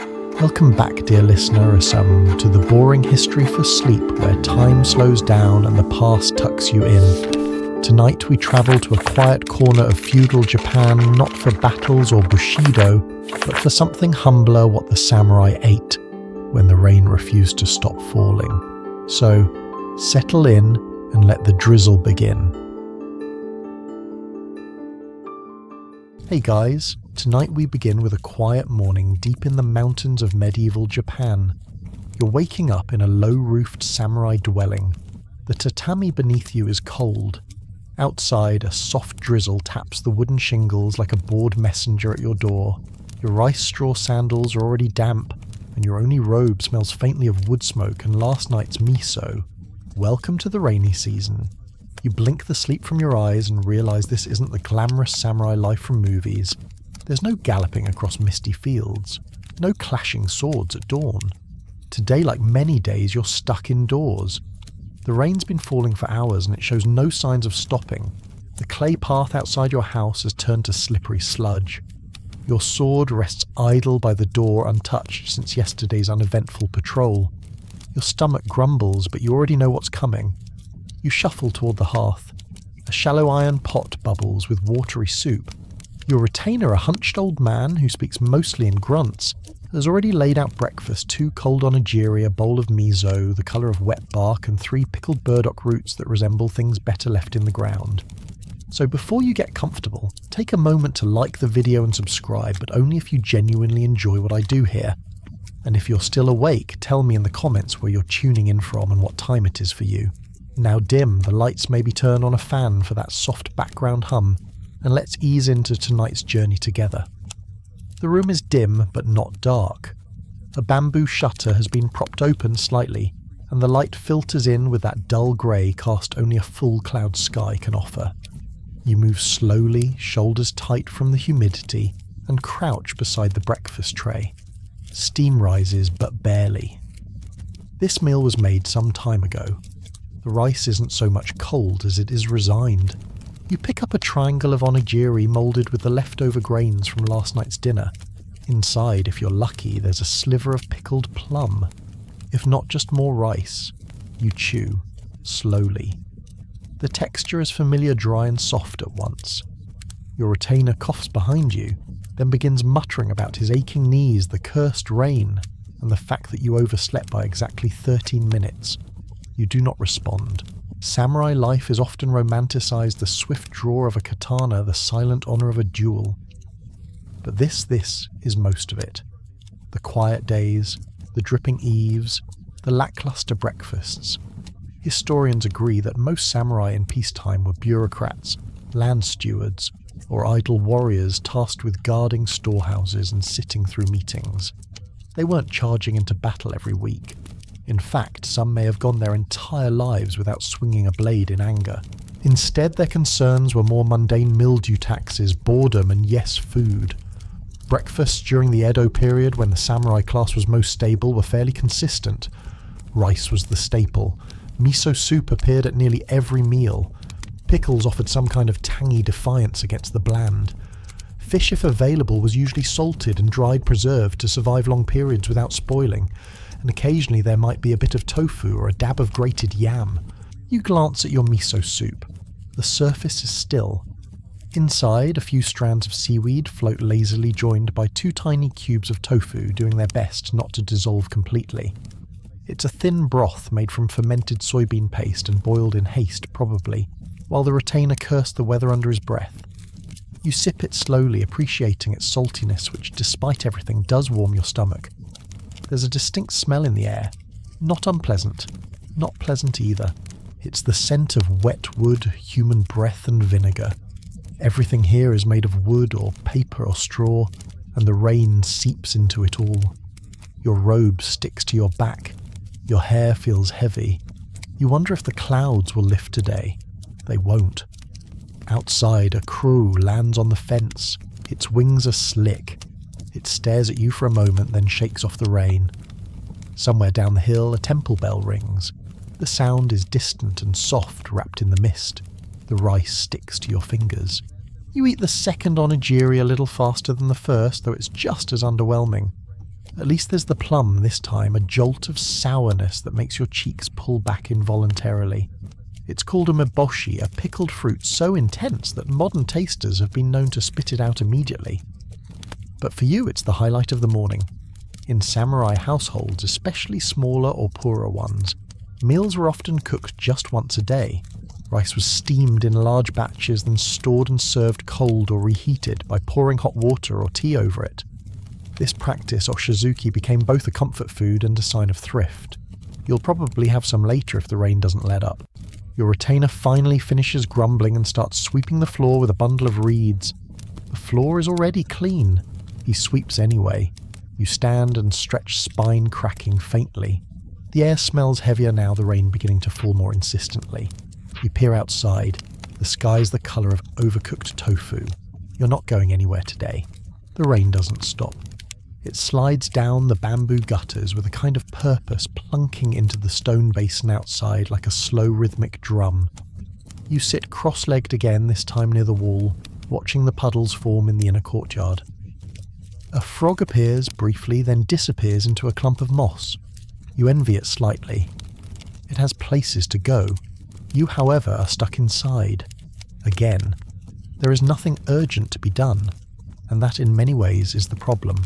Welcome back, dear listener, to the boring history for sleep where time slows down and the past tucks you in. Tonight we travel to a quiet corner of feudal Japan, not for battles or bushido, but for something humbler, what the samurai ate when the rain refused to stop falling. So, settle in and let the drizzle begin. Hey guys, tonight we begin with a quiet morning deep in the mountains of medieval Japan. You're waking up in a low-roofed samurai dwelling. The tatami beneath you is cold. Outside, a soft drizzle taps the wooden shingles like a bored messenger at your door. Your rice straw sandals are already damp, and your only robe smells faintly of wood smoke and last night's miso. Welcome to the rainy season. You blink the sleep from your eyes and realise this isn't the glamorous samurai life from movies. There's no galloping across misty fields, no clashing swords at dawn. Today, like many days, you're stuck indoors. The rain's been falling for hours and it shows no signs of stopping. The clay path outside your house has turned to slippery sludge. Your sword rests idle by the door untouched since yesterday's uneventful patrol. Your stomach grumbles, but you already know what's coming. You shuffle toward the hearth. A shallow iron pot bubbles with watery soup. Your retainer, a hunched old man who speaks mostly in grunts, has already laid out breakfast: 2 cold onigiri, a bowl of miso, the colour of wet bark, and 3 pickled burdock roots that resemble things better left in the ground. So before you get comfortable, take a moment to like the video and subscribe, but only if you genuinely enjoy what I do here. And if you're still awake, tell me in the comments where you're tuning in from and what time it is for you. Now dim the lights, maybe turn on a fan for that soft background hum, and let's ease into tonight's journey together. The room is dim but not dark. A bamboo shutter has been propped open slightly, and the light filters in with that dull grey cast only a full cloud sky can offer. You move slowly, shoulders tight from the humidity, and crouch beside the breakfast tray. Steam rises, but barely. This meal was made some time ago. The rice isn't so much cold as it is resigned. You pick up a triangle of onigiri moulded with the leftover grains from last night's dinner. Inside, if you're lucky, there's a sliver of pickled plum. If not just more rice, you chew, slowly. The texture is familiar, dry and soft at once. Your retainer coughs behind you, then begins muttering about his aching knees, the cursed rain, and the fact that you overslept by exactly 13 minutes. You do not respond. Samurai life is often romanticized: the swift draw of a katana, the silent honor of a duel. But this is most of it. The quiet days, the dripping eaves, the lackluster breakfasts. Historians agree that most samurai in peacetime were bureaucrats, land stewards, or idle warriors tasked with guarding storehouses and sitting through meetings. They weren't charging into battle every week. In fact, some may have gone their entire lives without swinging a blade in anger. Instead, their concerns were more mundane: mildew taxes, boredom, and yes, food. Breakfasts during the Edo period, when the samurai class was most stable, were fairly consistent. Rice was the staple. Miso soup appeared at nearly every meal. Pickles offered some kind of tangy defiance against the bland. Fish, if available, was usually salted and dried preserved to survive long periods without spoiling, and occasionally there might be a bit of tofu or a dab of grated yam. You glance at your miso soup. The surface is still. Inside, a few strands of seaweed float lazily, joined by 2 tiny cubes of tofu doing their best not to dissolve completely. It's a thin broth made from fermented soybean paste and boiled in haste, probably, while the retainer cursed the weather under his breath. You sip it slowly, appreciating its saltiness, which, despite everything, does warm your stomach. There's a distinct smell in the air. Not unpleasant. Not pleasant either. It's the scent of wet wood, human breath and vinegar. Everything here is made of wood or paper or straw, and the rain seeps into it all. Your robe sticks to your back. Your hair feels heavy. You wonder if the clouds will lift today. They won't. Outside, a crow lands on the fence. Its wings are slick. It stares at you for a moment, then shakes off the rain. Somewhere down the hill, a temple bell rings. The sound is distant and soft, wrapped in the mist. The rice sticks to your fingers. You eat the second onigiri a little faster than the first, though it's just as underwhelming. At least there's the plum this time, a jolt of sourness that makes your cheeks pull back involuntarily. It's called a meboshi, a pickled fruit so intense that modern tasters have been known to spit it out immediately. But for you, it's the highlight of the morning. In samurai households, especially smaller or poorer ones, meals were often cooked just once a day. Rice was steamed in large batches, then stored and served cold or reheated by pouring hot water or tea over it. This practice, oshizuki, became both a comfort food and a sign of thrift. You'll probably have some later if the rain doesn't let up. Your retainer finally finishes grumbling and starts sweeping the floor with a bundle of reeds. The floor is already clean. He sweeps anyway. You stand and stretch, spine cracking faintly. The air smells heavier now, the rain beginning to fall more insistently. You peer outside. The sky's the colour of overcooked tofu. You're not going anywhere today. The rain doesn't stop. It slides down the bamboo gutters with a kind of purpose, plunking into the stone basin outside like a slow rhythmic drum. You sit cross-legged again, this time near the wall, watching the puddles form in the inner courtyard. A frog appears briefly, then disappears into a clump of moss. You envy it slightly. It has places to go. You, however, are stuck inside. Again. There is nothing urgent to be done, and that in many ways is the problem.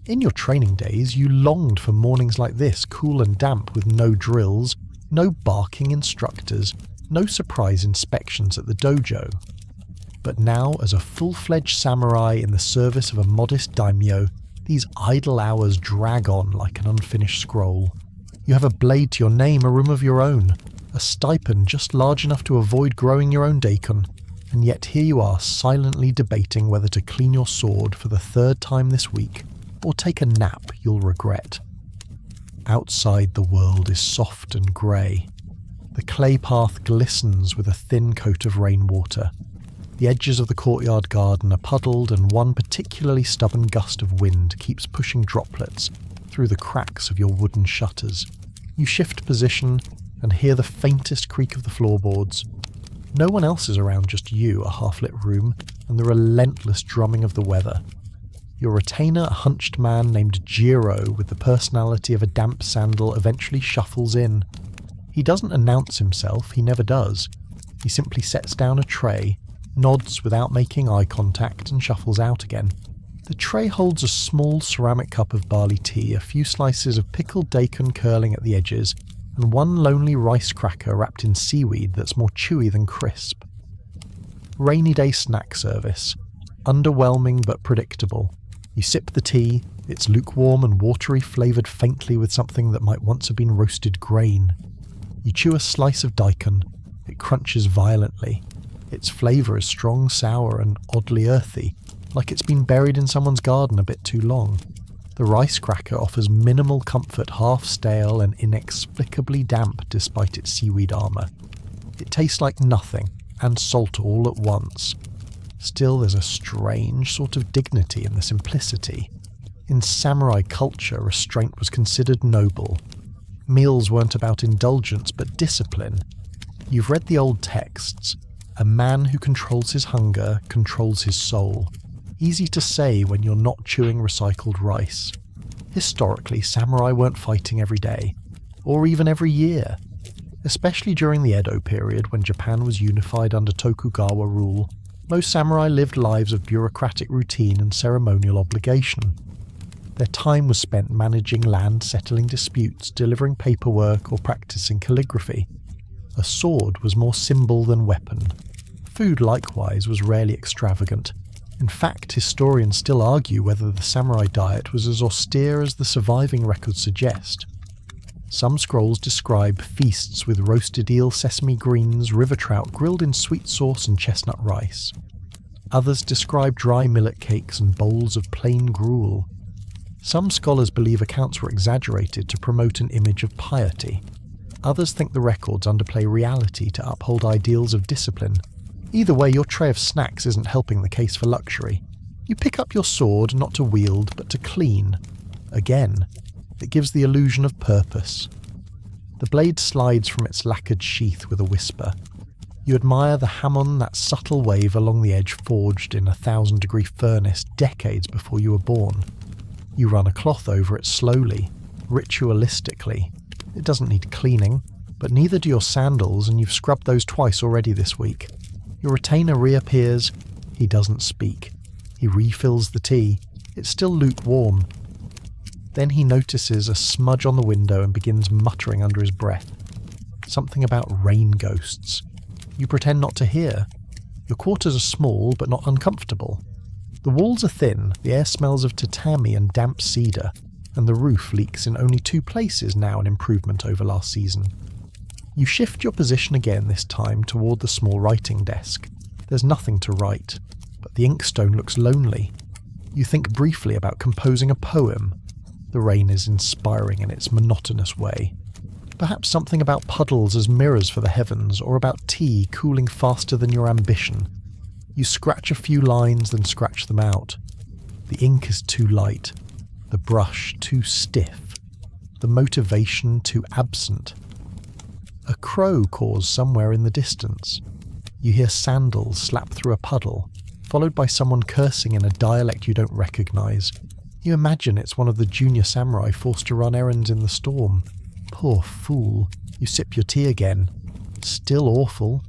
In your training days, you longed for mornings like this, cool and damp with no drills, no barking instructors, no surprise inspections at the dojo. But now, as a full-fledged samurai in the service of a modest daimyo, these idle hours drag on like an unfinished scroll. You have a blade to your name, a room of your own, a stipend just large enough to avoid growing your own daikon, and yet here you are silently debating whether to clean your sword for the third time this week, or take a nap you'll regret. Outside the world is soft and grey. The clay path glistens with a thin coat of rainwater. The edges of the courtyard garden are puddled, and one particularly stubborn gust of wind keeps pushing droplets through the cracks of your wooden shutters. You shift position and hear the faintest creak of the floorboards. No one else is around, just you, a half-lit room, and the relentless drumming of the weather. Your retainer, a hunched man named Jiro with the personality of a damp sandal, eventually shuffles in. He doesn't announce himself, he never does. He simply sets down a tray, nods without making eye contact, and shuffles out again. The tray holds a small ceramic cup of barley tea, a few slices of pickled daikon curling at the edges, and one lonely rice cracker wrapped in seaweed that's more chewy than crisp. Rainy day snack service. Underwhelming but predictable. You sip the tea, it's lukewarm and watery, flavoured faintly with something that might once have been roasted grain. You chew a slice of daikon. It crunches violently. Its flavour is strong, sour and oddly earthy, like it's been buried in someone's garden a bit too long. The rice cracker offers minimal comfort, half stale and inexplicably damp despite its seaweed armour. It tastes like nothing, and salt all at once. Still, there's a strange sort of dignity in the simplicity. In samurai culture, restraint was considered noble. Meals weren't about indulgence, but discipline. You've read the old texts. A man who controls his hunger controls his soul. Easy to say when you're not chewing recycled rice. Historically, samurai weren't fighting every day, or even every year. Especially during the Edo period, when Japan was unified under Tokugawa rule, most samurai lived lives of bureaucratic routine and ceremonial obligation. Their time was spent managing land, settling disputes, delivering paperwork, or practicing calligraphy. A sword was more symbol than weapon. Food, likewise, was rarely extravagant. In fact, historians still argue whether the samurai diet was as austere as the surviving records suggest. Some scrolls describe feasts with roasted eel, sesame greens, river trout grilled in sweet sauce and chestnut rice. Others describe dry millet cakes and bowls of plain gruel. Some scholars believe accounts were exaggerated to promote an image of piety. Others think the records underplay reality to uphold ideals of discipline. Either way, your tray of snacks isn't helping the case for luxury. You pick up your sword not to wield, but to clean. Again, it gives the illusion of purpose. The blade slides from its lacquered sheath with a whisper. You admire the hamon, that subtle wave along the edge forged in a 1,000-degree furnace decades before you were born. You run a cloth over it slowly, ritualistically. It doesn't need cleaning, but neither do your sandals, and you've scrubbed those twice already this week. Your retainer reappears. He doesn't speak. He refills the tea. It's still lukewarm. Then he notices a smudge on the window and begins muttering under his breath. Something about rain ghosts. You pretend not to hear. Your quarters are small but not uncomfortable. The walls are thin, the air smells of tatami and damp cedar, and the roof leaks in only 2 places, now an improvement over last season. You shift your position again, this time toward the small writing desk. There's nothing to write, but the inkstone looks lonely. You think briefly about composing a poem. The rain is inspiring in its monotonous way. Perhaps something about puddles as mirrors for the heavens, or about tea cooling faster than your ambition. You scratch a few lines, then scratch them out. The ink is too light, the brush too stiff, the motivation too absent. A crow caws somewhere in the distance. You hear sandals slap through a puddle, followed by someone cursing in a dialect you don't recognize. You imagine it's one of the junior samurai forced to run errands in the storm. Poor fool. You sip your tea again. Still awful.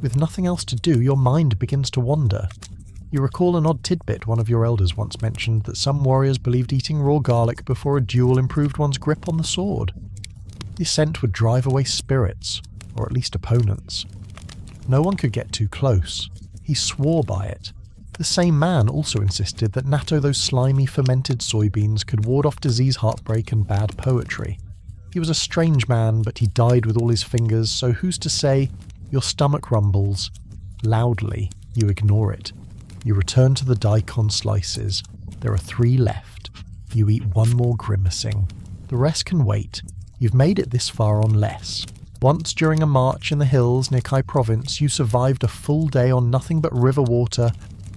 With nothing else to do, your mind begins to wander. You recall an odd tidbit one of your elders once mentioned, that some warriors believed eating raw garlic before a duel improved one's grip on the sword. The scent would drive away spirits, or at least opponents. No one could get too close. He swore by it. The same man also insisted that natto, those slimy fermented soybeans, could ward off disease, heartbreak and bad poetry. He was a strange man, but he died with all his fingers, so who's to say? Your stomach rumbles. Loudly, you ignore it. You return to the daikon slices. There are 3 left. You eat 1 more, grimacing. The rest can wait. You've made it this far on less. Once during a march in the hills near Kai Province, you survived a full day on nothing but river water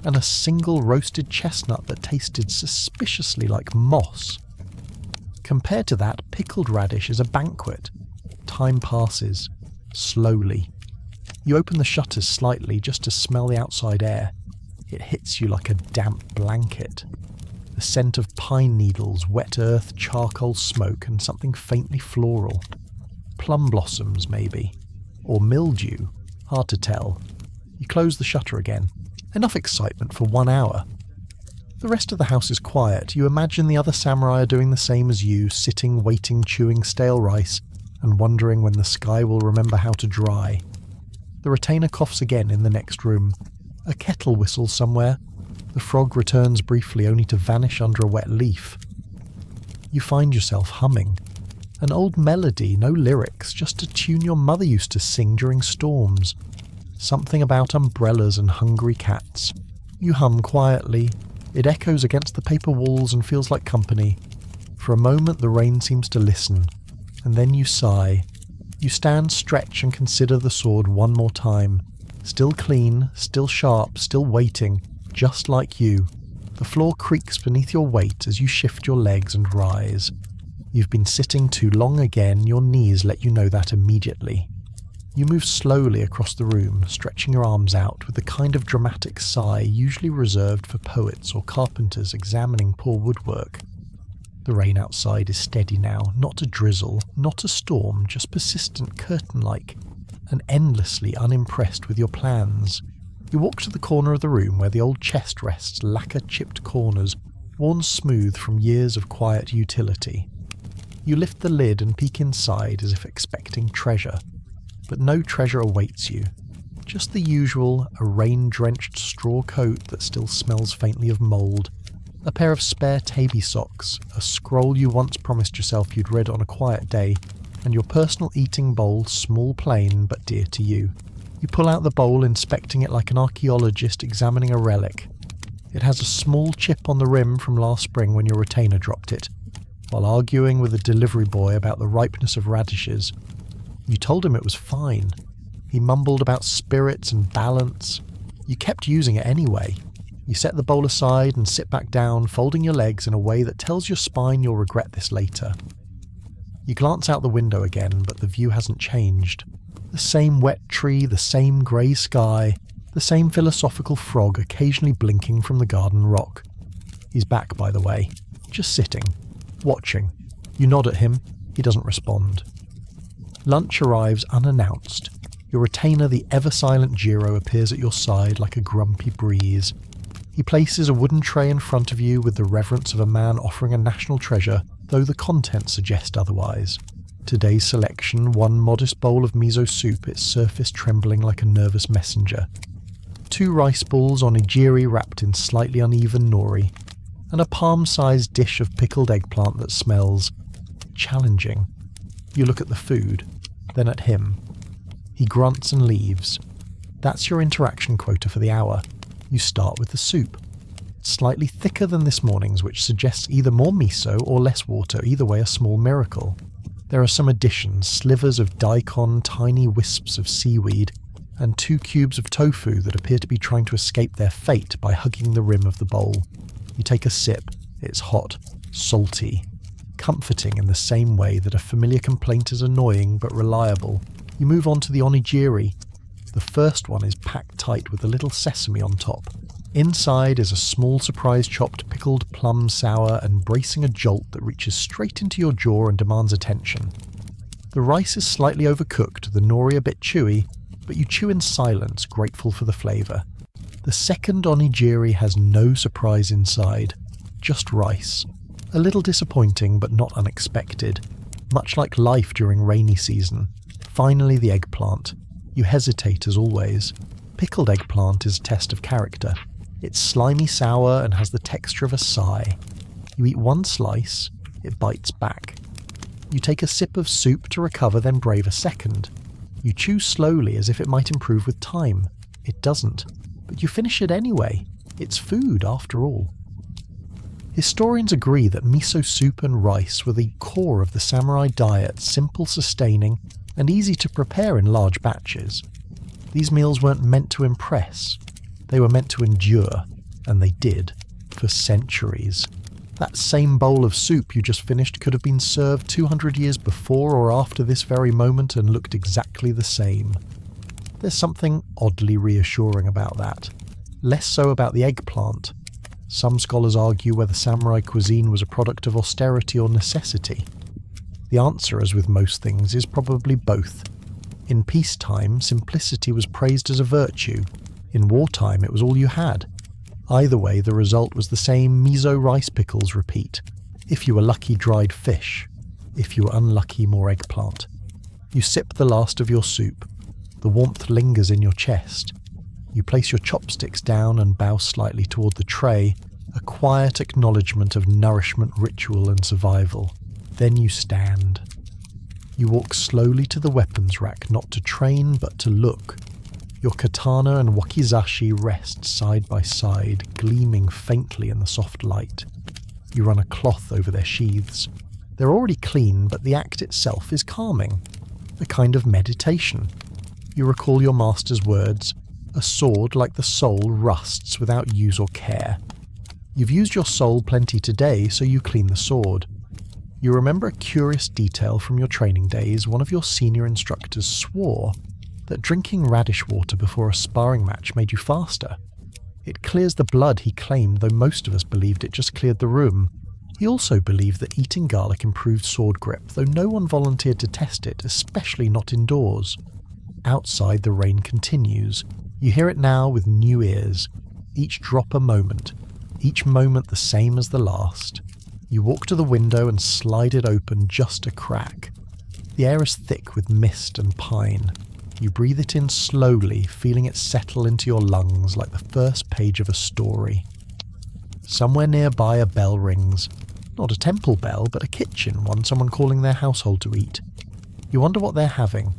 and a single roasted chestnut that tasted suspiciously like moss. Compared to that, pickled radish is a banquet. Time passes. Slowly. You open the shutters slightly just to smell the outside air. It hits you like a damp blanket. The scent of pine needles, wet earth, charcoal smoke, and something faintly floral. Plum blossoms, maybe. Or mildew. Hard to tell. You close the shutter again. Enough excitement for 1 hour. The rest of the house is quiet. You imagine the other samurai are doing the same as you, sitting, waiting, chewing stale rice, and wondering when the sky will remember how to dry. The retainer coughs again in the next room. A kettle whistles somewhere. The frog returns briefly, only to vanish under a wet leaf. You find yourself humming. An old melody, no lyrics, just a tune your mother used to sing during storms. Something about umbrellas and hungry cats. You hum quietly. It echoes against the paper walls and feels like company. For a moment the rain seems to listen, and then you sigh. You stand, stretch, and consider the sword 1 more time. Still clean, still sharp, still waiting, just like you. The floor creaks beneath your weight as you shift your legs and rise. You've been sitting too long again, your knees let you know that immediately. You move slowly across the room, stretching your arms out with the kind of dramatic sigh usually reserved for poets or carpenters examining poor woodwork. The rain outside is steady now, not a drizzle, not a storm, just persistent curtain-like, and endlessly unimpressed with your plans. You walk to the corner of the room where the old chest rests, lacquer-chipped corners, worn smooth from years of quiet utility. You lift the lid and peek inside as if expecting treasure. But no treasure awaits you. Just the usual, a rain-drenched straw coat that still smells faintly of mould, a pair of spare tabby socks, a scroll you once promised yourself you'd read on a quiet day, and your personal eating bowl, small, plain, but dear to you. You pull out the bowl, inspecting it like an archaeologist examining a relic. It has a small chip on the rim from last spring when your retainer dropped it, while arguing with a delivery boy about the ripeness of radishes. You told him it was fine. He mumbled about spirits and balance. You kept using it anyway. You set the bowl aside and sit back down, folding your legs in a way that tells your spine you'll regret this later. You glance out the window again, but the view hasn't changed. The same wet tree, the same grey sky, the same philosophical frog occasionally blinking from the garden rock. He's back, by the way. just sitting, watching. You nod at him, he doesn't respond. Lunch arrives unannounced. Your retainer, the ever-silent Jiro, appears at your side like a grumpy breeze. He places a wooden tray in front of you with the reverence of a man offering a national treasure, though the contents suggest otherwise. Today's selection, one modest bowl of miso soup, its surface trembling like a nervous messenger. 2 rice balls on onigiri wrapped in slightly uneven nori, and a palm-sized dish of pickled eggplant that smells challenging. You look at the food, then at him. He grunts and leaves. That's your interaction quota for the hour. You start with the soup. It's slightly thicker than this morning's, which suggests either more miso or less water, either way a small miracle. There are some additions, slivers of daikon, tiny wisps of seaweed, and 2 cubes of tofu that appear to be trying to escape their fate by hugging the rim of the bowl. You take a sip. It's hot, salty, comforting in the same way that a familiar complaint is annoying but reliable. You move on to the onigiri. The first one is packed tight with a little sesame on top. Inside is a small surprise chopped pickled plum sour and bracing a jolt that reaches straight into your jaw and demands attention. The rice is slightly overcooked, the nori a bit chewy, but you chew in silence, grateful for the flavour. The second onigiri has no surprise inside, just rice. A little disappointing but not unexpected, much like life during rainy season. Finally the eggplant. You hesitate as always. Pickled eggplant is a test of character. It's slimy sour and has the texture of a sigh. You eat 1 slice, it bites back. You take a sip of soup to recover, then brave a second. You chew slowly as if it might improve with time. It doesn't, but you finish it anyway. It's food after all. Historians agree that miso soup and rice were the core of the samurai diet, simple, sustaining, and easy to prepare in large batches. These meals weren't meant to impress. They were meant to endure, and they did, for centuries. That same bowl of soup you just finished could have been served 200 years before or after this very moment and looked exactly the same. There's something oddly reassuring about that. Less so about the eggplant. Some scholars argue whether samurai cuisine was a product of austerity or necessity. The answer, as with most things, is probably both. In peacetime, simplicity was praised as a virtue. In wartime, it was all you had. Either way, the result was the same miso rice pickles repeat. If you were lucky, dried fish. If you were unlucky, more eggplant. You sip the last of your soup. The warmth lingers in your chest. You place your chopsticks down and bow slightly toward the tray, a quiet acknowledgement of nourishment, ritual, and survival. Then you stand. You walk slowly to the weapons rack, not to train, but to look. Your katana and wakizashi rest side by side, gleaming faintly in the soft light. You run a cloth over their sheaths. They're already clean, but the act itself is calming. A kind of meditation. You recall your master's words, "A sword like the soul rusts without use or care." You've used your soul plenty today, so you clean the sword. You remember a curious detail from your training days. One of your senior instructors swore that drinking radish water before a sparring match made you faster. It clears the blood, he claimed, though most of us believed it just cleared the room. He also believed that eating garlic improved sword grip, though no one volunteered to test it, especially not indoors. Outside, the rain continues. You hear it now with new ears. Each drop a moment. Each moment the same as the last. You walk to the window and slide it open just a crack. The air is thick with mist and pine. You breathe it in slowly, feeling it settle into your lungs like the first page of a story. Somewhere nearby a bell rings. Not a temple bell, but a kitchen one, someone calling their household to eat. You wonder what they're having.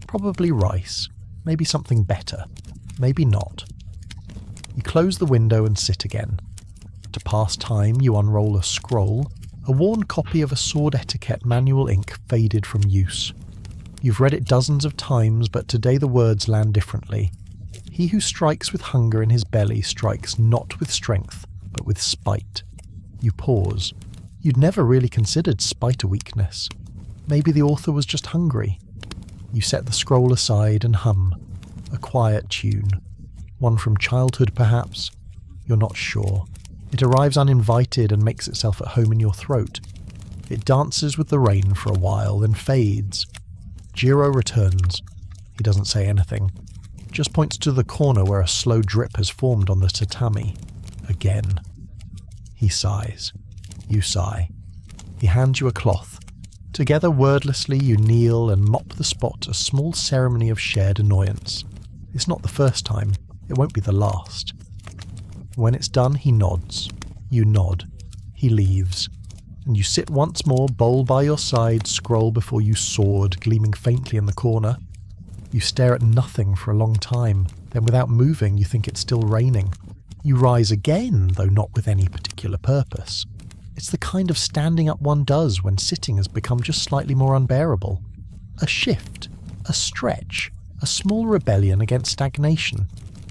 Probably rice. Maybe something better. Maybe not. You close the window and sit again. To pass time, you unroll a scroll, a worn copy of a sword etiquette manual, ink faded from use. You've read it dozens of times, but today the words land differently. He who strikes with hunger in his belly strikes not with strength, but with spite. You pause. You'd never really considered spite a weakness. Maybe the author was just hungry. You set the scroll aside and hum. A quiet tune. One from childhood, perhaps? You're not sure. It arrives uninvited and makes itself at home in your throat. It dances with the rain for a while, then fades. Jiro returns. He doesn't say anything, just points to the corner where a slow drip has formed on the tatami. Again. He sighs. You sigh. He hands you a cloth. Together wordlessly you kneel and mop the spot, a small ceremony of shared annoyance. It's not the first time. It won't be the last. When it's done, he nods. You nod. He leaves. And you sit once more, bowl by your side, scroll before you sword, gleaming faintly in the corner. You stare at nothing for a long time. Then without moving, you think it's still raining. You rise again, though not with any particular purpose. It's the kind of standing up one does when sitting has become just slightly more unbearable. A shift, a stretch, a small rebellion against stagnation.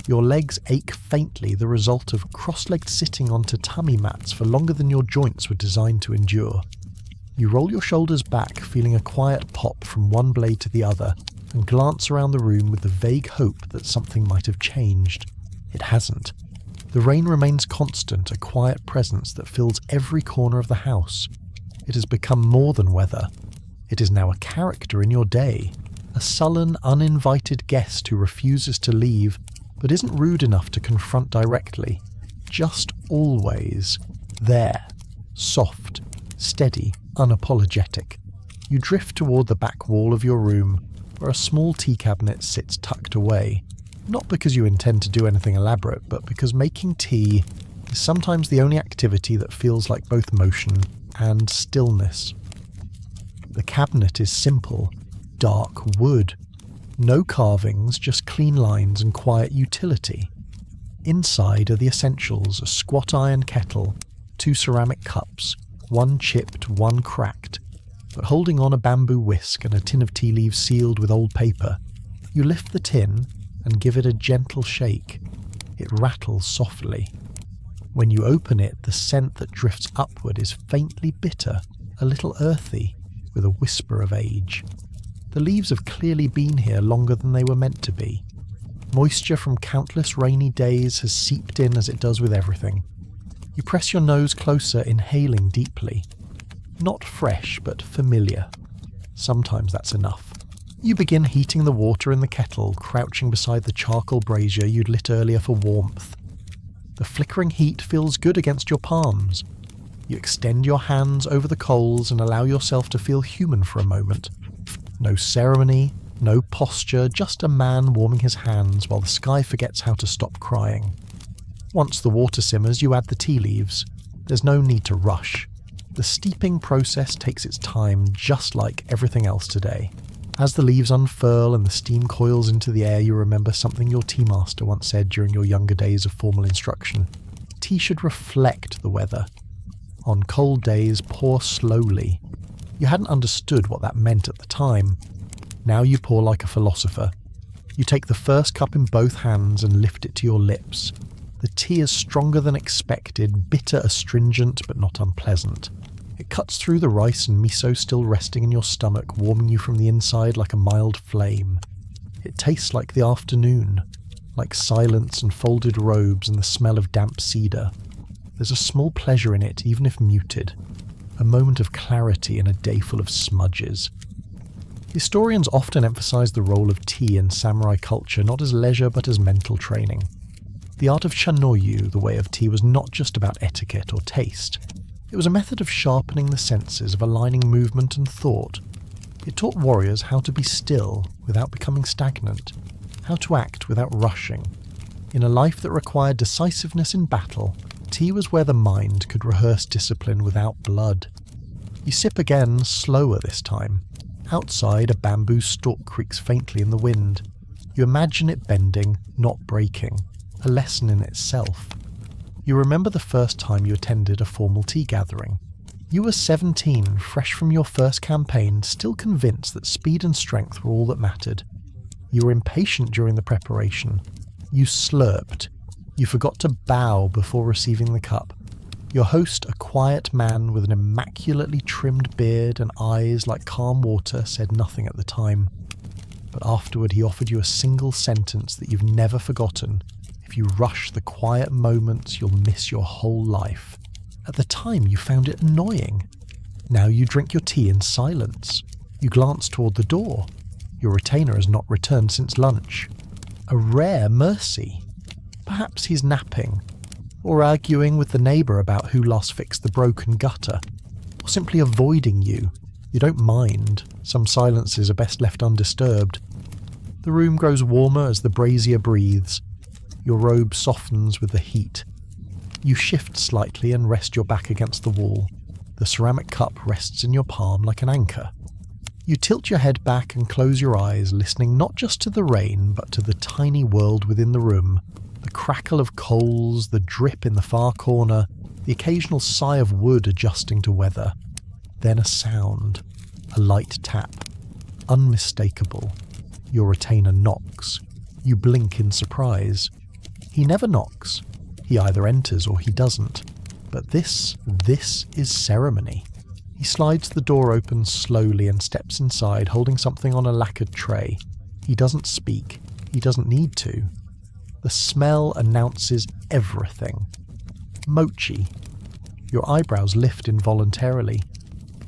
Your legs ache faintly, the result of cross-legged sitting on tatami mats for longer than your joints were designed to endure. You roll your shoulders back, feeling a quiet pop from one blade to the other, and glance around the room with the vague hope that something might have changed. It hasn't. The rain remains constant, a quiet presence that fills every corner of the house. It has become more than weather. It is now a character in your day, a sullen, uninvited guest who refuses to leave, but isn't rude enough to confront directly. Just always there, soft, steady, unapologetic. You drift toward the back wall of your room, where a small tea cabinet sits tucked away. Not because you intend to do anything elaborate, but because making tea is sometimes the only activity that feels like both motion and stillness. The cabinet is simple, dark wood. No carvings, just clean lines and quiet utility. Inside are the essentials: a squat iron kettle, 2 ceramic cups, one chipped, one cracked, but holding on a bamboo whisk and a tin of tea leaves sealed with old paper. You lift the tin and give it a gentle shake. It rattles softly. When you open it, the scent that drifts upward is faintly bitter, a little earthy, with a whisper of age. The leaves have clearly been here longer than they were meant to be. Moisture from countless rainy days has seeped in as it does with everything. You press your nose closer, inhaling deeply. Not fresh, but familiar. Sometimes that's enough. You begin heating the water in the kettle, crouching beside the charcoal brazier you'd lit earlier for warmth. The flickering heat feels good against your palms. You extend your hands over the coals and allow yourself to feel human for a moment. No ceremony, no posture, just a man warming his hands while the sky forgets how to stop crying. Once the water simmers, you add the tea leaves. There's no need to rush. The steeping process takes its time, just like everything else today. As the leaves unfurl and the steam coils into the air, you remember something your tea master once said during your younger days of formal instruction. Tea should reflect the weather. On cold days, pour slowly. You hadn't understood what that meant at the time. Now you pour like a philosopher. You take the first cup in both hands and lift it to your lips. The tea is stronger than expected, bitter, astringent, but not unpleasant. It cuts through the rice and miso still resting in your stomach, warming you from the inside like a mild flame. It tastes like the afternoon, like silence and folded robes and the smell of damp cedar. There's a small pleasure in it, even if muted. A moment of clarity in a day full of smudges. Historians often emphasize the role of tea in samurai culture not as leisure but as mental training. The art of shanoyu, the way of tea, was not just about etiquette or taste. It was a method of sharpening the senses, of aligning movement and thought. It taught warriors how to be still without becoming stagnant, how to act without rushing. In a life that required decisiveness in battle, tea was where the mind could rehearse discipline without blood. You sip again, slower this time. Outside, a bamboo stalk creaks faintly in the wind. You imagine it bending, not breaking, a lesson in itself. You remember the first time you attended a formal tea gathering. You were 17, fresh from your first campaign, still convinced that speed and strength were all that mattered. You were impatient during the preparation. You slurped. You forgot to bow before receiving the cup. Your host, a quiet man with an immaculately trimmed beard and eyes like calm water, said nothing at the time. But afterward he offered you a single sentence that you've never forgotten. If you rush the quiet moments, you'll miss your whole life. At the time, you found it annoying. Now you drink your tea in silence. You glance toward the door. Your retainer has not returned since lunch. A rare mercy. Perhaps he's napping, or arguing with the neighbour about who last fixed the broken gutter, or simply avoiding you. You don't mind. Some silences are best left undisturbed. The room grows warmer as the brazier breathes. Your robe softens with the heat. You shift slightly and rest your back against the wall. The ceramic cup rests in your palm like an anchor. You tilt your head back and close your eyes, listening not just to the rain, but to the tiny world within the room. The crackle of coals, the drip in the far corner, the occasional sigh of wood adjusting to weather. Then a sound. A light tap. Unmistakable. Your retainer knocks. You blink in surprise. He never knocks. He either enters or he doesn't. But this is ceremony. He slides the door open slowly and steps inside, holding something on a lacquered tray. He doesn't speak. He doesn't need to. The smell announces everything. Mochi. Your eyebrows lift involuntarily.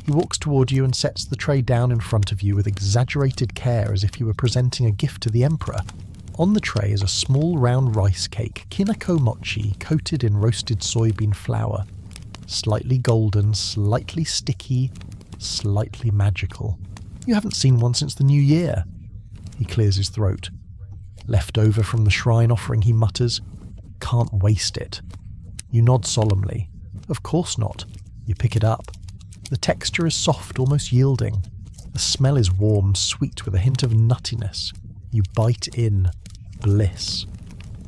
He walks toward you and sets the tray down in front of you with exaggerated care, as if you were presenting a gift to the emperor. On the tray is a small round rice cake, kinako mochi, coated in roasted soybean flour. Slightly golden, slightly sticky, slightly magical. You haven't seen one since the new year. He clears his throat. Left over from the shrine offering, he mutters, "Can't waste it." You nod solemnly. Of course not. You pick it up. The texture is soft, almost yielding. The smell is warm, sweet with a hint of nuttiness. You bite in. Bliss.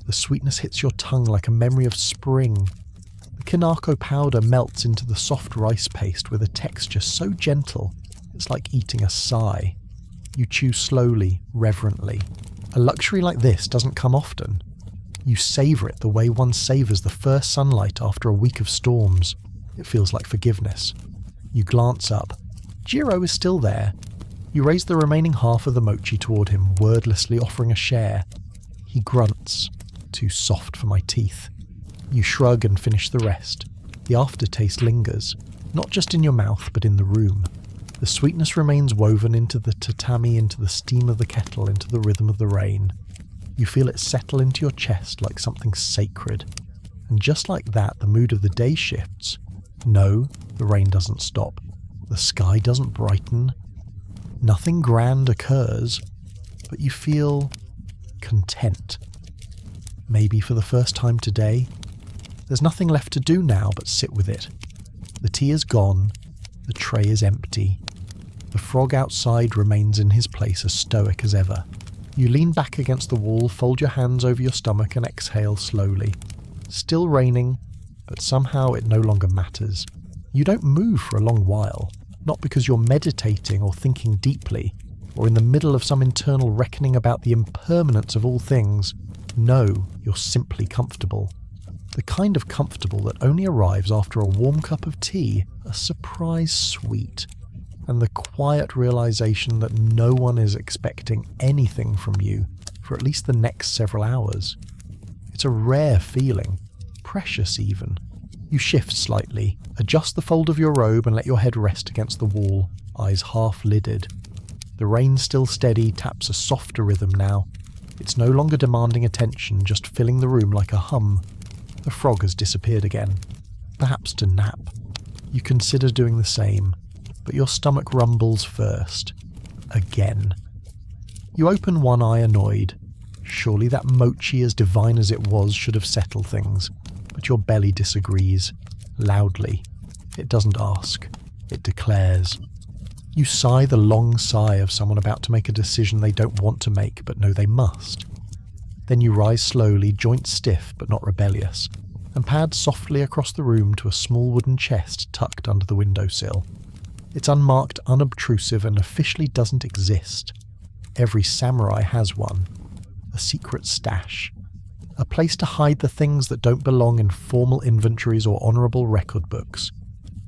The sweetness hits your tongue like a memory of spring. The kinako powder melts into the soft rice paste with a texture so gentle, it's like eating a sigh. You chew slowly, reverently. A luxury like this doesn't come often. You savour it the way one savours the first sunlight after a week of storms. It feels like forgiveness. You glance up. Jiro is still there. You raise the remaining half of the mochi toward him, wordlessly offering a share. He grunts. Too soft for my teeth. You shrug and finish the rest. The aftertaste lingers, not just in your mouth, but in the room. The sweetness remains woven into the tatami, into the steam of the kettle, into the rhythm of the rain. You feel it settle into your chest like something sacred. And just like that, the mood of the day shifts. No, the rain doesn't stop. The sky doesn't brighten. Nothing grand occurs, but you feel content. Maybe for the first time today. There's nothing left to do now but sit with it. The tea is gone. The tray is empty. The frog outside remains in his place as stoic as ever. You lean back against the wall, fold your hands over your stomach and exhale slowly. Still raining, but somehow it no longer matters. You don't move for a long while, not because you're meditating or thinking deeply, or in the middle of some internal reckoning about the impermanence of all things. No, you're simply comfortable. The kind of comfortable that only arrives after a warm cup of tea, a surprise sweet, and the quiet realization that no one is expecting anything from you for at least the next several hours. It's a rare feeling, precious even. You shift slightly, adjust the fold of your robe and let your head rest against the wall, eyes half-lidded. The rain still steady taps a softer rhythm now. It's no longer demanding attention, just filling the room like a hum. The frog has disappeared again, perhaps to nap. You consider doing the same, but your stomach rumbles first. Again. You open one eye annoyed. Surely that mochi, as divine as it was, should have settled things. But your belly disagrees. Loudly. It doesn't ask. It declares. You sigh the long sigh of someone about to make a decision they don't want to make, but know they must. Then you rise slowly, joints stiff but not rebellious, and pad softly across the room to a small wooden chest tucked under the windowsill. It's unmarked, unobtrusive, and officially doesn't exist. Every samurai has one. A secret stash. A place to hide the things that don't belong in formal inventories or honourable record books.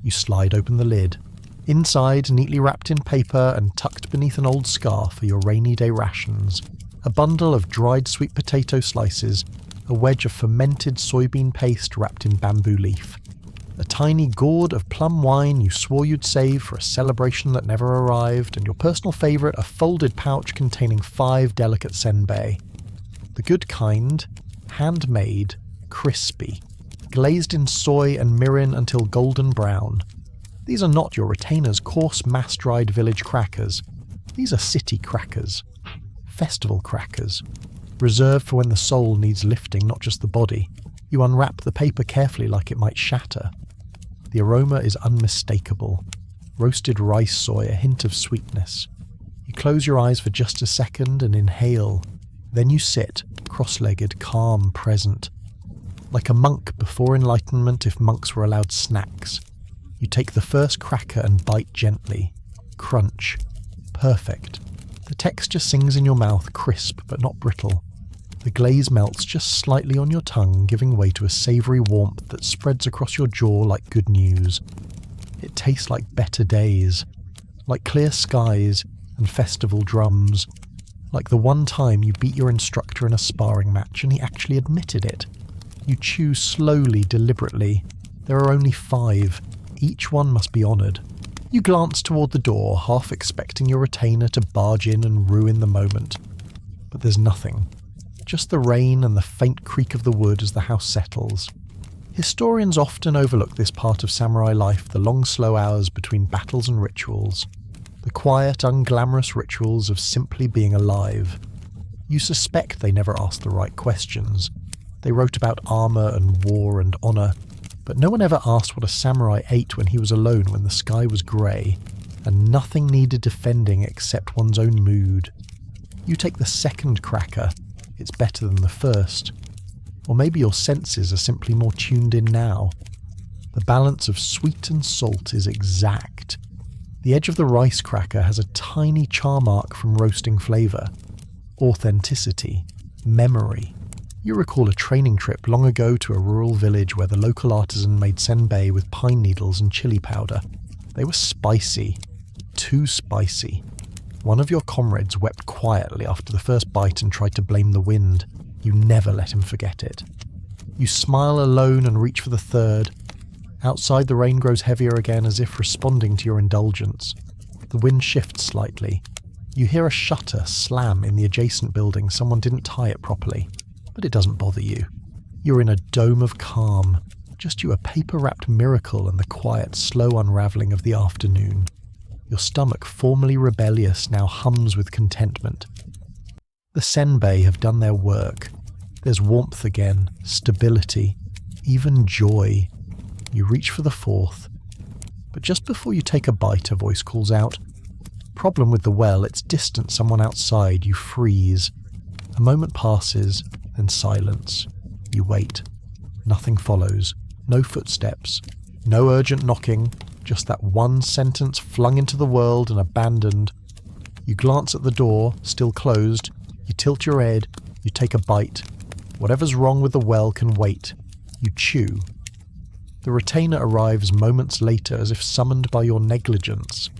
You slide open the lid. Inside, neatly wrapped in paper and tucked beneath an old scarf, are your rainy day rations. A bundle of dried sweet potato slices, a wedge of fermented soybean paste wrapped in bamboo leaf, a tiny gourd of plum wine you swore you'd save for a celebration that never arrived, and your personal favourite, a folded pouch containing 5 delicate senbei. The good kind, handmade, crispy, glazed in soy and mirin until golden brown. These are not your retainer's coarse mass-dried village crackers. These are city crackers. Festival crackers. Reserved for when the soul needs lifting, not just the body. You unwrap the paper carefully like it might shatter. The aroma is unmistakable. Roasted rice soy, a hint of sweetness. You close your eyes for just a second and inhale. Then you sit, cross-legged, calm, present. Like a monk before enlightenment if monks were allowed snacks. You take the first cracker and bite gently. Crunch. Perfect. The texture sings in your mouth, crisp but not brittle. The glaze melts just slightly on your tongue, giving way to a savoury warmth that spreads across your jaw like good news. It tastes like better days, like clear skies and festival drums, like the one time you beat your instructor in a sparring match and he actually admitted it. You chew slowly, deliberately. There are only 5. Each one must be honoured. You glance toward the door, half expecting your retainer to barge in and ruin the moment. But there's nothing. Just the rain and the faint creak of the wood as the house settles. Historians often overlook this part of samurai life, the long slow hours between battles and rituals. The quiet, unglamorous rituals of simply being alive. You suspect they never asked the right questions. They wrote about armour and war and honour, but no one ever asked what a samurai ate when he was alone when the sky was grey, and nothing needed defending except one's own mood. You take the second cracker, it's better than the first. Or maybe your senses are simply more tuned in now. The balance of sweet and salt is exact. The edge of the rice cracker has a tiny char mark from roasting flavour. Authenticity. Memory. You recall a training trip long ago to a rural village where the local artisan made senbei with pine needles and chili powder. They were spicy. Too spicy. One of your comrades wept quietly after the first bite and tried to blame the wind. You never let him forget it. You smile alone and reach for the third. Outside, the rain grows heavier again as if responding to your indulgence. The wind shifts slightly. You hear a shutter slam in the adjacent building. Someone didn't tie it properly. But it doesn't bother you. You're in a dome of calm. Just you, a paper-wrapped miracle, and the quiet, slow unravelling of the afternoon. Your stomach, formerly rebellious, now hums with contentment. The senbei have done their work. There's warmth again, stability, even joy. You reach for the fourth. But just before you take a bite, a voice calls out. Problem with the well, it's distant, someone outside. You freeze. A moment passes, then silence. You wait. Nothing follows. No footsteps. No urgent knocking. Just that one sentence flung into the world and abandoned. You glance at the door, still closed. You tilt your head. You take a bite. Whatever's wrong with the well can wait. You chew. The retainer arrives moments later as if summoned by your negligence.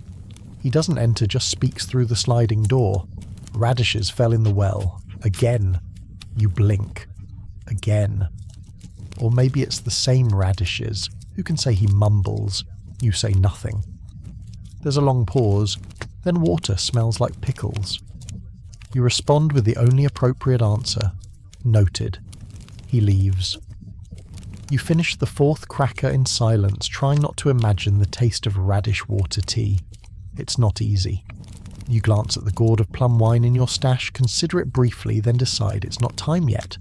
He doesn't enter, just speaks through the sliding door. Radishes fell in the well. Again. You blink. Again. Or maybe it's the same radishes. Who can say he mumbles? You say nothing. There's a long pause. Then water smells like pickles. You respond with the only appropriate answer. Noted. He leaves. You finish the fourth cracker in silence, trying not to imagine the taste of radish water tea. It's not easy. You glance at the gourd of plum wine in your stash, consider it briefly, then decide it's not time yet.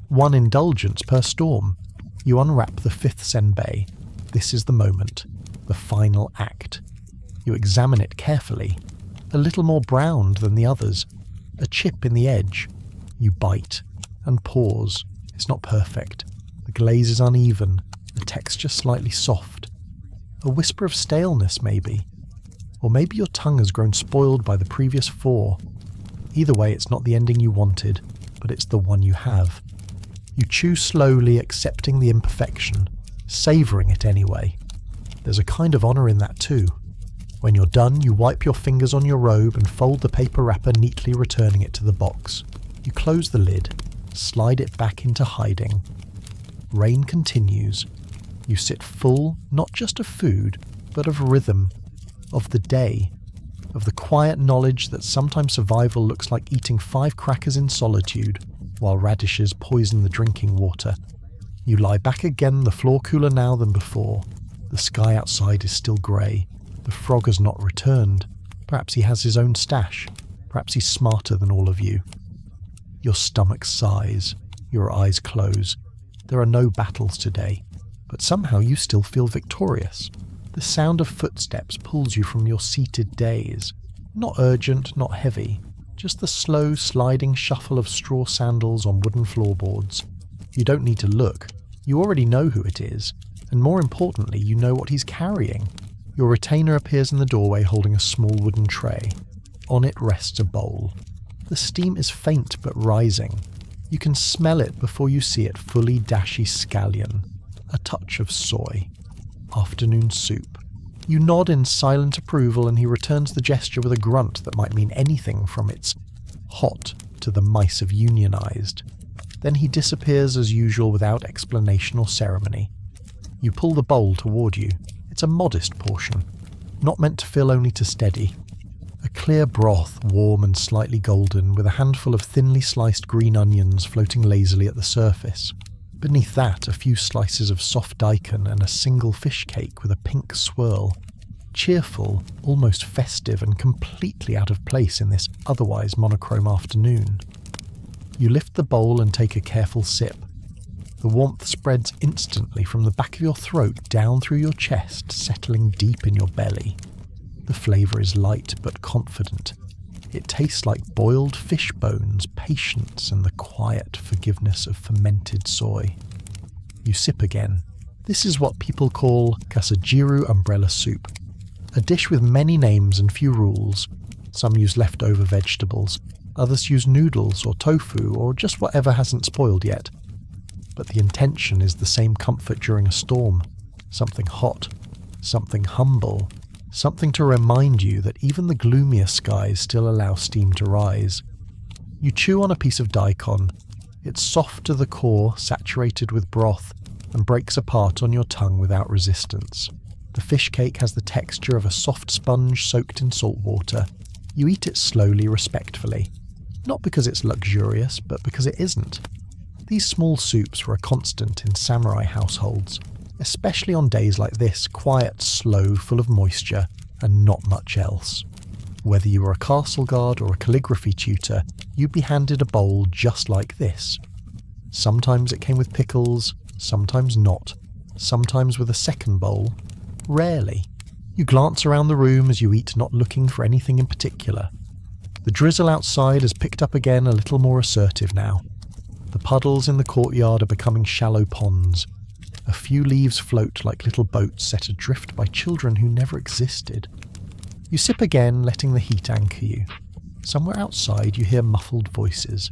One indulgence per storm. You unwrap the fifth senbei. This is the moment. The final act. You examine it carefully. A little more browned than the others. A chip in the edge. You bite. And pause. It's not perfect. The glaze is uneven. The texture slightly soft. A whisper of staleness, maybe. Or maybe your tongue has grown spoiled by the previous 4. Either way, it's not the ending you wanted, but it's the one you have. You chew slowly, accepting the imperfection, savouring it anyway. There's a kind of honour in that too. When you're done, you wipe your fingers on your robe and fold the paper wrapper neatly, returning it to the box. You close the lid. slide it back into hiding. Rain continues. You sit full, not just of food, but of rhythm, of the day, of the quiet knowledge that sometimes survival looks like eating 5 crackers in solitude, while radishes poison the drinking water. You lie back again, the floor cooler now than before. The sky outside is still grey. The frog has not returned. Perhaps he has his own stash. Perhaps he's smarter than all of you. Your stomach sighs. Your eyes close. There are no battles today, but somehow you still feel victorious. The sound of footsteps pulls you from your seated daze. Not urgent, not heavy, just the slow sliding shuffle of straw sandals on wooden floorboards. You don't need to look. You already know who it is, and more importantly, you know what he's carrying. Your retainer appears in the doorway holding a small wooden tray. On it rests a bowl. The steam is faint but rising. You can smell it before you see it fully dashy scallion. A touch of soy. Afternoon soup. You nod in silent approval and he returns the gesture with a grunt that might mean anything from it's hot to the mice have unionized. Then he disappears as usual without explanation or ceremony. You pull the bowl toward you. It's a modest portion, not meant to fill, only to steady. A clear broth, warm and slightly golden, with a handful of thinly sliced green onions floating lazily at the surface. Beneath that, a few slices of soft daikon and a single fish cake with a pink swirl. Cheerful, almost festive, and completely out of place in this otherwise monochrome afternoon. You lift the bowl and take a careful sip. The warmth spreads instantly from the back of your throat down through your chest, settling deep in your belly. The flavour is light but confident. It tastes like boiled fish bones, patience, and the quiet forgiveness of fermented soy. You sip again. This is what people call kasajiru umbrella soup. A dish with many names and few rules. Some use leftover vegetables. Others use noodles or tofu or just whatever hasn't spoiled yet. But the intention is the same comfort during a storm. Something hot, something humble, something to remind you that even the gloomiest skies still allow steam to rise. You chew on a piece of daikon. It's soft to the core, saturated with broth, and breaks apart on your tongue without resistance. The fish cake has the texture of a soft sponge soaked in salt water. You eat it slowly, respectfully. Not because it's luxurious, but because it isn't. These small soups were a constant in samurai households, especially on days like this, quiet, slow, full of moisture, and not much else. Whether you were a castle guard or a calligraphy tutor, you'd be handed a bowl just like this. Sometimes it came with pickles, sometimes not, sometimes with a second bowl. Rarely. You glance around the room as you eat, not looking for anything in particular. The drizzle outside has picked up again, a little more assertive now. The puddles in the courtyard are becoming shallow ponds. A few leaves float like little boats set adrift by children who never existed. You sip again, letting the heat anchor you. Somewhere outside you hear muffled voices.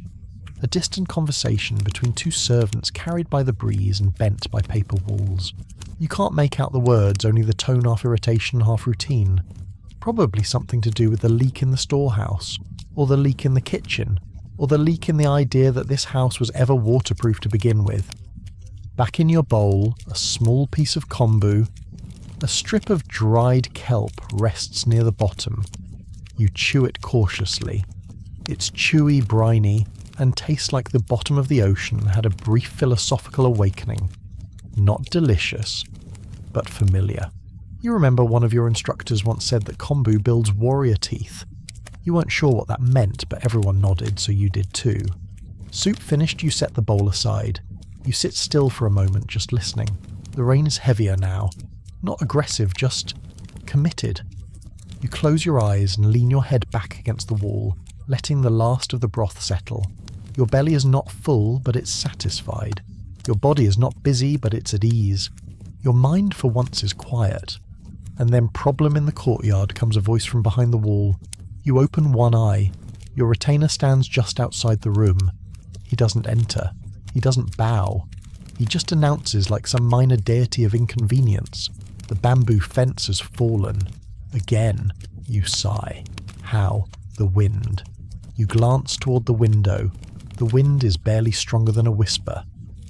A distant conversation between two servants carried by the breeze and bent by paper walls. You can't make out the words, only the tone half irritation, half routine. Probably something to do with the leak in the storehouse, or the leak in the kitchen, or the leak in the idea that this house was ever waterproof to begin with. Back in your bowl, a small piece of kombu. A strip of dried kelp rests near the bottom. You chew it cautiously. It's chewy, briny, and tastes like the bottom of the ocean had a brief philosophical awakening. Not delicious, but familiar. You remember one of your instructors once said that kombu builds warrior teeth. You weren't sure what that meant, but everyone nodded, so you did too. Soup finished, you set the bowl aside. You sit still for a moment, just listening. The rain is heavier now. Not aggressive, just committed. You close your eyes and lean your head back against the wall, letting the last of the broth settle. Your belly is not full, but it's satisfied. Your body is not busy, but it's at ease. Your mind for once is quiet. And then, problem in the courtyard, comes a voice from behind the wall. You open one eye. Your retainer stands just outside the room. He doesn't enter. He doesn't bow. He just announces like some minor deity of inconvenience. The bamboo fence has fallen. Again, you sigh. How? The wind. You glance toward the window. The wind is barely stronger than a whisper.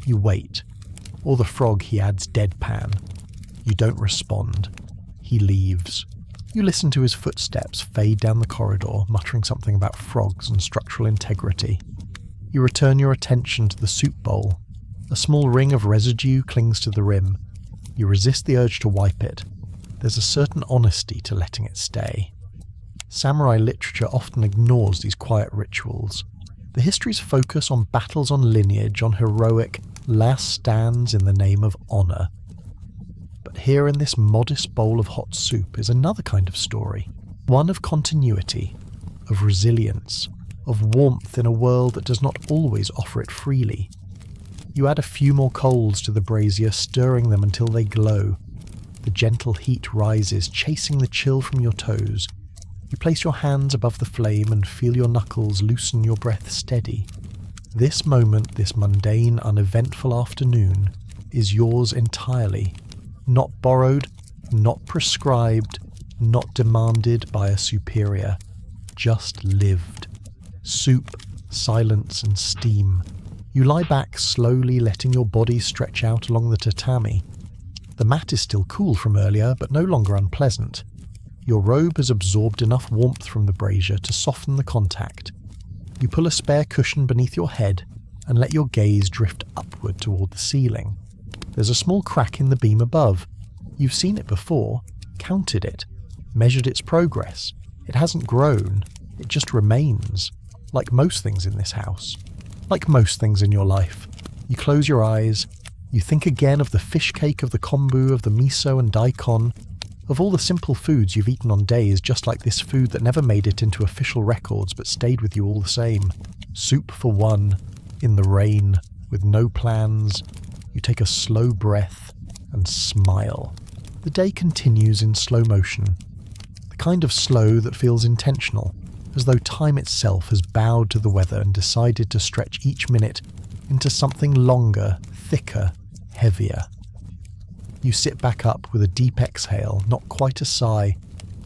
You wait. Or the frog he adds deadpan. You don't respond. He leaves. You listen to his footsteps fade down the corridor, muttering something about frogs and structural integrity. You return your attention to the soup bowl. A small ring of residue clings to the rim. You resist the urge to wipe it. There's a certain honesty to letting it stay. Samurai literature often ignores these quiet rituals. The histories focus on battles on lineage, on heroic last stands in the name of honour. But here in this modest bowl of hot soup is another kind of story. One of continuity, of resilience, of warmth in a world that does not always offer it freely. You add a few more coals to the brazier, stirring them until they glow. The gentle heat rises, chasing the chill from your toes. You place your hands above the flame and feel your knuckles loosen, your breath steady. This moment, this mundane, uneventful afternoon, is yours entirely. Not borrowed, not prescribed, not demanded by a superior. Just lived. Soup, silence and steam. You lie back slowly, letting your body stretch out along the tatami. The mat is still cool from earlier, but no longer unpleasant. Your robe has absorbed enough warmth from the brazier to soften the contact. You pull a spare cushion beneath your head and let your gaze drift upward toward the ceiling. There's a small crack in the beam above. You've seen it before, counted it, measured its progress. It hasn't grown, it just remains, like most things in this house. Like most things in your life. You close your eyes, you think again of the fish cake, of the kombu, of the miso and daikon, of all the simple foods you've eaten on days just like this food that never made it into official records but stayed with you all the same. Soup for one, in the rain, with no plans. You take a slow breath and smile. The day continues in slow motion. The kind of slow that feels intentional, as though time itself has bowed to the weather and decided to stretch each minute into something longer, thicker, heavier. You sit back up with a deep exhale, not quite a sigh,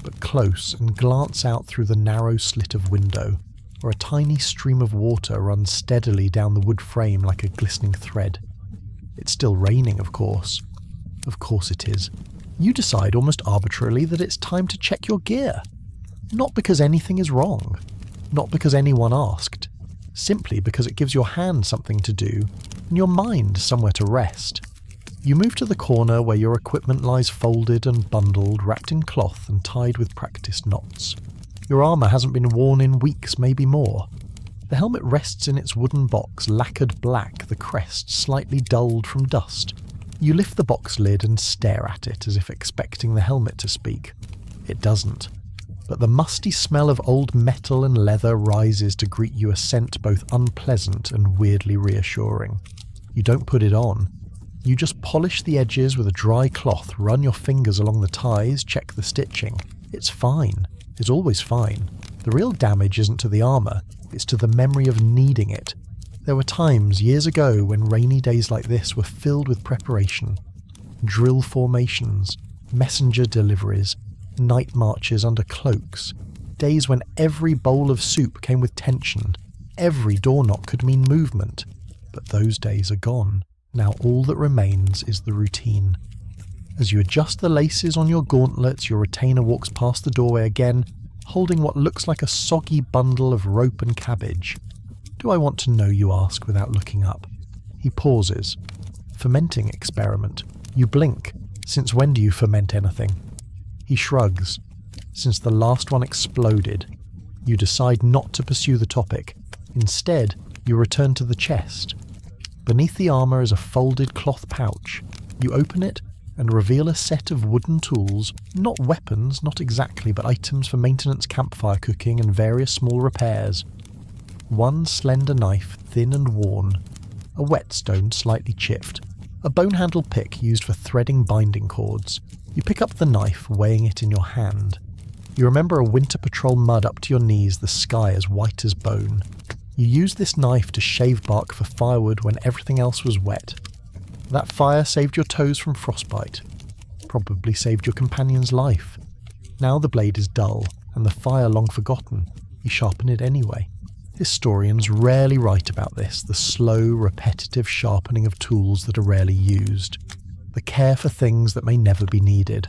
but close, and glance out through the narrow slit of window, where a tiny stream of water runs steadily down the wood frame like a glistening thread. It's still raining, of course. Of course it is. You decide almost arbitrarily that it's time to check your gear. Not because anything is wrong, not because anyone asked, simply because it gives your hand something to do and your mind somewhere to rest. You move to the corner where your equipment lies folded and bundled, wrapped in cloth and tied with practiced knots. Your armour hasn't been worn in weeks, maybe more. The helmet rests in its wooden box, lacquered black, the crest slightly dulled from dust. You lift the box lid and stare at it as if expecting the helmet to speak. It doesn't. But the musty smell of old metal and leather rises to greet you, a scent both unpleasant and weirdly reassuring. You don't put it on. You just polish the edges with a dry cloth, run your fingers along the ties, check the stitching. It's fine. It's always fine. The real damage isn't to the armour, it's to the memory of needing it. There were times years ago when rainy days like this were filled with preparation. Drill formations, messenger deliveries, night marches under cloaks, days when every bowl of soup came with tension, every door knock could mean movement. But those days are gone. Now all that remains is the routine. As you adjust the laces on your gauntlets, your retainer walks past the doorway again, holding what looks like a soggy bundle of rope and cabbage. Do I want to know, you ask without looking up. He pauses. Fermenting experiment. You blink. Since when do you ferment anything? He shrugs. Since the last one exploded. You decide not to pursue the topic. Instead, you return to the chest. Beneath the armour is a folded cloth pouch. You open it and reveal a set of wooden tools, not weapons, not exactly, but items for maintenance, campfire cooking, and various small repairs. One slender knife, thin and worn, a whetstone slightly chipped, a bone-handled pick used for threading binding cords. You pick up the knife, weighing it in your hand. You remember a winter patrol mud up to your knees, the sky as white as bone. You used this knife to shave bark for firewood when everything else was wet. That fire saved your toes from frostbite. Probably saved your companion's life. Now the blade is dull, and the fire long forgotten. You sharpen it anyway. Historians rarely write about this, the slow, repetitive sharpening of tools that are rarely used, the care for things that may never be needed.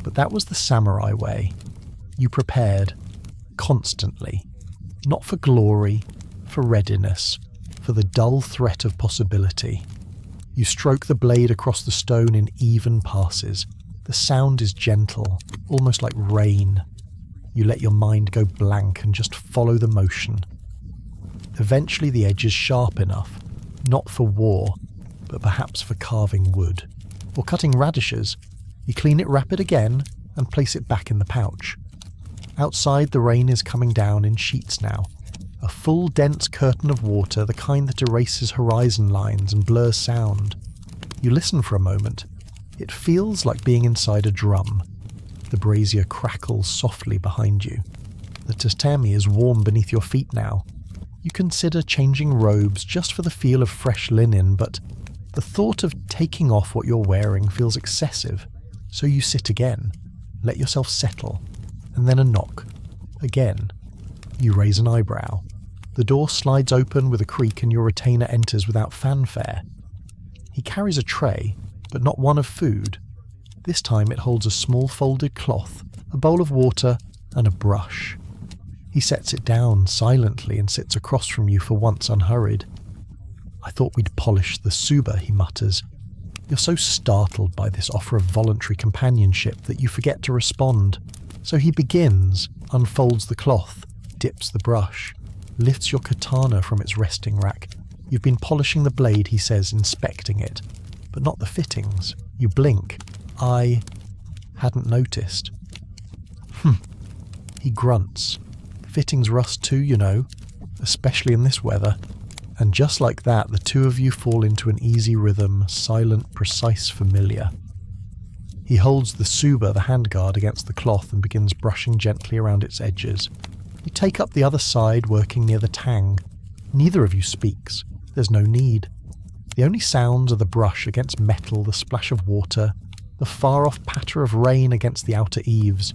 But that was the samurai way. You prepared, constantly, not for glory, for readiness, for the dull threat of possibility. You stroke the blade across the stone in even passes. The sound is gentle, almost like rain. You let your mind go blank and just follow the motion. Eventually the edge is sharp enough, not for war, but perhaps for carving wood. Or cutting radishes. You clean it rapid again and place it back in the pouch. Outside the rain is coming down in sheets now. A full dense curtain of water, the kind that erases horizon lines and blurs sound. You listen for a moment. It feels like being inside a drum. The brazier crackles softly behind you. The tatami is warm beneath your feet now. You consider changing robes just for the feel of fresh linen, but the thought of taking off what you're wearing feels excessive. So you sit again, let yourself settle, and then a knock. Again. You raise an eyebrow. The door slides open with a creak and your retainer enters without fanfare. He carries a tray, but not one of food. This time it holds a small folded cloth, a bowl of water, and a brush. He sets it down silently and sits across from you for once unhurried. "I thought we'd polish the suba," he mutters. You're so startled by this offer of voluntary companionship that you forget to respond. So he begins, unfolds the cloth, dips the brush, lifts your katana from its resting rack. You've been polishing the blade, he says, inspecting it, but not the fittings. You blink. I hadn't noticed. He grunts. Fittings rust too, you know, especially in this weather. And just like that, the two of you fall into an easy rhythm, silent, precise, familiar. He holds the suba, the handguard, against the cloth and begins brushing gently around its edges. You take up the other side, working near the tang. Neither of you speaks. There's no need. The only sounds are the brush against metal, the splash of water, the far-off patter of rain against the outer eaves.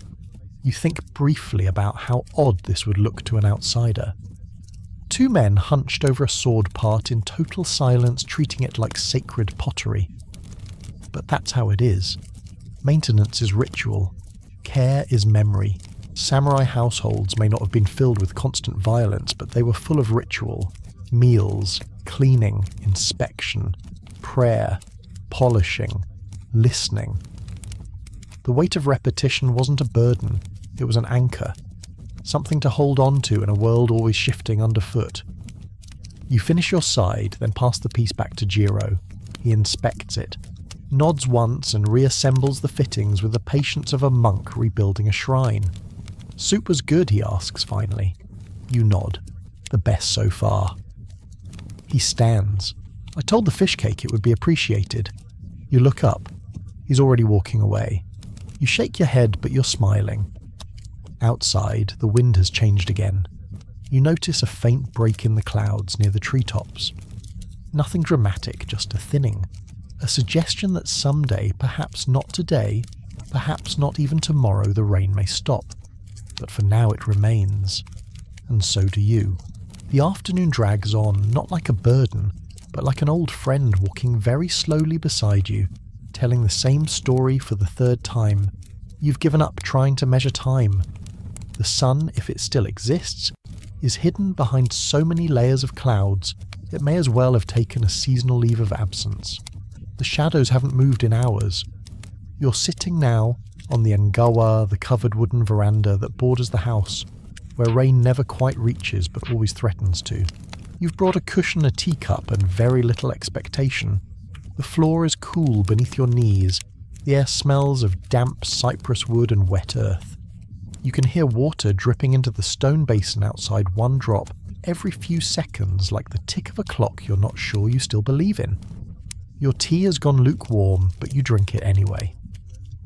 You think briefly about how odd this would look to an outsider. Two men hunched over a sword part in total silence, treating it like sacred pottery. But that's how it is. Maintenance is ritual. Care is memory. Samurai households may not have been filled with constant violence, but they were full of ritual. Meals, cleaning, inspection, prayer, polishing, listening. The weight of repetition wasn't a burden, it was an anchor. Something to hold on to in a world always shifting underfoot. You finish your side, then pass the piece back to Jiro. He inspects it, nods once and reassembles the fittings with the patience of a monk rebuilding a shrine. "Soup was good," he asks finally. You nod. "The best so far." He stands. "I told the fish cake it would be appreciated." You look up. He's already walking away. You shake your head, but you're smiling. Outside, the wind has changed again. You notice a faint break in the clouds near the treetops. Nothing dramatic, just a thinning. A suggestion that someday, perhaps not today, perhaps not even tomorrow, the rain may stop. But for now it remains. And so do you. The afternoon drags on, not like a burden, but like an old friend walking very slowly beside you, telling the same story for the third time. You've given up trying to measure time. The sun, if it still exists, is hidden behind so many layers of clouds, it may as well have taken a seasonal leave of absence. The shadows haven't moved in hours. You're sitting now on the engawa, the covered wooden veranda that borders the house, where rain never quite reaches but always threatens to. You've brought a cushion, a teacup, and very little expectation. The floor is cool beneath your knees. The air smells of damp cypress wood and wet earth. You can hear water dripping into the stone basin outside, one drop every few seconds, like the tick of a clock you're not sure you still believe in. Your tea has gone lukewarm, but you drink it anyway.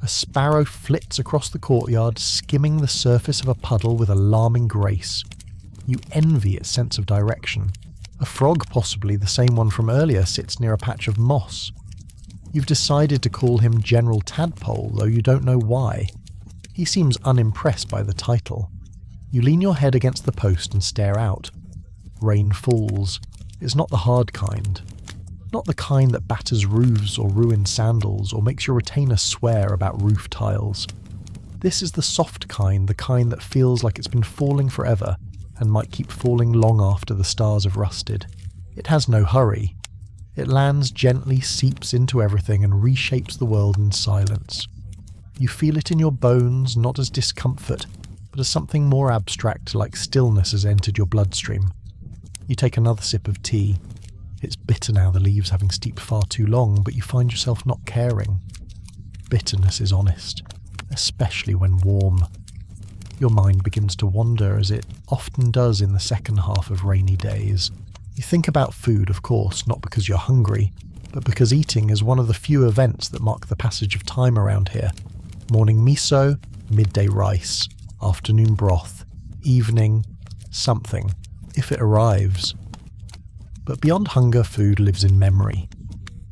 A sparrow flits across the courtyard, skimming the surface of a puddle with alarming grace. You envy its sense of direction. A frog, possibly the same one from earlier, sits near a patch of moss. You've decided to call him General Tadpole, though you don't know why. He seems unimpressed by the title. You lean your head against the post and stare out. rain falls, is not the hard kind. Not the kind that batters roofs or ruins sandals or makes your retainer swear about roof tiles. This is the soft kind, the kind that feels like it's been falling forever and might keep falling long after the stars have rusted. It has no hurry. It lands gently, seeps into everything and reshapes the world in silence. You feel it in your bones, not as discomfort, but as something more abstract, like stillness has entered your bloodstream. You take another sip of tea. It's bitter now, the leaves having steeped far too long, but you find yourself not caring. Bitterness is honest, especially when warm. Your mind begins to wander, as it often does in the second half of rainy days. You think about food, of course, not because you're hungry, but because eating is one of the few events that mark the passage of time around here. Morning miso, midday rice, afternoon broth, evening, something, if it arrives. But beyond hunger, food lives in memory.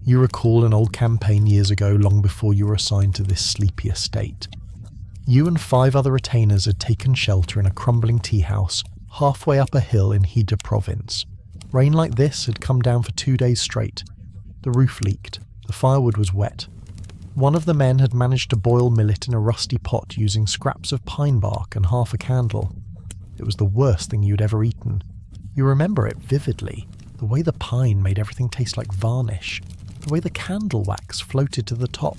You recall an old campaign years ago, long before you were assigned to this sleepy estate. You and 5 other retainers had taken shelter in a crumbling tea house halfway up a hill in Hida province. Rain like this had come down for 2 days straight. The roof leaked. The firewood was wet. One of the men had managed to boil millet in a rusty pot using scraps of pine bark and half a candle. It was the worst thing you'd ever eaten. You remember it vividly. The way the pine made everything taste like varnish. The way the candle wax floated to the top.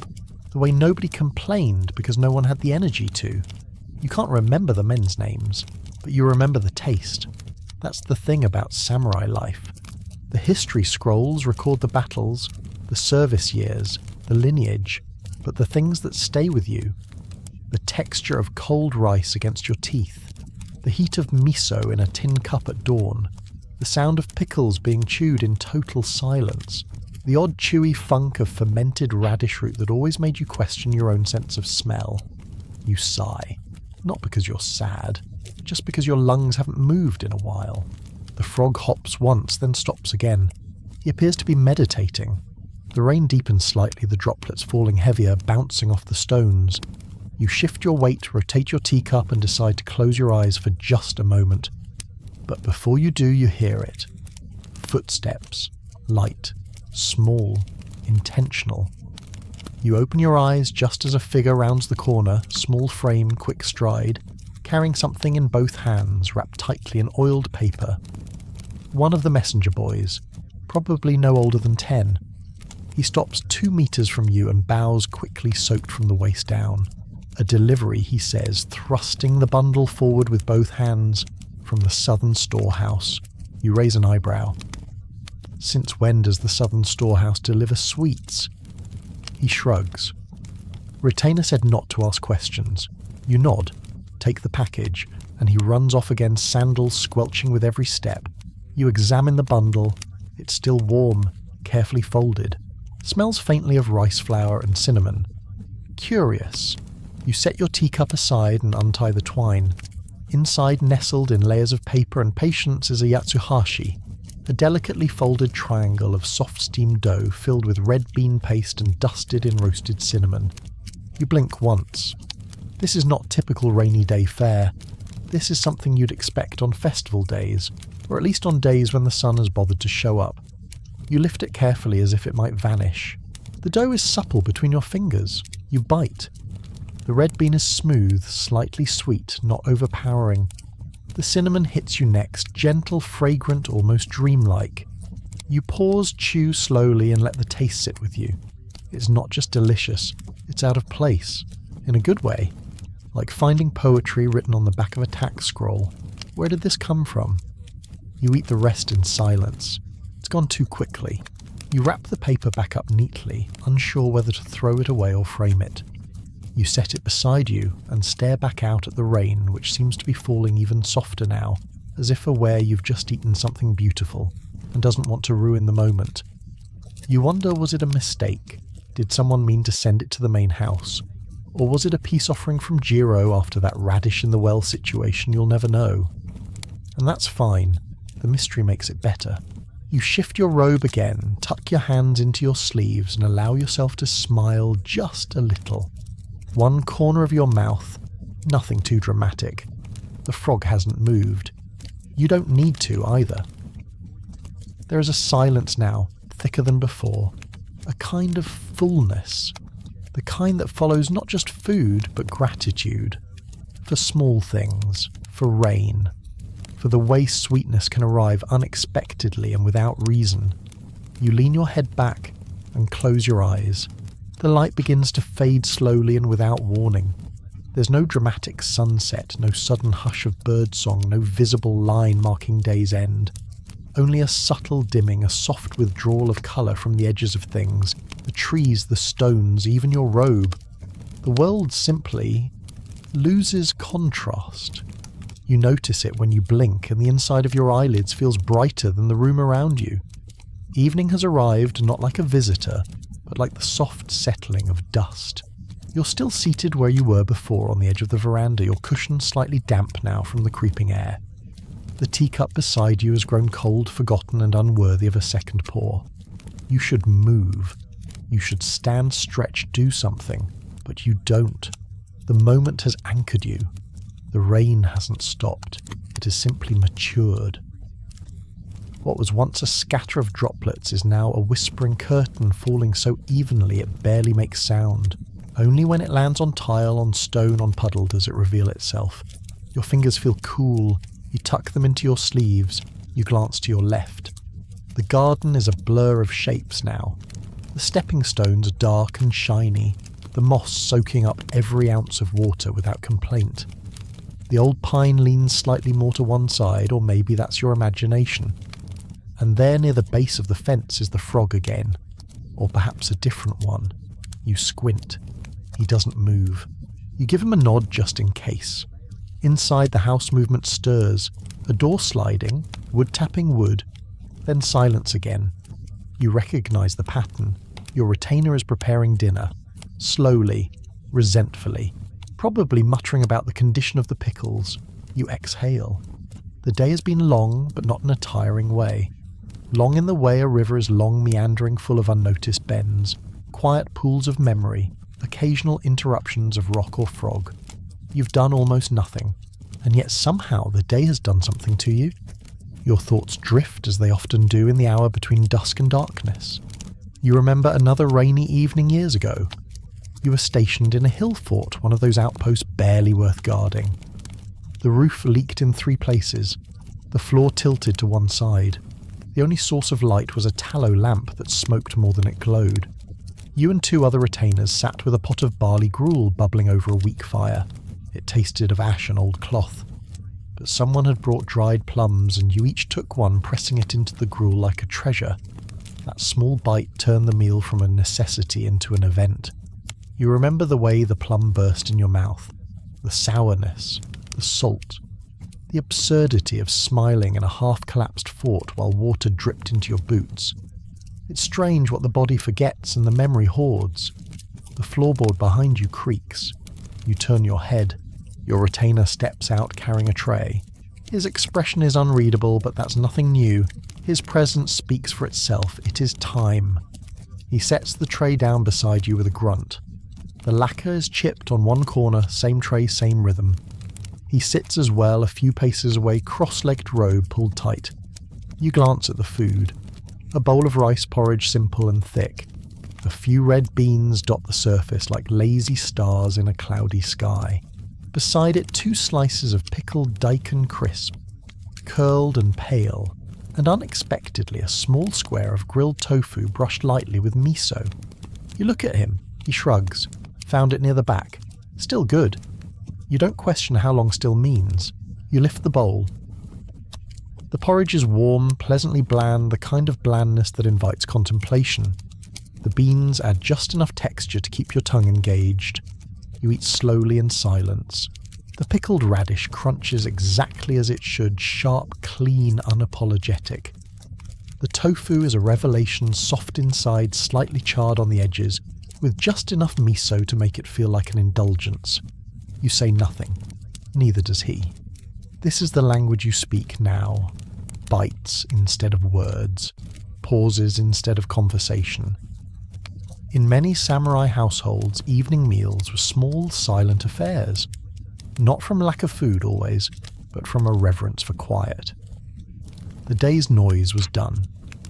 The way nobody complained because no one had the energy to. You can't remember the men's names, but you remember the taste. That's the thing about samurai life. The history scrolls record the battles, the service years, the lineage, but the things that stay with you, the texture of cold rice against your teeth, the heat of miso in a tin cup at dawn, the sound of pickles being chewed in total silence, the odd chewy funk of fermented radish root that always made you question your own sense of smell. You sigh, not because you're sad, just because your lungs haven't moved in a while. The frog hops once, then stops again. He appears to be meditating. The rain deepens slightly, the droplets falling heavier, bouncing off the stones. You shift your weight, rotate your teacup, and decide to close your eyes for just a moment. But before you do, you hear it. Footsteps. Light. Small. Intentional. You open your eyes just as a figure rounds the corner, small frame, quick stride, carrying something in both hands, wrapped tightly in oiled paper. One of the messenger boys, probably no older than 10. He stops 2 meters from you and bows quickly, soaked from the waist down. A delivery, he says, thrusting the bundle forward with both hands, from the southern storehouse. You raise an eyebrow. Since when does the southern storehouse deliver sweets? He shrugs. Retainer said not to ask questions. You nod, take the package, and he runs off again, sandals squelching with every step. You examine the bundle. It's still warm, carefully folded. Smells faintly of rice flour and cinnamon. Curious. You set your teacup aside and untie the twine. Inside, nestled in layers of paper and patience, is a yatsuhashi, a delicately folded triangle of soft steamed dough filled with red bean paste and dusted in roasted cinnamon. You blink once. This is not typical rainy day fare. This is something you'd expect on festival days, or at least on days when the sun has bothered to show up. You lift it carefully as if it might vanish. The dough is supple between your fingers. You bite. The red bean is smooth, slightly sweet, not overpowering. The cinnamon hits you next, gentle, fragrant, almost dreamlike. You pause, chew slowly, and let the taste sit with you. It's not just delicious, it's out of place. In a good way. Like finding poetry written on the back of a tax scroll. Where did this come from? You eat the rest in silence. It's gone too quickly. You wrap the paper back up neatly, unsure whether to throw it away or frame it. You set it beside you and stare back out at the rain, which seems to be falling even softer now, as if aware you've just eaten something beautiful and doesn't want to ruin the moment. You wonder, was it a mistake? Did someone mean to send it to the main house? Or was it a peace offering from Jiro after that radish in the well situation? You'll never know. And that's fine. The mystery makes it better. You shift your robe again, tuck your hands into your sleeves and allow yourself to smile just a little. One corner of your mouth, nothing too dramatic. The frog hasn't moved. You don't need to either. There is a silence now, thicker than before, a kind of fullness, the kind that follows not just food but gratitude, for small things, for rain, for the way sweetness can arrive unexpectedly and without reason. You lean your head back and close your eyes. The light begins to fade slowly and without warning. There's no dramatic sunset, no sudden hush of birdsong, no visible line marking day's end. Only a subtle dimming, a soft withdrawal of colour from the edges of things, the trees, the stones, even your robe. The world simply loses contrast. You notice it when you blink and the inside of your eyelids feels brighter than the room around you. Evening has arrived, not like a visitor, but like the soft settling of dust. You're still seated where you were before on the edge of the veranda, your cushion slightly damp now from the creeping air. The teacup beside you has grown cold, forgotten, and unworthy of a second pour. You should move. You should stand, stretch, do something, but you don't. The moment has anchored you. The rain hasn't stopped. It has simply matured. What was once a scatter of droplets is now a whispering curtain falling so evenly it barely makes sound. Only when it lands on tile, on stone, on puddle does it reveal itself. Your fingers feel cool. You tuck them into your sleeves. You glance to your left. The garden is a blur of shapes now. The stepping stones are dark and shiny, the moss soaking up every ounce of water without complaint. The old pine leans slightly more to one side, or maybe that's your imagination. And there near the base of the fence is the frog again, or perhaps a different one. You squint. He doesn't move. You give him a nod just in case. Inside, the house movement stirs, a door sliding, wood tapping wood, then silence again. You recognise the pattern. Your retainer is preparing dinner, slowly, resentfully, probably muttering about the condition of the pickles. You exhale. The day has been long, but not in a tiring way. Long in the way a river is long, meandering, full of unnoticed bends, quiet pools of memory, occasional interruptions of rock or frog. You've done almost nothing, and yet somehow the day has done something to you. Your thoughts drift as they often do in the hour between dusk and darkness. You remember another rainy evening years ago. You were stationed in a hill fort, one of those outposts barely worth guarding. The roof leaked in 3 places, the floor tilted to one side. The only source of light was a tallow lamp that smoked more than it glowed. You and 2 other retainers sat with a pot of barley gruel bubbling over a weak fire. It tasted of ash and old cloth. But someone had brought dried plums, and you each took one, pressing it into the gruel like a treasure. That small bite turned the meal from a necessity into an event. You remember the way the plum burst in your mouth, the sourness, the salt, the absurdity of smiling in a half-collapsed fort while water dripped into your boots. It's strange what the body forgets and the memory hoards. The floorboard behind you creaks. You turn your head. Your retainer steps out carrying a tray. His expression is unreadable, but that's nothing new. His presence speaks for itself. It is time. He sets the tray down beside you with a grunt. The lacquer is chipped on one corner, same tray, same rhythm. He sits as well, a few paces away, cross-legged robe pulled tight. You glance at the food. A bowl of rice porridge, simple and thick. A few red beans dot the surface like lazy stars in a cloudy sky. Beside it, 2 slices of pickled daikon crisp, curled and pale, and unexpectedly a small square of grilled tofu brushed lightly with miso. You look at him. He shrugs. Found it near the back. Still good. You don't question how long still means. You lift the bowl. The porridge is warm, pleasantly bland, the kind of blandness that invites contemplation. The beans add just enough texture to keep your tongue engaged. You eat slowly in silence. The pickled radish crunches exactly as it should, sharp, clean, unapologetic. The tofu is a revelation, soft inside, slightly charred on the edges, with just enough miso to make it feel like an indulgence. You say nothing. Neither does he. This is the language you speak now. Bites instead of words. Pauses instead of conversation. In many samurai households, evening meals were small, silent affairs. Not from lack of food always, but from a reverence for quiet. The day's noise was done.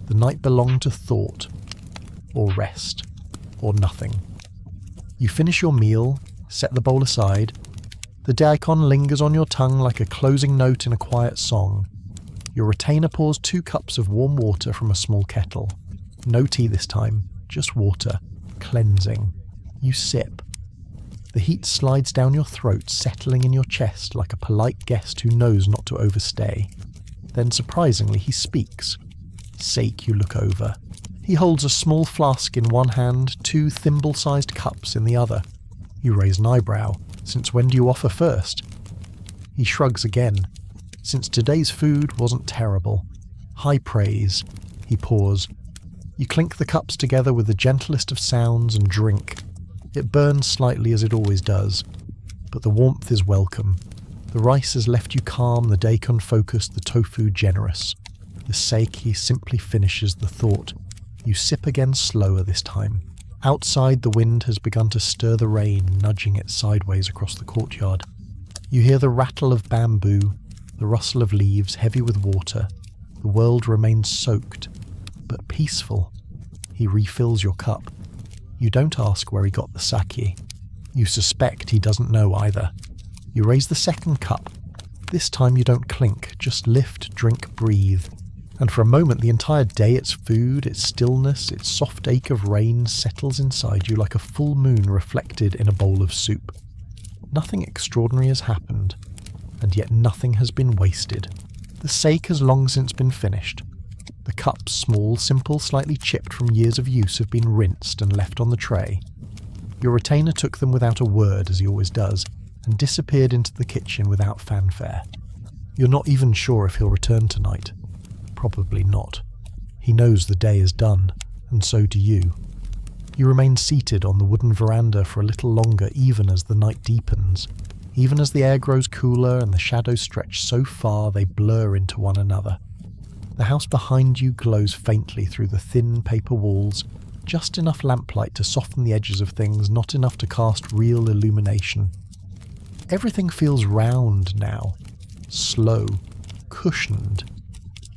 The night belonged to thought, or rest, or nothing. You finish your meal, set the bowl aside. The day icon lingers on your tongue like a closing note in a quiet song. Your retainer pours 2 cups of warm water from a small kettle. No tea this time, just water, cleansing. You sip. The heat slides down your throat, settling in your chest like a polite guest who knows not to overstay. Then surprisingly he speaks. Sake, you look over. He holds a small flask in one hand, 2 thimble-sized cups in the other. You raise an eyebrow. Since when do you offer first? He shrugs again. Since today's food wasn't terrible. High praise. He pours. You clink the cups together with the gentlest of sounds and drink. It burns slightly as it always does, but the warmth is welcome. The rice has left you calm, the daikon focused, the tofu generous. The sake simply finishes the thought. You sip again slower this time. Outside, the wind has begun to stir the rain, nudging it sideways across the courtyard. You hear the rattle of bamboo, the rustle of leaves heavy with water. The world remains soaked, but peaceful. He refills your cup. You don't ask where he got the sake. You suspect he doesn't know either. You raise the second cup. This time you don't clink, just lift, drink, breathe. And for a moment the entire day, its food, its stillness, its soft ache of rain settles inside you like a full moon reflected in a bowl of soup. Nothing extraordinary has happened, and yet nothing has been wasted. The sake has long since been finished. The cups, small, simple, slightly chipped from years of use, have been rinsed and left on the tray. Your retainer took them without a word, as he always does, and disappeared into the kitchen without fanfare. You're not even sure if he'll return tonight. Probably not. He knows the day is done, and so do you. You remain seated on the wooden veranda for a little longer, even as the night deepens, even as the air grows cooler and the shadows stretch so far they blur into one another. The house behind you glows faintly through the thin paper walls, just enough lamplight to soften the edges of things, not enough to cast real illumination. Everything feels round now, slow, cushioned.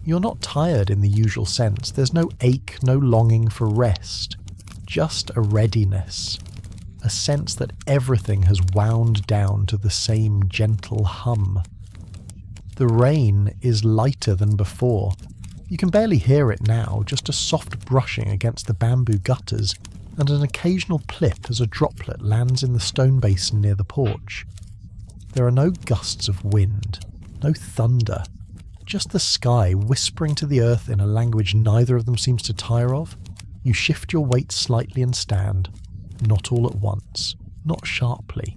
You're not tired in the usual sense. There's no ache, no longing for rest. Just a readiness. A sense that everything has wound down to the same gentle hum. The rain is lighter than before. You can barely hear it now, just a soft brushing against the bamboo gutters, and an occasional plip as a droplet lands in the stone basin near the porch. There are no gusts of wind, no thunder, just the sky whispering to the earth in a language neither of them seems to tire of. You shift your weight slightly and stand, not all at once, not sharply.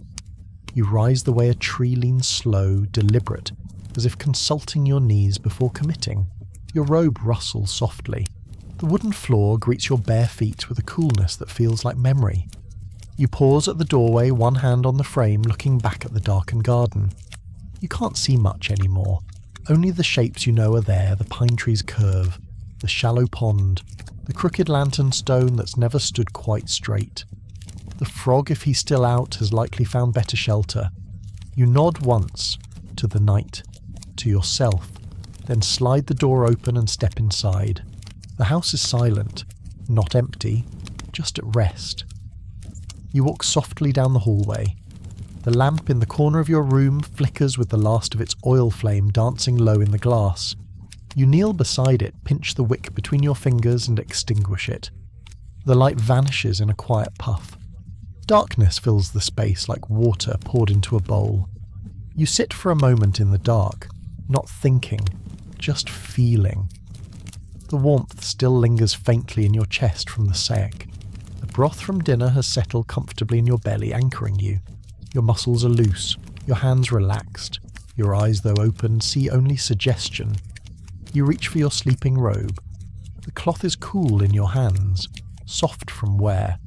You rise the way a tree leans slow, deliberate, as if consulting your knees before committing. Your robe rustles softly. The wooden floor greets your bare feet with a coolness that feels like memory. You pause at the doorway, one hand on the frame, looking back at the darkened garden. You can't see much anymore. Only the shapes you know are there, the pine tree's curve, the shallow pond, the crooked lantern stone that's never stood quite straight. The frog, if he's still out, has likely found better shelter. You nod once, to the night, to yourself, then slide the door open and step inside. The house is silent, not empty, just at rest. You walk softly down the hallway. The lamp in the corner of your room flickers with the last of its oil flame dancing low in the glass. You kneel beside it, pinch the wick between your fingers and extinguish it. The light vanishes in a quiet puff. Darkness fills the space like water poured into a bowl. You sit for a moment in the dark, not thinking, just feeling. The warmth still lingers faintly in your chest from the sake. The broth from dinner has settled comfortably in your belly, anchoring you. Your muscles are loose, your hands relaxed. Your eyes, though open, see only suggestion. You reach for your sleeping robe. The cloth is cool in your hands, soft from wear.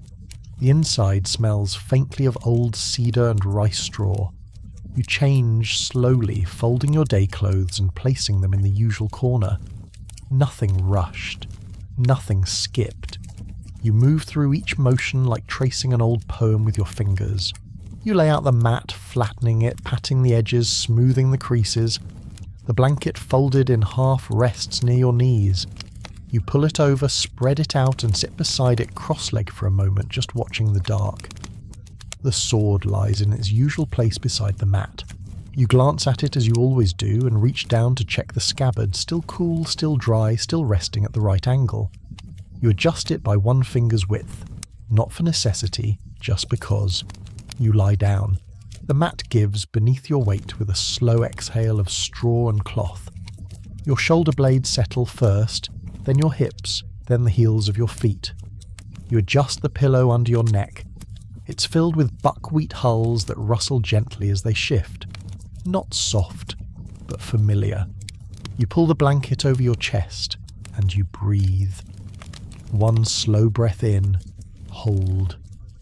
The inside smells faintly of old cedar and rice straw. You change slowly, folding your day clothes and placing them in the usual corner. Nothing rushed, nothing skipped. You move through each motion like tracing an old poem with your fingers. You lay out the mat, flattening it, patting the edges, smoothing the creases. The blanket folded in half rests near your knees. You pull it over, spread it out, and sit beside it cross-legged for a moment, just watching the dark. The sword lies in its usual place beside the mat. You glance at it as you always do and reach down to check the scabbard, still cool, still dry, still resting at the right angle. You adjust it by one finger's width, not for necessity, just because. You lie down. The mat gives beneath your weight with a slow exhale of straw and cloth. Your shoulder blades settle first, then your hips, then the heels of your feet. You adjust the pillow under your neck. It's filled with buckwheat hulls that rustle gently as they shift. Not soft, but familiar. You pull the blanket over your chest, and you breathe. One slow breath in, hold.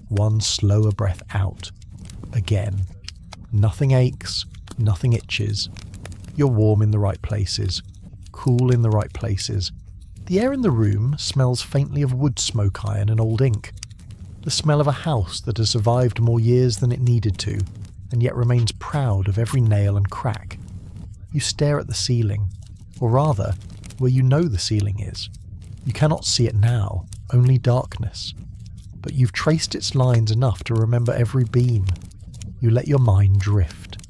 One slower breath out. Again. Nothing aches, nothing itches. You're warm in the right places, cool in the right places. The air in the room smells faintly of wood smoke iron and old ink. The smell of a house that has survived more years than it needed to, and yet remains proud of every nail and crack. You stare at the ceiling, or rather, where you know the ceiling is. You cannot see it now, only darkness. But you've traced its lines enough to remember every beam. You let your mind drift.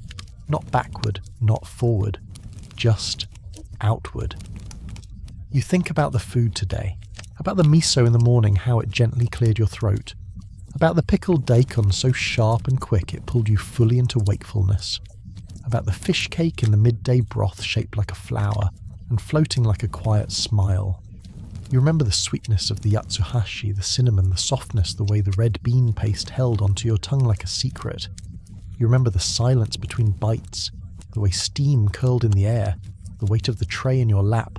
Not backward, not forward, just outward. You think about the food today, about the miso in the morning, how it gently cleared your throat, about the pickled daikon so sharp and quick it pulled you fully into wakefulness, about the fish cake in the midday broth shaped like a flower and floating like a quiet smile. You remember the sweetness of the yatsuhashi, the cinnamon, the softness, the way the red bean paste held onto your tongue like a secret. You remember the silence between bites, the way steam curled in the air, the weight of the tray in your lap,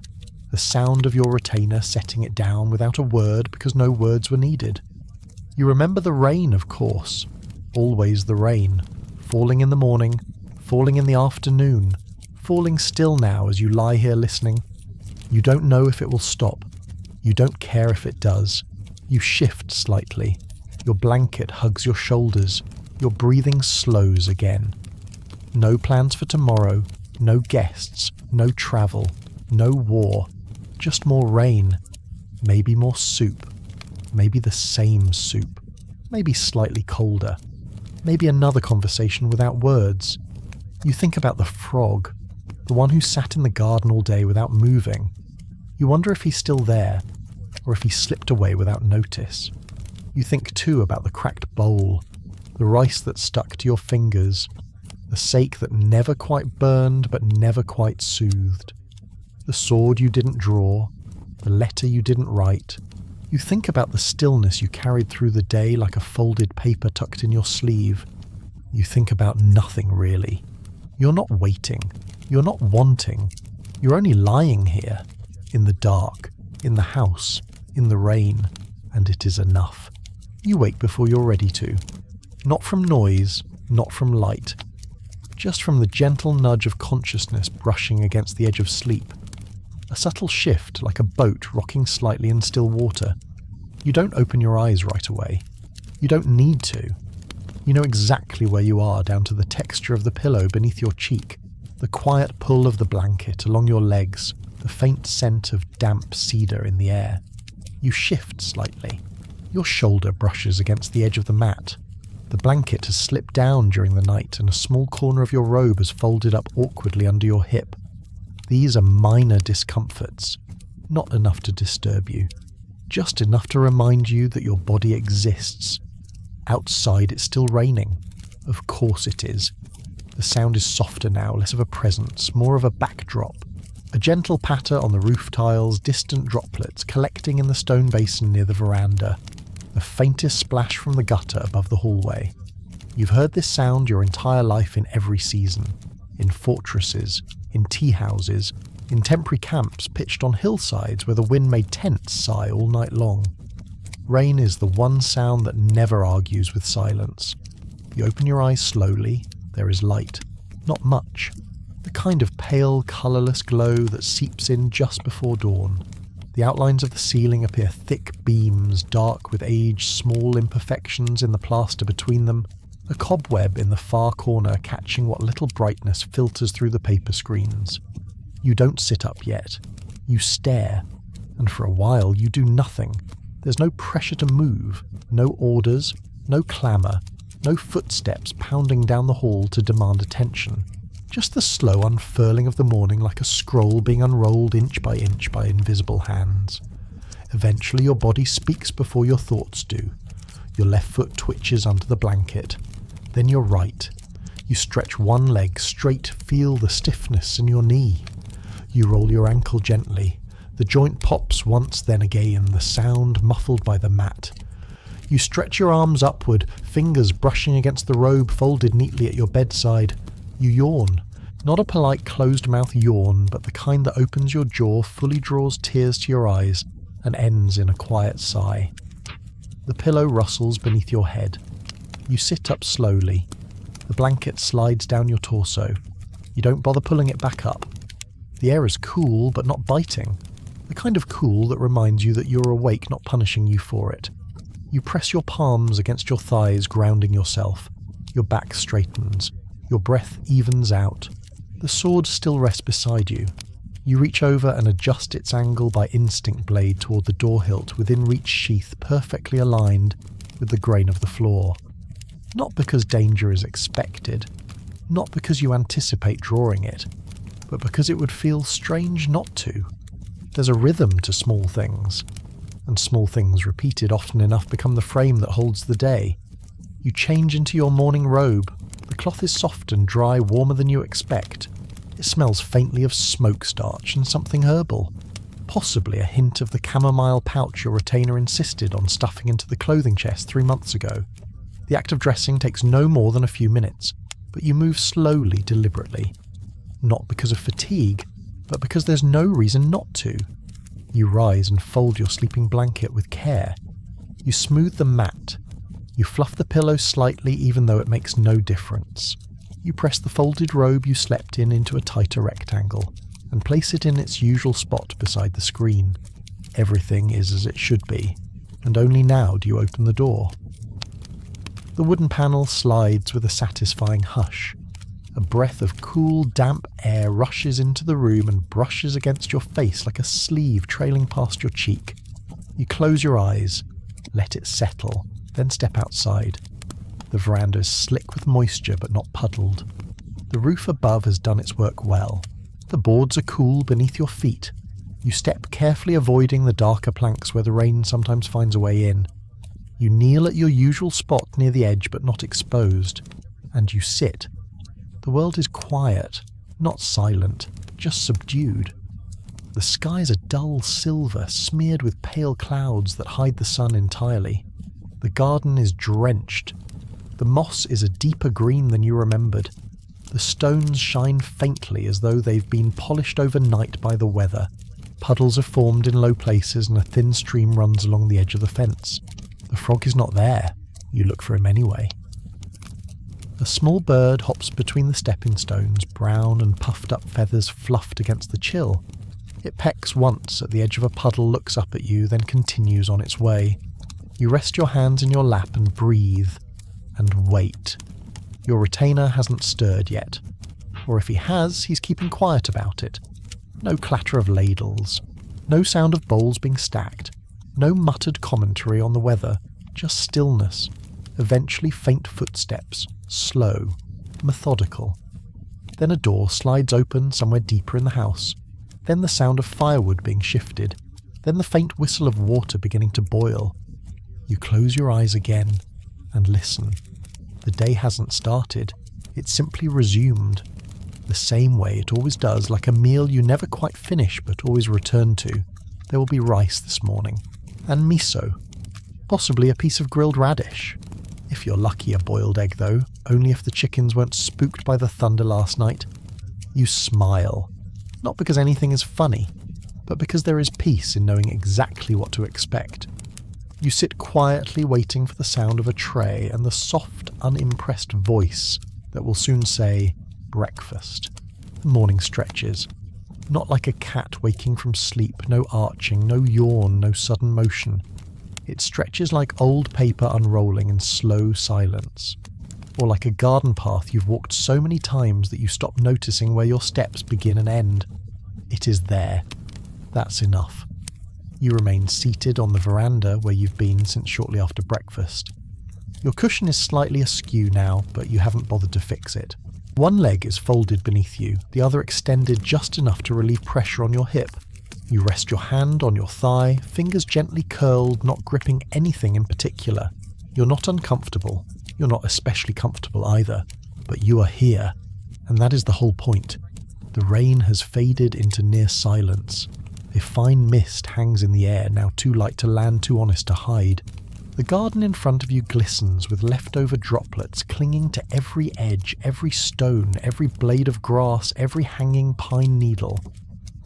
the sound of your retainer setting it down without a word because no words were needed. You remember the rain, of course, always the rain, falling in the morning, falling in the afternoon, falling still now as you lie here listening. You don't know if it will stop. You don't care if it does. You shift slightly. Your blanket hugs your shoulders. Your breathing slows again. No plans for tomorrow, no guests, no travel, no war, just more rain, maybe more soup, maybe the same soup, maybe slightly colder, maybe another conversation without words. You think about the frog, the one who sat in the garden all day without moving. You wonder if he's still there, or if he slipped away without notice. You think too about the cracked bowl, the rice that stuck to your fingers, the sake that never quite burned but never quite soothed, the sword you didn't draw, the letter you didn't write. You think about the stillness you carried through the day like a folded paper tucked in your sleeve. You think about nothing really. You're not waiting. You're not wanting. You're only lying here, in the dark, in the house, in the rain, and it is enough. You wake before you're ready to. Not from noise, not from light. Just from the gentle nudge of consciousness brushing against the edge of sleep. A subtle shift like a boat rocking slightly in still water. You don't open your eyes right away. You don't need to. You know exactly where you are down to the texture of the pillow beneath your cheek, the quiet pull of the blanket along your legs, the faint scent of damp cedar in the air. You shift slightly. Your shoulder brushes against the edge of the mat. The blanket has slipped down during the night and a small corner of your robe has folded up awkwardly under your hip. These are minor discomforts, not enough to disturb you, just enough to remind you that your body exists. Outside it's still raining. Of course it is. The sound is softer now, less of a presence, more of a backdrop. A gentle patter on the roof tiles, distant droplets collecting in the stone basin near the veranda. The faintest splash from the gutter above the hallway. You've heard this sound your entire life in every season. In fortresses, in tea houses, in temporary camps pitched on hillsides where the wind made tents sigh all night long. Rain is the one sound that never argues with silence. You open your eyes slowly, there is light. Not much. The kind of pale, colourless glow that seeps in just before dawn. The outlines of the ceiling appear thick beams, dark with age, small imperfections in the plaster between them, a cobweb in the far corner catching what little brightness filters through the paper screens. You don't sit up yet. You stare. and for a while you do nothing. There's no pressure to move, no orders, no clamour, no footsteps pounding down the hall to demand attention. Just the slow unfurling of the morning like a scroll being unrolled inch by invisible hands. Eventually your body speaks before your thoughts do. Your left foot twitches under the blanket. Then your right. You stretch one leg straight, feel the stiffness in your knee. You roll your ankle gently. The joint pops once, then again, the sound muffled by the mat. You stretch your arms upward, fingers brushing against the robe folded neatly at your bedside. You yawn. Not a polite closed-mouth yawn, but the kind that opens your jaw, fully draws tears to your eyes, and ends in a quiet sigh. The pillow rustles beneath your head. You sit up slowly. The blanket slides down your torso. You don't bother pulling it back up. The air is cool, but not biting. The kind of cool that reminds you that you're awake, not punishing you for it. You press your palms against your thighs, grounding yourself. Your back straightens. Your breath evens out. The sword still rests beside you. You reach over and adjust its angle by instinct blade toward the door hilt within reach sheath, perfectly aligned with the grain of the floor. Not because danger is expected, not because you anticipate drawing it, but because it would feel strange not to. There's a rhythm to small things, and small things repeated often enough become the frame that holds the day. You change into your morning robe. The cloth is soft and dry, warmer than you expect. It smells faintly of smoke starch and something herbal, possibly a hint of the chamomile pouch your retainer insisted on stuffing into the clothing chest 3 months ago. The act of dressing takes no more than a few minutes, but you move slowly, deliberately. Not because of fatigue, but because there's no reason not to. You rise and fold your sleeping blanket with care. You smooth the mat. You fluff the pillow slightly even though it makes no difference. You press the folded robe you slept in into a tighter rectangle and place it in its usual spot beside the screen. Everything is as it should be, and only now do you open the door. The wooden panel slides with a satisfying hush. A breath of cool, damp air rushes into the room and brushes against your face like a sleeve trailing past your cheek. You close your eyes, let it settle, then step outside. The veranda is slick with moisture but not puddled. The roof above has done its work well. The boards are cool beneath your feet. You step carefully, avoiding the darker planks where the rain sometimes finds a way in. You kneel at your usual spot near the edge but not exposed, and you sit. The world is quiet, not silent, just subdued. The sky is a dull silver, smeared with pale clouds that hide the sun entirely. The garden is drenched. The moss is a deeper green than you remembered. The stones shine faintly as though they've been polished overnight by the weather. Puddles are formed in low places and a thin stream runs along the edge of the fence. The frog is not there. You look for him anyway. A small bird hops between the stepping stones, brown and puffed up feathers fluffed against the chill. It pecks once at the edge of a puddle, looks up at you, then continues on its way. You rest your hands in your lap and breathe, and wait. Your retainer hasn't stirred yet. Or if he has, he's keeping quiet about it. No clatter of ladles. No sound of bowls being stacked. No muttered commentary on the weather. Just stillness. Eventually faint footsteps. Slow. Methodical. Then a door slides open somewhere deeper in the house. Then the sound of firewood being shifted. Then the faint whistle of water beginning to boil. You close your eyes again and listen. The day hasn't started. It's simply resumed. The same way it always does, like a meal you never quite finish but always return to. There will be rice this morning. And miso. Possibly a piece of grilled radish. If you're lucky, a boiled egg though, only if the chickens weren't spooked by the thunder last night. You smile. Not because anything is funny, but because there is peace in knowing exactly what to expect. You sit quietly waiting for the sound of a tray and the soft, unimpressed voice that will soon say, breakfast. The morning stretches. Not like a cat waking from sleep, no arching, no yawn, no sudden motion. It stretches like old paper unrolling in slow silence. Or like a garden path you've walked so many times that you stop noticing where your steps begin and end. It is there. That's enough. You remain seated on the veranda where you've been since shortly after breakfast. Your cushion is slightly askew now, but you haven't bothered to fix it. One leg is folded beneath you, the other extended just enough to relieve pressure on your hip. You rest your hand on your thigh, fingers gently curled, not gripping anything in particular. You're not uncomfortable. You're not especially comfortable either. But you are here, and that is the whole point. The rain has faded into near silence. A fine mist hangs in the air, now too light to land, too honest to hide. The garden in front of you glistens with leftover droplets clinging to every edge, every stone, every blade of grass, every hanging pine needle.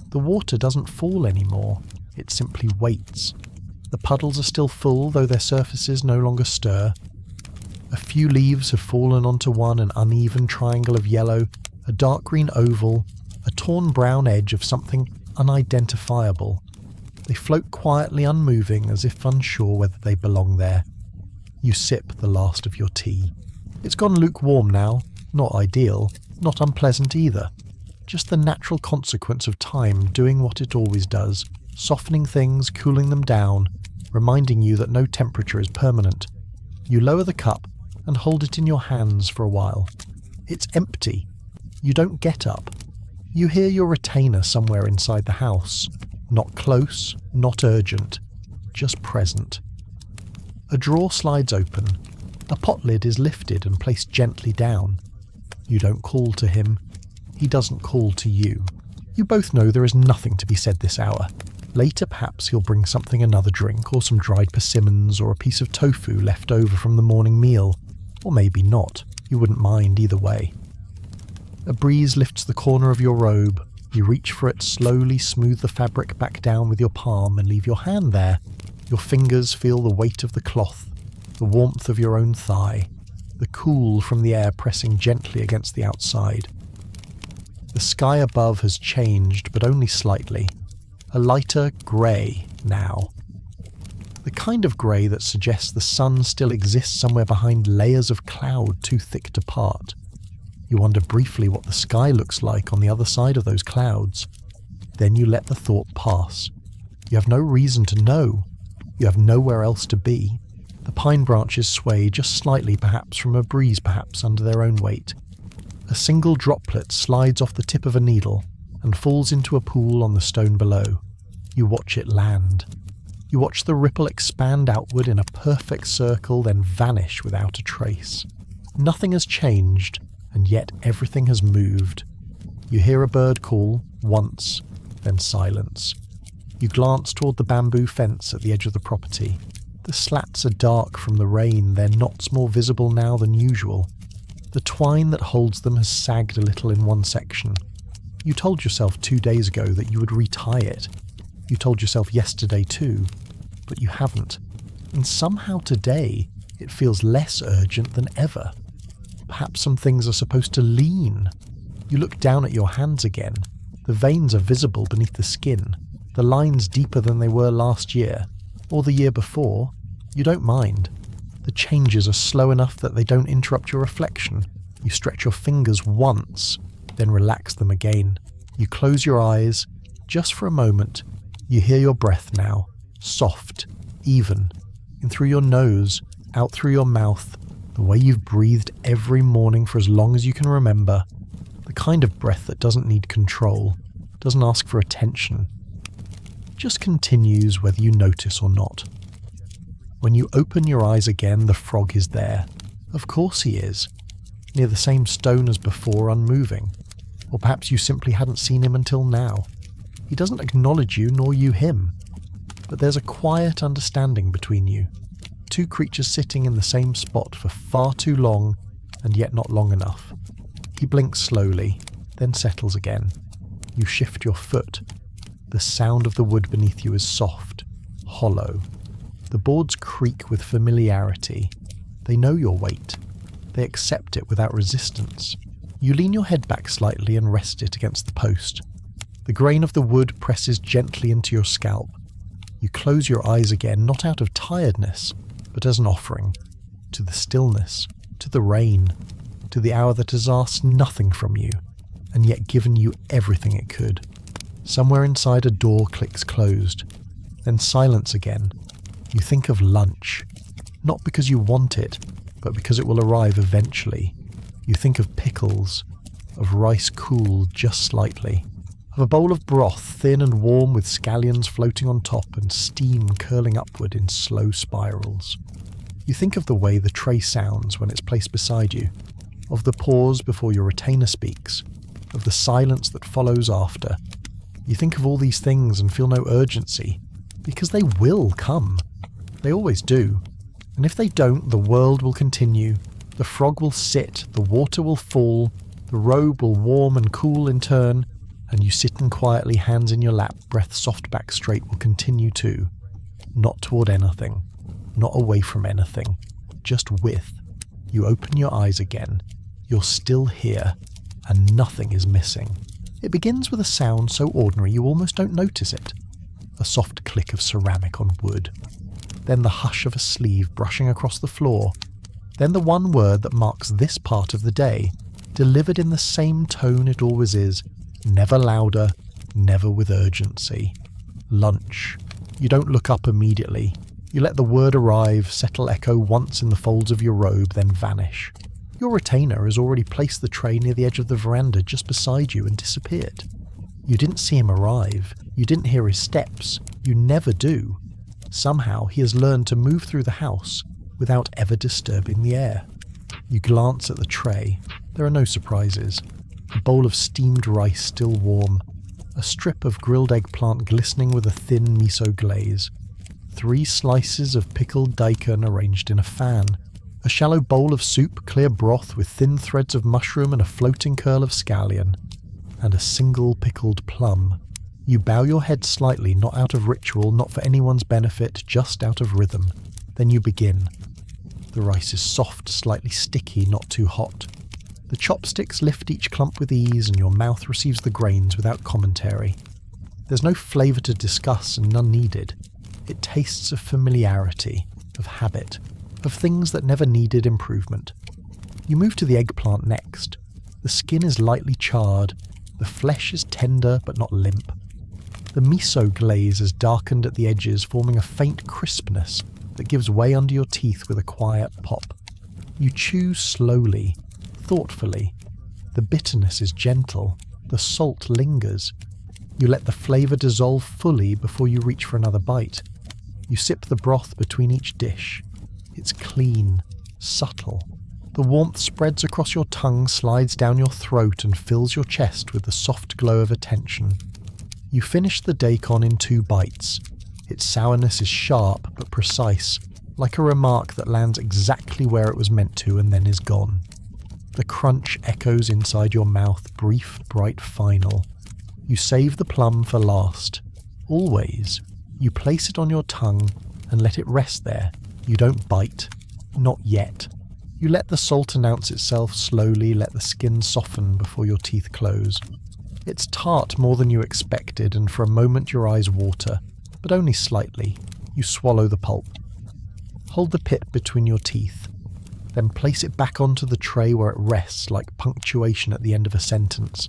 The water doesn't fall anymore, it simply waits. The puddles are still full, though their surfaces no longer stir. A few leaves have fallen onto an uneven triangle of yellow, a dark green oval, a torn brown edge of something unidentifiable. They float quietly unmoving, as if unsure whether they belong there. You sip the last of your tea. It's gone lukewarm now, not ideal, not unpleasant either. Just the natural consequence of time doing what it always does, softening things, cooling them down, reminding you that no temperature is permanent. You lower the cup and hold it in your hands for a while. It's empty. You don't get up. You hear your retainer somewhere inside the house. Not close, not urgent, just present. A drawer slides open. A pot lid is lifted and placed gently down. You don't call to him. He doesn't call to you. You both know there is nothing to be said this hour. Later perhaps he'll bring something, another drink, or some dried persimmons, or a piece of tofu left over from the morning meal. Or maybe not. You wouldn't mind either way. A breeze lifts the corner of your robe. You reach for it, slowly smooth the fabric back down with your palm and leave your hand there. Your fingers feel the weight of the cloth, the warmth of your own thigh, the cool from the air pressing gently against the outside. The sky above has changed, but only slightly. A lighter grey now. The kind of grey that suggests the sun still exists somewhere behind layers of cloud too thick to part. You wonder briefly what the sky looks like on the other side of those clouds. Then you let the thought pass. You have no reason to know. You have nowhere else to be. The pine branches sway just slightly, perhaps from a breeze, perhaps under their own weight. A single droplet slides off the tip of a needle and falls into a pool on the stone below. You watch it land. You watch the ripple expand outward in a perfect circle, then vanish without a trace. Nothing has changed, and yet everything has moved. You hear a bird call, once, then silence. You glance toward the bamboo fence at the edge of the property. The slats are dark from the rain, their knots more visible now than usual. The twine that holds them has sagged a little in one section. You told yourself 2 days ago that you would retie it. You told yourself yesterday too, but you haven't. And somehow today, it feels less urgent than ever. Perhaps some things are supposed to lean. You look down at your hands again. The veins are visible beneath the skin. The lines deeper than they were last year, or the year before. You don't mind. The changes are slow enough that they don't interrupt your reflection. You stretch your fingers once, then relax them again. You close your eyes, just for a moment. You hear your breath now, soft, even, in through your nose, out through your mouth, the way you've breathed every morning for as long as you can remember. The kind of breath that doesn't need control, doesn't ask for attention. Just continues whether you notice or not. When you open your eyes again, the frog is there. Of course he is. Near the same stone as before, unmoving. Or perhaps you simply hadn't seen him until now. He doesn't acknowledge you, nor you him. But there's a quiet understanding between you. Two creatures sitting in the same spot for far too long, and yet not long enough. He blinks slowly, then settles again. You shift your foot. The sound of the wood beneath you is soft, hollow. The boards creak with familiarity. They know your weight. They accept it without resistance. You lean your head back slightly and rest it against the post. The grain of the wood presses gently into your scalp. You close your eyes again, not out of tiredness, but as an offering. To the stillness, to the rain, to the hour that has asked nothing from you, and yet given you everything it could. Somewhere inside a door clicks closed. Then silence again. You think of lunch. Not because you want it, but because it will arrive eventually. You think of pickles, of rice cooled just slightly, of a bowl of broth thin and warm with scallions floating on top and steam curling upward in slow spirals. You think of the way the tray sounds when it's placed beside you, of the pause before your retainer speaks, of the silence that follows after. You think of all these things and feel no urgency, because they will come. They always do. And if they don't, the world will continue. The frog will sit, the water will fall, the robe will warm and cool in turn, and you sitting quietly, hands in your lap, breath soft back straight, will continue too. Not toward anything, not away from anything, just with. You open your eyes again. You're still here, and nothing is missing. It begins with a sound so ordinary you almost don't notice it. A soft click of ceramic on wood. Then the hush of a sleeve brushing across the floor. Then the one word that marks this part of the day, delivered in the same tone it always is, never louder, never with urgency. Lunch. You don't look up immediately. You let the word arrive, settle echo once in the folds of your robe, then vanish. Your retainer has already placed the tray near the edge of the veranda just beside you and disappeared. You didn't see him arrive. You didn't hear his steps. You never do. Somehow he has learned to move through the house without ever disturbing the air. You glance at the tray. There are no surprises. A bowl of steamed rice still warm. A strip of grilled eggplant glistening with a thin miso glaze. 3 slices of pickled daikon arranged in a fan. A shallow bowl of soup, clear broth with thin threads of mushroom and a floating curl of scallion. And a single pickled plum. You bow your head slightly, not out of ritual, not for anyone's benefit, just out of rhythm. Then you begin. The rice is soft, slightly sticky, not too hot. The chopsticks lift each clump with ease and your mouth receives the grains without commentary. There's no flavour to discuss and none needed. It tastes of familiarity, of habit, of things that never needed improvement. You move to the eggplant next. The skin is lightly charred. The flesh is tender but not limp. The miso glaze is darkened at the edges, forming a faint crispness that gives way under your teeth with a quiet pop. You chew slowly, thoughtfully. The bitterness is gentle. The salt lingers. You let the flavour dissolve fully before you reach for another bite. You sip the broth between each dish. It's clean, subtle. The warmth spreads across your tongue, slides down your throat and fills your chest with the soft glow of attention. You finish the daikon in 2 bites. Its sourness is sharp but precise, like a remark that lands exactly where it was meant to and then is gone. The crunch echoes inside your mouth, brief, bright, final. You save the plum for last. Always. You place it on your tongue and let it rest there. You don't bite. Not yet. You let the salt announce itself slowly, let the skin soften before your teeth close. It's tart more than you expected, and for a moment your eyes water, but only slightly. You swallow the pulp. Hold the pit between your teeth. Then place it back onto the tray where it rests like punctuation at the end of a sentence.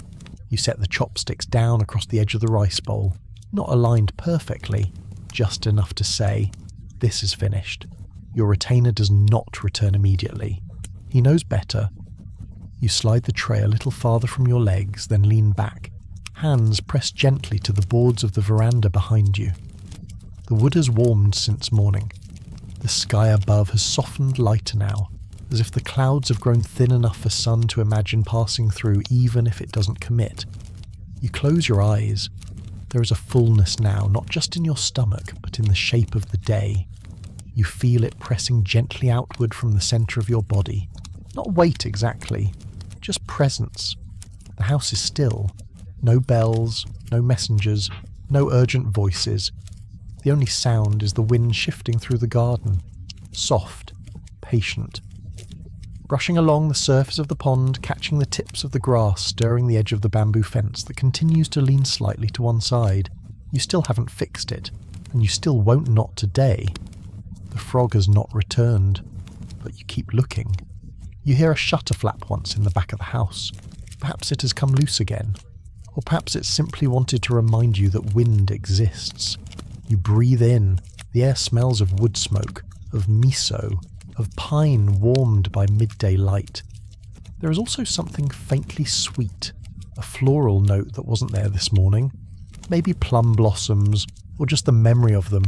You set the chopsticks down across the edge of the rice bowl, not aligned perfectly, just enough to say, "This is finished." Your retainer does not return immediately. He knows better. You slide the tray a little farther from your legs, then lean back. Hands press gently to the boards of the veranda behind you. The wood has warmed since morning. The sky above has softened lighter now, as if the clouds have grown thin enough for sun to imagine passing through even if it doesn't commit. You close your eyes. There is a fullness now, not just in your stomach, but in the shape of the day. You feel it pressing gently outward from the centre of your body. Not weight exactly, just presence. The house is still. No bells, no messengers, no urgent voices. The only sound is the wind shifting through the garden. Soft, patient. Brushing along the surface of the pond, catching the tips of the grass, stirring the edge of the bamboo fence that continues to lean slightly to one side. You still haven't fixed it, and you still won't not today. The frog has not returned, but you keep looking. You hear a shutter flap once in the back of the house. Perhaps it has come loose again. Or perhaps it simply wanted to remind you that wind exists. You breathe in. The air smells of wood smoke, of miso, of pine warmed by midday light. There is also something faintly sweet, a floral note that wasn't there this morning. Maybe plum blossoms, or just the memory of them.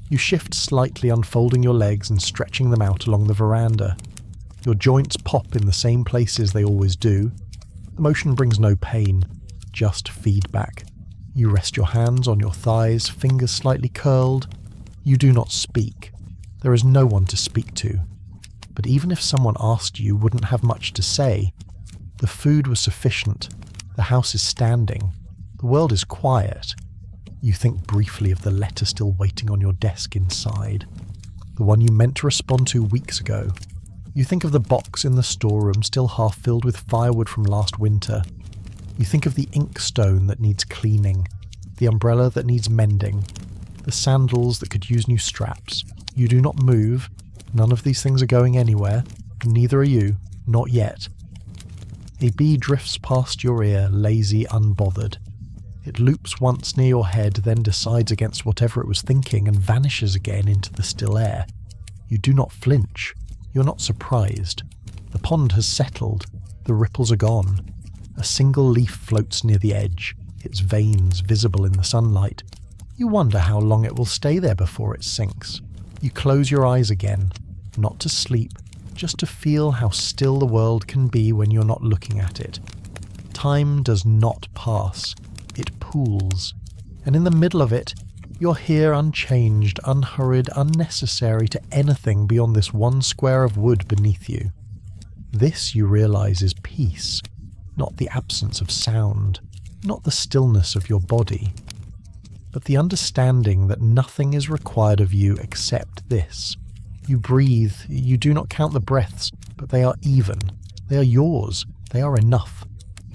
You shift slightly, unfolding your legs and stretching them out along the veranda. Your joints pop in the same places they always do. The motion brings no pain, just feedback. You rest your hands on your thighs, fingers slightly curled. You do not speak. There is no one to speak to. But even if someone asked you wouldn't have much to say. The food was sufficient. The house is standing. The world is quiet. You think briefly of the letter still waiting on your desk inside. The one you meant to respond to weeks ago. You think of the box in the storeroom still half filled with firewood from last winter. You think of the inkstone that needs cleaning, the umbrella that needs mending, the sandals that could use new straps. You do not move. None of these things are going anywhere, and neither are you, not yet. A bee drifts past your ear, lazy, unbothered. It loops once near your head, then decides against whatever it was thinking and vanishes again into the still air. You do not flinch. You're not surprised. The pond has settled. The ripples are gone. A single leaf floats near the edge, its veins visible in the sunlight. You wonder how long it will stay there before it sinks. You close your eyes again, not to sleep, just to feel how still the world can be when you're not looking at it. Time does not pass. It pools. And in the middle of it, you're here unchanged, unhurried, unnecessary to anything beyond this one square of wood beneath you. This, you realize, is peace, not the absence of sound, not the stillness of your body, but the understanding that nothing is required of you except this. You breathe, you do not count the breaths, but they are even. They are yours. They are enough.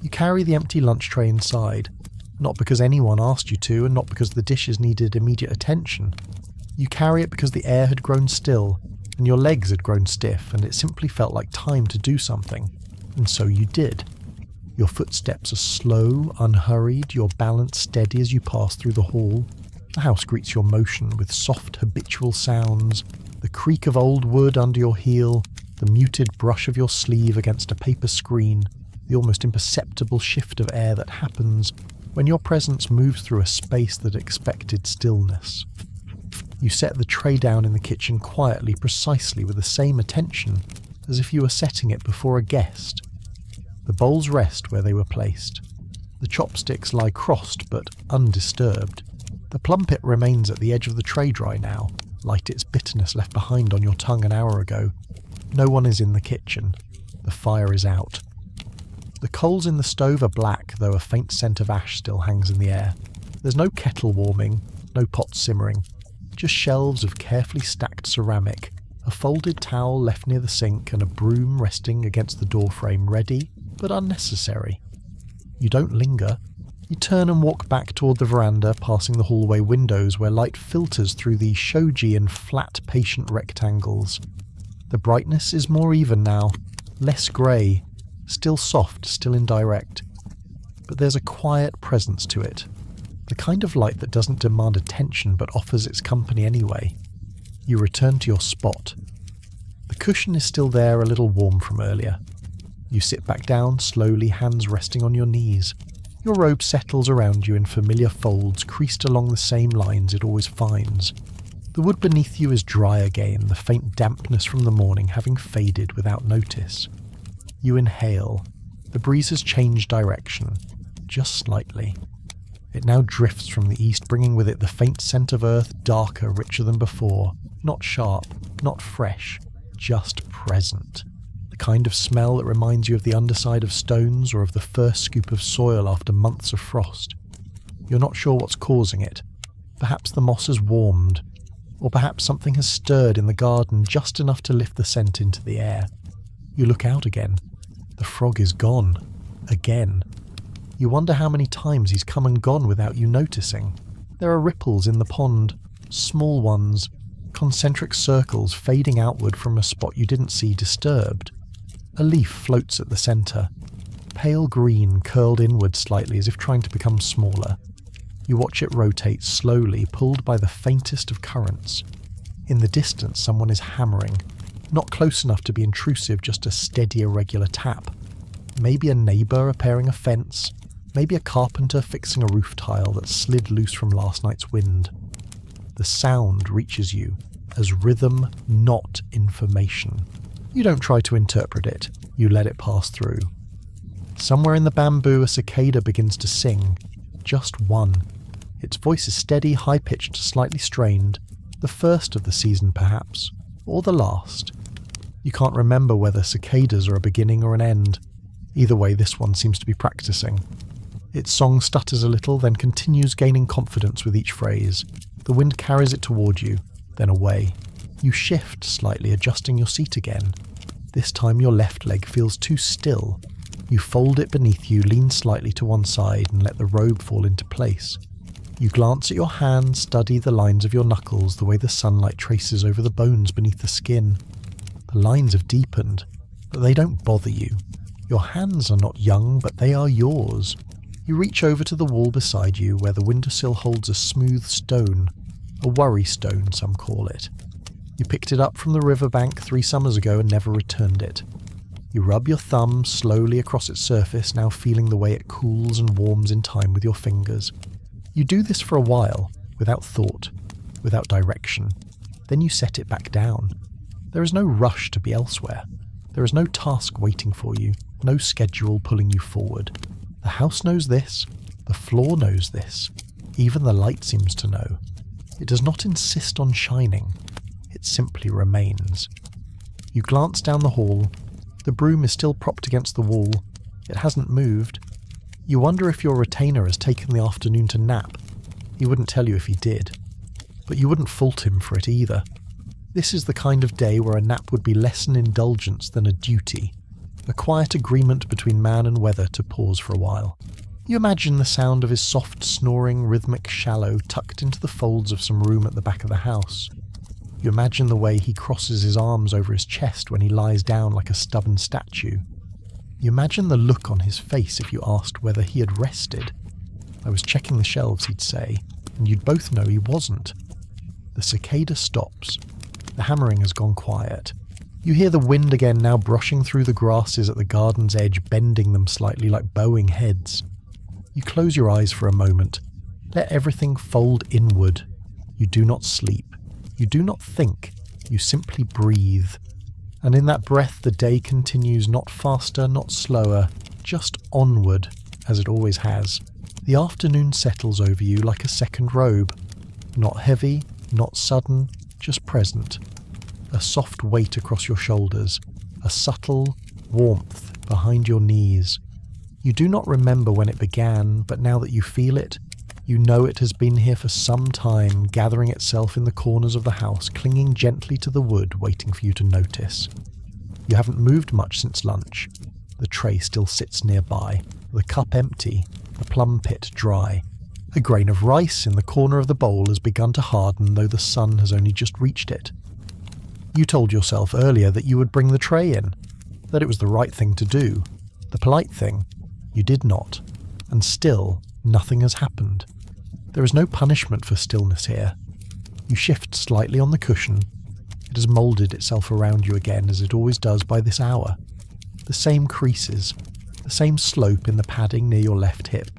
You carry the empty lunch tray inside, not because anyone asked you to and not because the dishes needed immediate attention. You carry it because the air had grown still and your legs had grown stiff and it simply felt like time to do something. And so you did. Your footsteps are slow, unhurried, your balance steady as you pass through the hall. The house greets your motion with soft habitual sounds, the creak of old wood under your heel, the muted brush of your sleeve against a paper screen, the almost imperceptible shift of air that happens when your presence moves through a space that expected stillness. You set the tray down in the kitchen quietly, precisely with the same attention as if you were setting it before a guest. The bowls rest where they were placed. The chopsticks lie crossed but undisturbed. The plum pit remains at the edge of the tray dry now, light its bitterness left behind on your tongue an hour ago. No one is in the kitchen. The fire is out. The coals in the stove are black, though a faint scent of ash still hangs in the air. There's no kettle warming, no pot simmering, just shelves of carefully stacked ceramic, a folded towel left near the sink and a broom resting against the doorframe, ready but unnecessary. You don't linger. You turn and walk back toward the veranda, passing the hallway windows where light filters through the shoji in flat, patient rectangles. The brightness is more even now, less grey, still soft, still indirect. But there's a quiet presence to it, the kind of light that doesn't demand attention but offers its company anyway. You return to your spot. The cushion is still there, a little warm from earlier. You sit back down, slowly, hands resting on your knees. Your robe settles around you in familiar folds, creased along the same lines it always finds. The wood beneath you is dry again, the faint dampness from the morning having faded without notice. You inhale. The breeze has changed direction, just slightly. It now drifts from the east, bringing with it the faint scent of earth, darker, richer than before. Not sharp, not fresh, just present. The kind of smell that reminds you of the underside of stones or of the first scoop of soil after months of frost. You're not sure what's causing it. Perhaps the moss has warmed, or perhaps something has stirred in the garden just enough to lift the scent into the air. You look out again. The frog is gone. Again. You wonder how many times he's come and gone without you noticing. There are ripples in the pond, small ones, concentric circles fading outward from a spot you didn't see disturbed. A leaf floats at the centre, pale green curled inward slightly as if trying to become smaller. You watch it rotate slowly, pulled by the faintest of currents. In the distance, someone is hammering, not close enough to be intrusive, just a steady, irregular tap. Maybe a neighbour repairing a fence, maybe a carpenter fixing a roof tile that slid loose from last night's wind. The sound reaches you as rhythm, not information. You don't try to interpret it, you let it pass through. Somewhere in the bamboo, a cicada begins to sing. Just one. Its voice is steady, high-pitched, slightly strained. The first of the season, perhaps, or the last. You can't remember whether cicadas are a beginning or an end. Either way, this one seems to be practicing. Its song stutters a little, then continues, gaining confidence with each phrase. The wind carries it toward you, then away. You shift slightly, adjusting your seat again. This time your left leg feels too still. You fold it beneath you, lean slightly to one side, and let the robe fall into place. You glance at your hands, study the lines of your knuckles, the way the sunlight traces over the bones beneath the skin. The lines have deepened, but they don't bother you. Your hands are not young, but they are yours. You reach over to the wall beside you, where the windowsill holds a smooth stone. A worry stone, some call it. You picked it up from the riverbank 3 summers ago and never returned it. You rub your thumb slowly across its surface, now feeling the way it cools and warms in time with your fingers. You do this for a while, without thought, without direction. Then you set it back down. There is no rush to be elsewhere. There is no task waiting for you, no schedule pulling you forward. The house knows this, the floor knows this, even the light seems to know. It does not insist on shining, it simply remains. You glance down the hall. The broom is still propped against the wall. It hasn't moved. You wonder if your retainer has taken the afternoon to nap. He wouldn't tell you if he did. But you wouldn't fault him for it either. This is the kind of day where a nap would be less an indulgence than a duty. A quiet agreement between man and weather to pause for a while. You imagine the sound of his soft, snoring, rhythmic shallow tucked into the folds of some room at the back of the house. You imagine the way he crosses his arms over his chest when he lies down like a stubborn statue. You imagine the look on his face if you asked whether he had rested. I was checking the shelves, he'd say, and you'd both know he wasn't. The cicada stops. The hammering has gone quiet. You hear the wind again, now brushing through the grasses at the garden's edge, bending them slightly like bowing heads. You close your eyes for a moment. Let everything fold inward. You do not sleep. You do not think, you simply breathe. And in that breath the day continues, not faster, not slower, just onward, as it always has. The afternoon settles over you like a second robe. Not heavy, not sudden, just present. A soft weight across your shoulders, a subtle warmth behind your knees. You do not remember when it began, but now that you feel it, you know it has been here for some time, gathering itself in the corners of the house, clinging gently to the wood, waiting for you to notice. You haven't moved much since lunch. The tray still sits nearby, the cup empty, the plum pit dry. A grain of rice in the corner of the bowl has begun to harden, though the sun has only just reached it. You told yourself earlier that you would bring the tray in, that it was the right thing to do, the polite thing. You did not, and still nothing has happened. There is no punishment for stillness here. You shift slightly on the cushion. It has moulded itself around you again, as it always does by this hour. The same creases, the same slope in the padding near your left hip.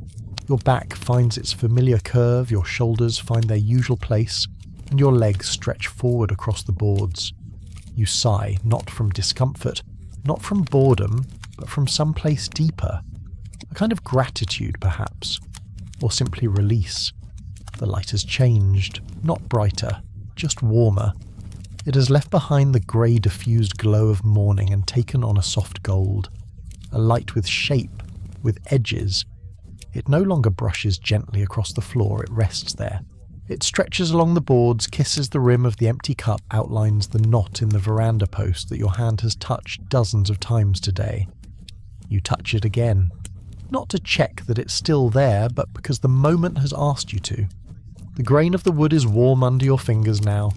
Your back finds its familiar curve, your shoulders find their usual place, and your legs stretch forward across the boards. You sigh, not from discomfort, not from boredom, but from some place deeper. A kind of gratitude, perhaps, or simply release. The light has changed, not brighter, just warmer. It has left behind the grey diffused glow of morning and taken on a soft gold. A light with shape, with edges. It no longer brushes gently across the floor, it rests there. It stretches along the boards, kisses the rim of the empty cup, outlines the knot in the veranda post that your hand has touched dozens of times today. You touch it again. Not to check that it's still there, but because the moment has asked you to. The grain of the wood is warm under your fingers now,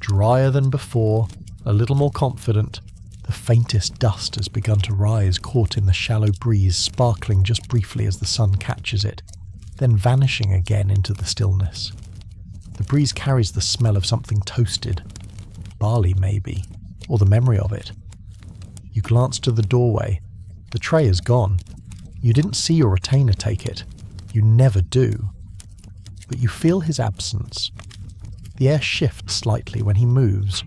drier than before, a little more confident. The faintest dust has begun to rise, caught in the shallow breeze, sparkling just briefly as the sun catches it. then vanishing again into the stillness. The breeze carries the smell of something toasted, barley maybe, or the memory of it. You glance to the doorway. The tray is gone. You didn't see your retainer take it. You never do. But you feel his absence. The air shifts slightly when he moves.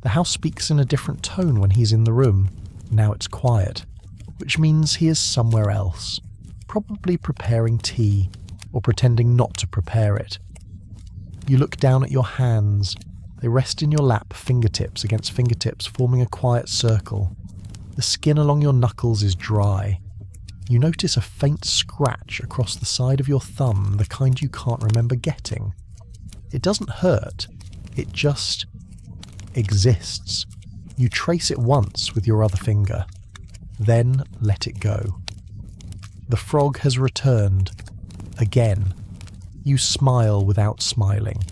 The house speaks in a different tone when he's in the room. Now it's quiet, which means he is somewhere else, probably preparing tea, or pretending not to prepare it. You look down at your hands. They rest in your lap, fingertips against fingertips, forming a quiet circle. The skin along your knuckles is dry. You notice a faint scratch across the side of your thumb, the kind you can't remember getting. It doesn't hurt, it just exists. You trace it once with your other finger, then let it go. The frog has returned, again. You smile without smiling.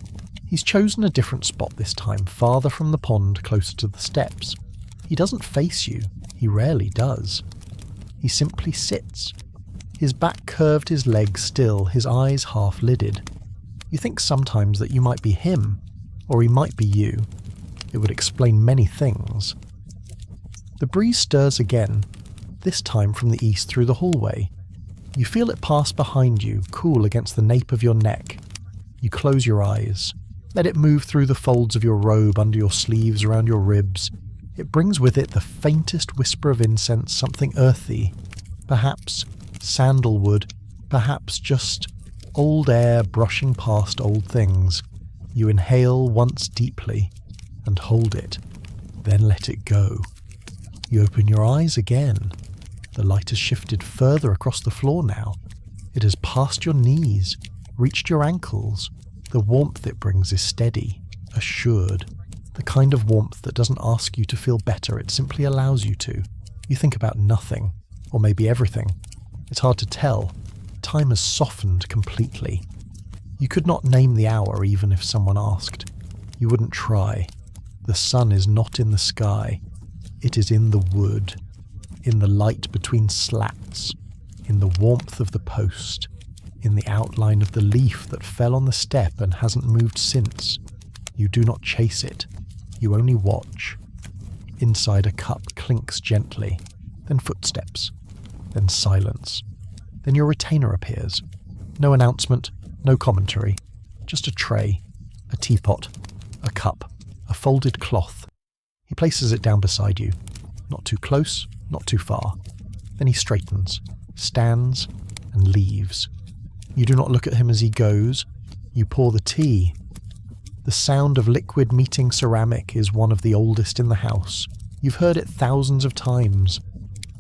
He's chosen a different spot this time, farther from the pond, closer to the steps. He doesn't face you, he rarely does. He simply sits. His back curved, his legs still, his eyes half-lidded. You think sometimes that you might be him, or he might be you. It would explain many things. The breeze stirs again, this time from the east through the hallway. You feel it pass behind you, cool against the nape of your neck. You close your eyes. Let it move through the folds of your robe, under your sleeves, around your ribs. It brings with it the faintest whisper of incense, something earthy. Perhaps sandalwood, perhaps just old air brushing past old things. You inhale once deeply and hold it, then let it go. You open your eyes again. The light has shifted further across the floor now. It has passed your knees, reached your ankles. The warmth it brings is steady, assured. The kind of warmth that doesn't ask you to feel better, it simply allows you to. You think about nothing, or maybe everything. It's hard to tell. Time has softened completely. You could not name the hour even if someone asked. You wouldn't try. The sun is not in the sky. It is in the wood, in the light between slats, in the warmth of the post, in the outline of the leaf that fell on the step and hasn't moved since. You do not chase it. You only watch. Inside a cup clinks gently, then footsteps, then silence. Then your retainer appears. No announcement, no commentary. Just a tray, a teapot, a cup, a folded cloth. He places it down beside you. Not too close, not too far. Then he straightens, stands, and leaves. You do not look at him as he goes. You pour the tea. The sound of liquid meeting ceramic is one of the oldest in the house. You've heard it thousands of times.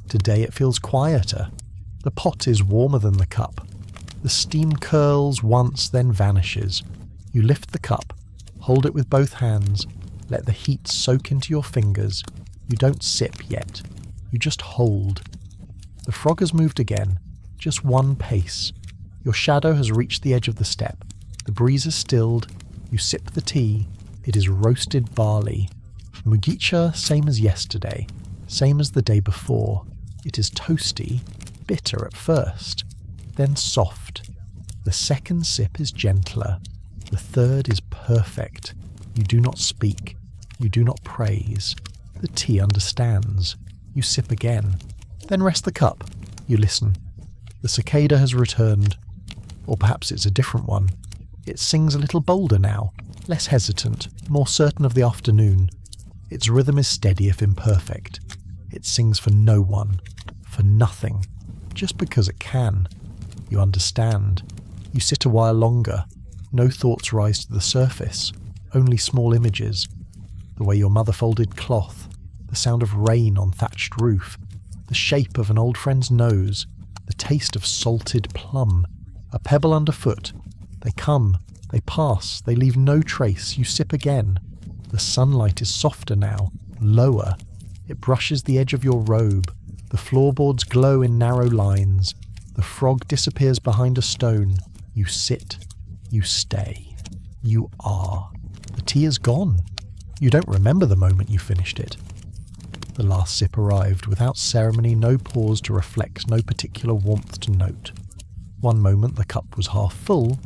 Today it feels quieter. The pot is warmer than the cup. The steam curls once, then vanishes. You lift the cup, hold it with both hands, let the heat soak into your fingers. You don't sip yet. You just hold. The frog has moved again, just one pace. Your shadow has reached the edge of the step. The breeze is stilled. You sip the tea. It is roasted barley. Mugicha, same as yesterday, same as the day before. It is toasty, bitter at first, then soft. The second sip is gentler. The third is perfect. You do not speak. You do not praise. The tea understands. You sip again. Then rest the cup. You listen. The cicada has returned. Or perhaps it's a different one. It sings a little bolder now, less hesitant, more certain of the afternoon. Its rhythm is steady if imperfect. It sings for no one, for nothing, just because it can. You understand. You sit a while longer. No thoughts rise to the surface, only small images. The way your mother folded cloth, the sound of rain on thatched roof, the shape of an old friend's nose, the taste of salted plum, a pebble underfoot. They come, they pass, they leave no trace. You sip again. The sunlight is softer now, lower. It brushes the edge of your robe. The floorboards glow in narrow lines. The frog disappears behind a stone. You sit. You stay. You are. The tea is gone. You don't remember the moment you finished it. The last sip arrived without ceremony, no pause to reflect, no particular warmth to note. One moment the cup was half full,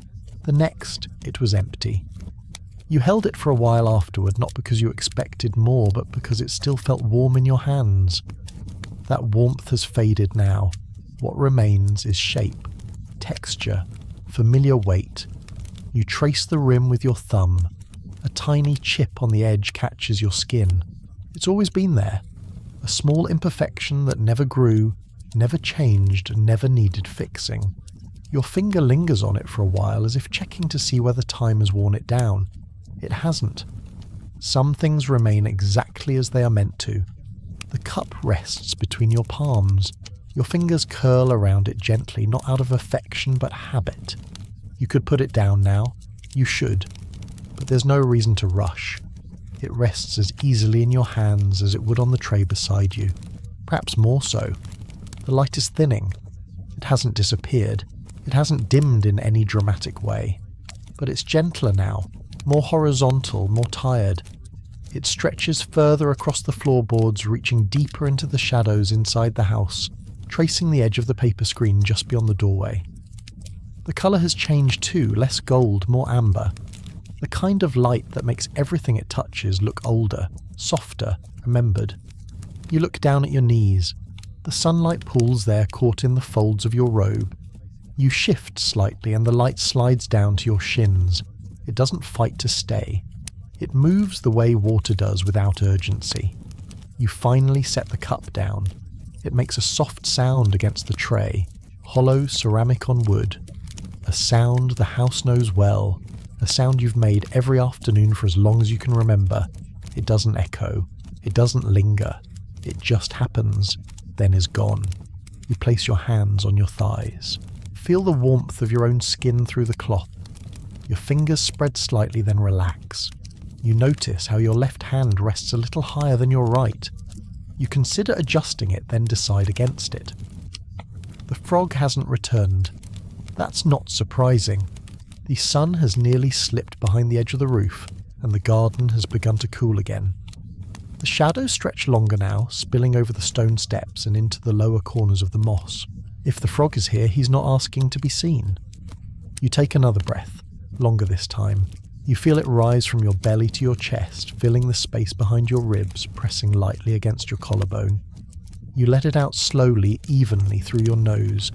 the next it was empty. You held it for a while afterward, not because you expected more, but because it still felt warm in your hands. That warmth has faded now. What remains is shape, texture, familiar weight. You trace the rim with your thumb. A tiny chip on the edge catches your skin. It's always been there. A small imperfection that never grew, never changed, never needed fixing. Your finger lingers on it for a while, as if checking to see whether time has worn it down. It hasn't. Some things remain exactly as they are meant to. The cup rests between your palms. Your fingers curl around it gently, not out of affection but habit. You could put it down now. You should. But there's no reason to rush. It rests as easily in your hands as it would on the tray beside you. Perhaps more so. The light is thinning. It hasn't disappeared. It hasn't dimmed in any dramatic way. But it's gentler now. More horizontal, more tired. It stretches further across the floorboards, reaching deeper into the shadows inside the house, tracing the edge of the paper screen just beyond the doorway. The colour has changed too, less gold, more amber. The kind of light that makes everything it touches look older, softer, remembered. You look down at your knees. The sunlight pools there, caught in the folds of your robe. You shift slightly and the light slides down to your shins. It doesn't fight to stay. It moves the way water does without urgency. You finally set the cup down. It makes a soft sound against the tray, hollow ceramic on wood. A sound the house knows well, a sound you've made every afternoon for as long as you can remember. It doesn't echo. It doesn't linger. It just happens, then is gone. You place your hands on your thighs. Feel the warmth of your own skin through the cloth. Your fingers spread slightly, then relax. You notice how your left hand rests a little higher than your right. You consider adjusting it, then decide against it. The frog hasn't returned. That's not surprising. The sun has nearly slipped behind the edge of the roof, and the garden has begun to cool again. The shadows stretch longer now, spilling over the stone steps and into the lower corners of the moss. If the frog is here, he's not asking to be seen. You take another breath. Longer this time. You feel it rise from your belly to your chest, filling the space behind your ribs, pressing lightly against your collarbone. You let it out slowly, evenly through your nose.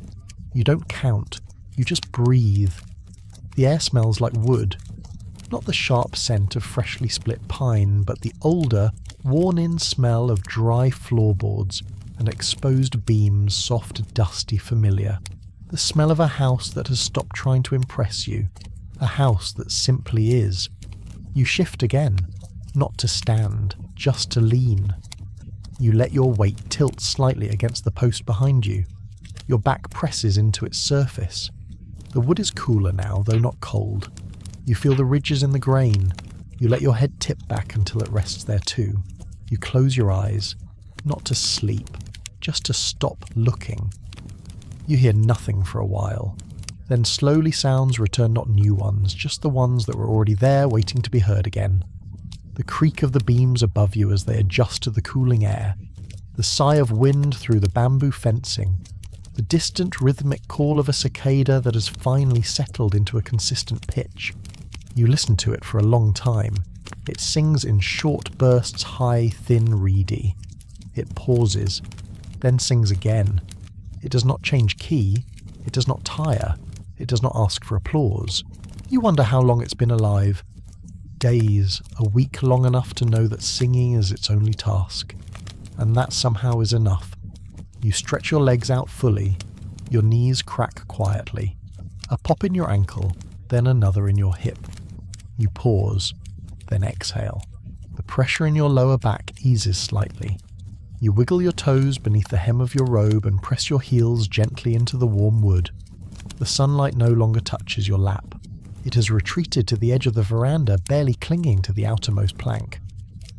You don't count. You just breathe. The air smells like wood. Not the sharp scent of freshly split pine, but the older, worn-in smell of dry floorboards and exposed beams, soft, dusty, familiar. The smell of a house that has stopped trying to impress you. A house that simply is. You shift again, not to stand, just to lean. You let your weight tilt slightly against the post behind you. Your back presses into its surface. The wood is cooler now, though not cold. You feel the ridges in the grain. You let your head tip back until it rests there too. You close your eyes, not to sleep, just to stop looking. You hear nothing for a while. Then slowly sounds return, not new ones, just the ones that were already there waiting to be heard again. The creak of the beams above you as they adjust to the cooling air. The sigh of wind through the bamboo fencing. The distant rhythmic call of a cicada that has finally settled into a consistent pitch. You listen to it for a long time. It sings in short bursts, high, thin, reedy. It pauses, then sings again. It does not change key. It does not tire. It does not ask for applause. You wonder how long it's been alive. Days, a week long enough to know that singing is its only task. And that somehow is enough. You stretch your legs out fully. Your knees crack quietly. A pop in your ankle, then another in your hip. You pause, then exhale. The pressure in your lower back eases slightly. You wiggle your toes beneath the hem of your robe and press your heels gently into the warm wood. The sunlight no longer touches your lap. It has retreated to the edge of the veranda, barely clinging to the outermost plank.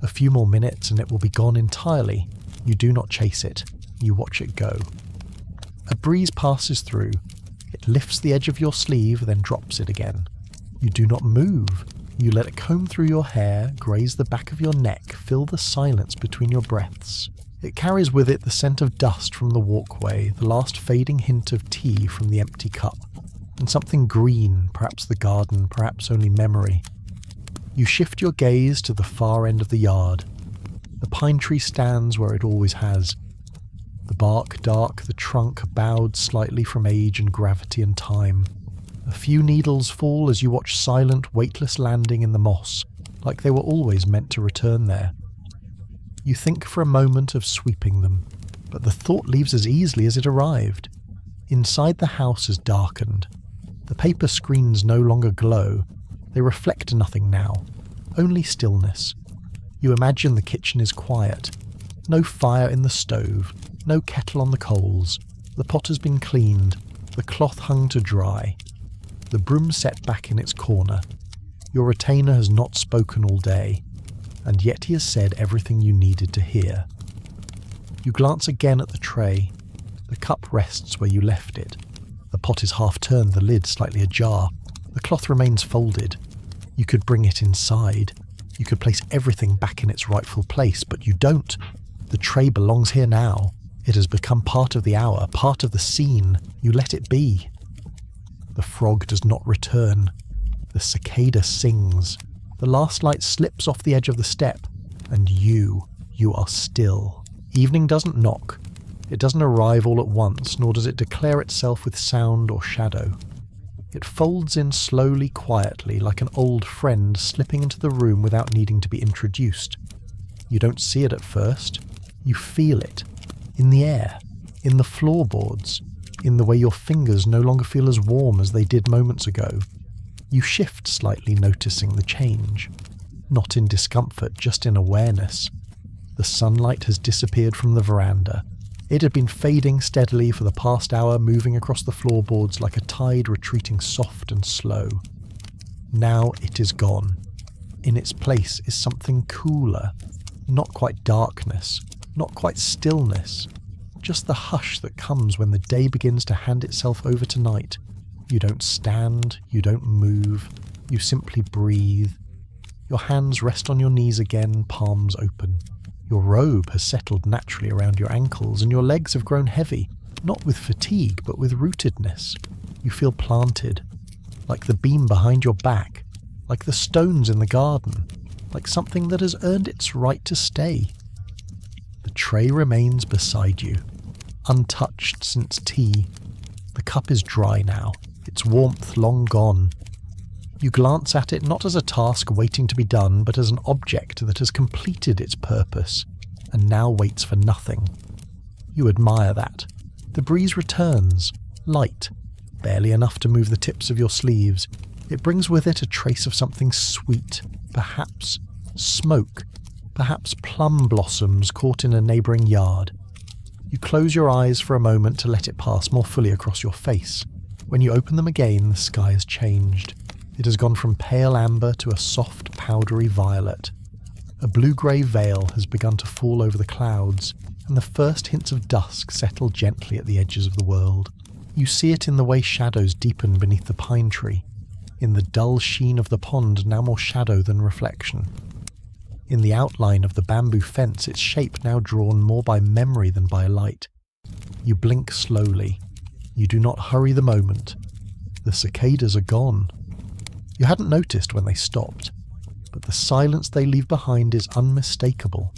A few more minutes and it will be gone entirely. You do not chase it. You watch it go. A breeze passes through. It lifts the edge of your sleeve, then drops it again. You do not move. You let it comb through your hair, graze the back of your neck, fill the silence between your breaths. It carries with it the scent of dust from the walkway, the last fading hint of tea from the empty cup. and something green, perhaps the garden, perhaps only memory. You shift your gaze to the far end of the yard. The pine tree stands where it always has. The bark dark, the trunk bowed slightly from age and gravity and time. A few needles fall as you watch silent, weightless landing in the moss, like they were always meant to return there. You think for a moment of sweeping them, but the thought leaves as easily as it arrived. Inside the house is darkened. The paper screens no longer glow. They reflect nothing now, only stillness. You imagine the kitchen is quiet. No fire in the stove, no kettle on the coals. The pot has been cleaned, the cloth hung to dry. The broom set back in its corner. Your retainer has not spoken all day, and yet he has said everything you needed to hear. You glance again at the tray. The cup rests where you left it. The pot is half turned, the lid slightly ajar. The cloth remains folded. You could bring it inside. You could place everything back in its rightful place, but you don't. The tray belongs here now. It has become part of the hour, part of the scene. You let it be. The frog does not return. The cicada sings. The last light slips off the edge of the step, and you are still. Evening doesn't knock. It doesn't arrive all at once, nor does it declare itself with sound or shadow. It folds in slowly, quietly, like an old friend slipping into the room without needing to be introduced. You don't see it at first. You feel it. In the air. In the floorboards. In the way your fingers no longer feel as warm as they did moments ago. You shift slightly, noticing the change. Not in discomfort, just in awareness. The sunlight has disappeared from the veranda. It had been fading steadily for the past hour, moving across the floorboards like a tide retreating soft and slow. Now it is gone. In its place is something cooler. Not quite darkness, not quite stillness. Just the hush that comes when the day begins to hand itself over to night. You don't stand, you don't move, you simply breathe. Your hands rest on your knees again, palms open. Your robe has settled naturally around your ankles, and your legs have grown heavy, not with fatigue, but with rootedness. You feel planted, like the beam behind your back, like the stones in the garden, like something that has earned its right to stay. The tray remains beside you, untouched since tea. The cup is dry now, its warmth long gone. You glance at it not as a task waiting to be done, but as an object that has completed its purpose, and now waits for nothing. You admire that. The breeze returns, light, barely enough to move the tips of your sleeves. It brings with it a trace of something sweet, perhaps smoke, perhaps plum blossoms caught in a neighbouring yard. You close your eyes for a moment to let it pass more fully across your face. When you open them again, the sky has changed. It has gone from pale amber to a soft, powdery violet. A blue-grey veil has begun to fall over the clouds, and the first hints of dusk settle gently at the edges of the world. You see it in the way shadows deepen beneath the pine tree, in the dull sheen of the pond, now more shadow than reflection. In the outline of the bamboo fence, its shape now drawn more by memory than by light. You blink slowly. You do not hurry the moment. The cicadas are gone. You hadn't noticed when they stopped, but the silence they leave behind is unmistakable.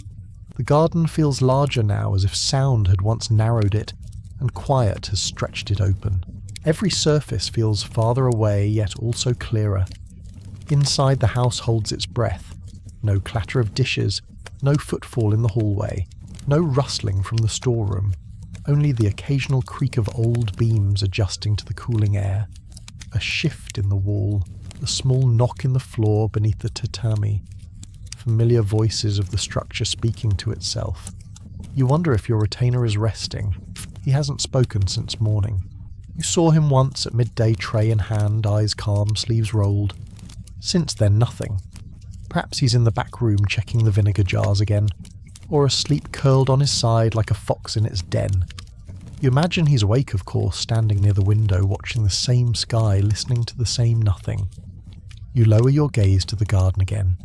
The garden feels larger now, as if sound had once narrowed it, and quiet has stretched it open. Every surface feels farther away, yet also clearer. Inside, the house holds its breath. No clatter of dishes, no footfall in the hallway, no rustling from the storeroom, only the occasional creak of old beams adjusting to the cooling air. A shift in the wall, a small knock in the floor beneath the tatami, familiar voices of the structure speaking to itself. You wonder if your retainer is resting. He hasn't spoken since morning. You saw him once at midday, tray in hand, eyes calm, sleeves rolled. Since then, nothing. Perhaps he's in the back room checking the vinegar jars again, or asleep curled on his side like a fox in its den. You imagine he's awake, of course, standing near the window, watching the same sky, listening to the same nothing. You lower your gaze to the garden again.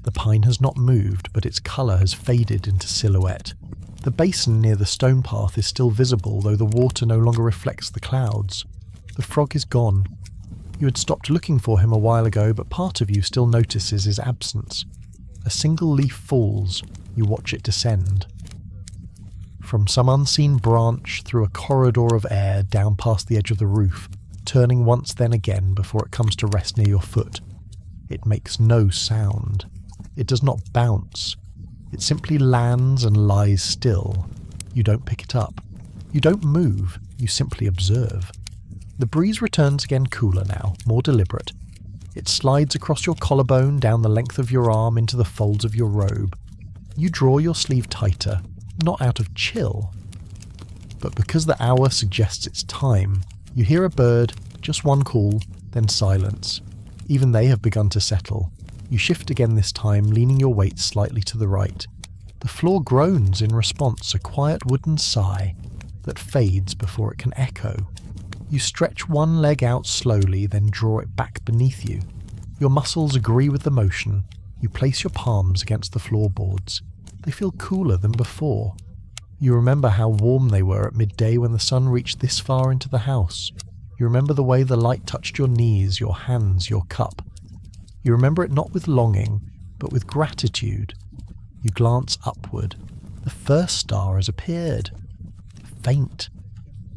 The pine has not moved, but its colour has faded into silhouette. The basin near the stone path is still visible, though the water no longer reflects the clouds. The frog is gone. You had stopped looking for him a while ago, but part of you still notices his absence. A single leaf falls, you watch it descend. From some unseen branch, through a corridor of air, down past the edge of the roof, turning once then again before it comes to rest near your foot. It makes no sound. It does not bounce. It simply lands and lies still. You don't pick it up. You don't move, you simply observe. The breeze returns again, cooler now, more deliberate. It slides across your collarbone, down the length of your arm, into the folds of your robe. You draw your sleeve tighter, not out of chill, but because the hour suggests it's time. You hear a bird, just one call, then silence. Even they have begun to settle. You shift again this time, leaning your weight slightly to the right. The floor groans in response, a quiet wooden sigh that fades before it can echo. You stretch one leg out slowly, then draw it back beneath you. Your muscles agree with the motion. You place your palms against the floorboards. They feel cooler than before. You remember how warm they were at midday when the sun reached this far into the house. You remember the way the light touched your knees, your hands, your cup. You remember it not with longing, but with gratitude. You glance upward. The first star has appeared. Faint.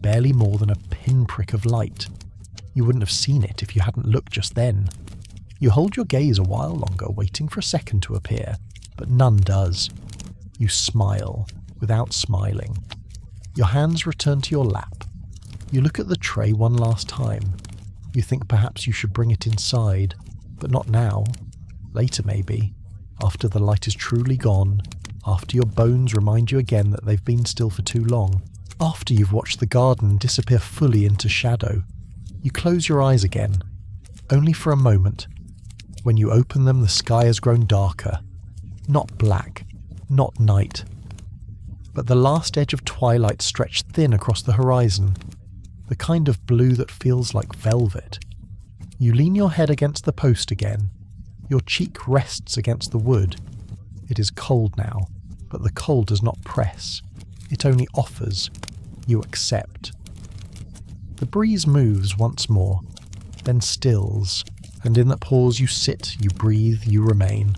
Barely more than a pinprick of light. You wouldn't have seen it if you hadn't looked just then. You hold your gaze a while longer, waiting for a second to appear, but none does. You smile, without smiling. Your hands return to your lap. You look at the tray one last time. You think perhaps you should bring it inside, but not now. Later maybe, after the light is truly gone, after your bones remind you again that they've been still for too long. After you've watched the garden disappear fully into shadow. You close your eyes again, only for a moment. When you open them, the sky has grown darker. Not black, not night, but the last edge of twilight stretched thin across the horizon, the kind of blue that feels like velvet. You lean your head against the post again. Your cheek rests against the wood. It is cold now, but the cold does not press. It only offers. You accept. The breeze moves once more, then stills, and in that pause you sit, you breathe, you remain.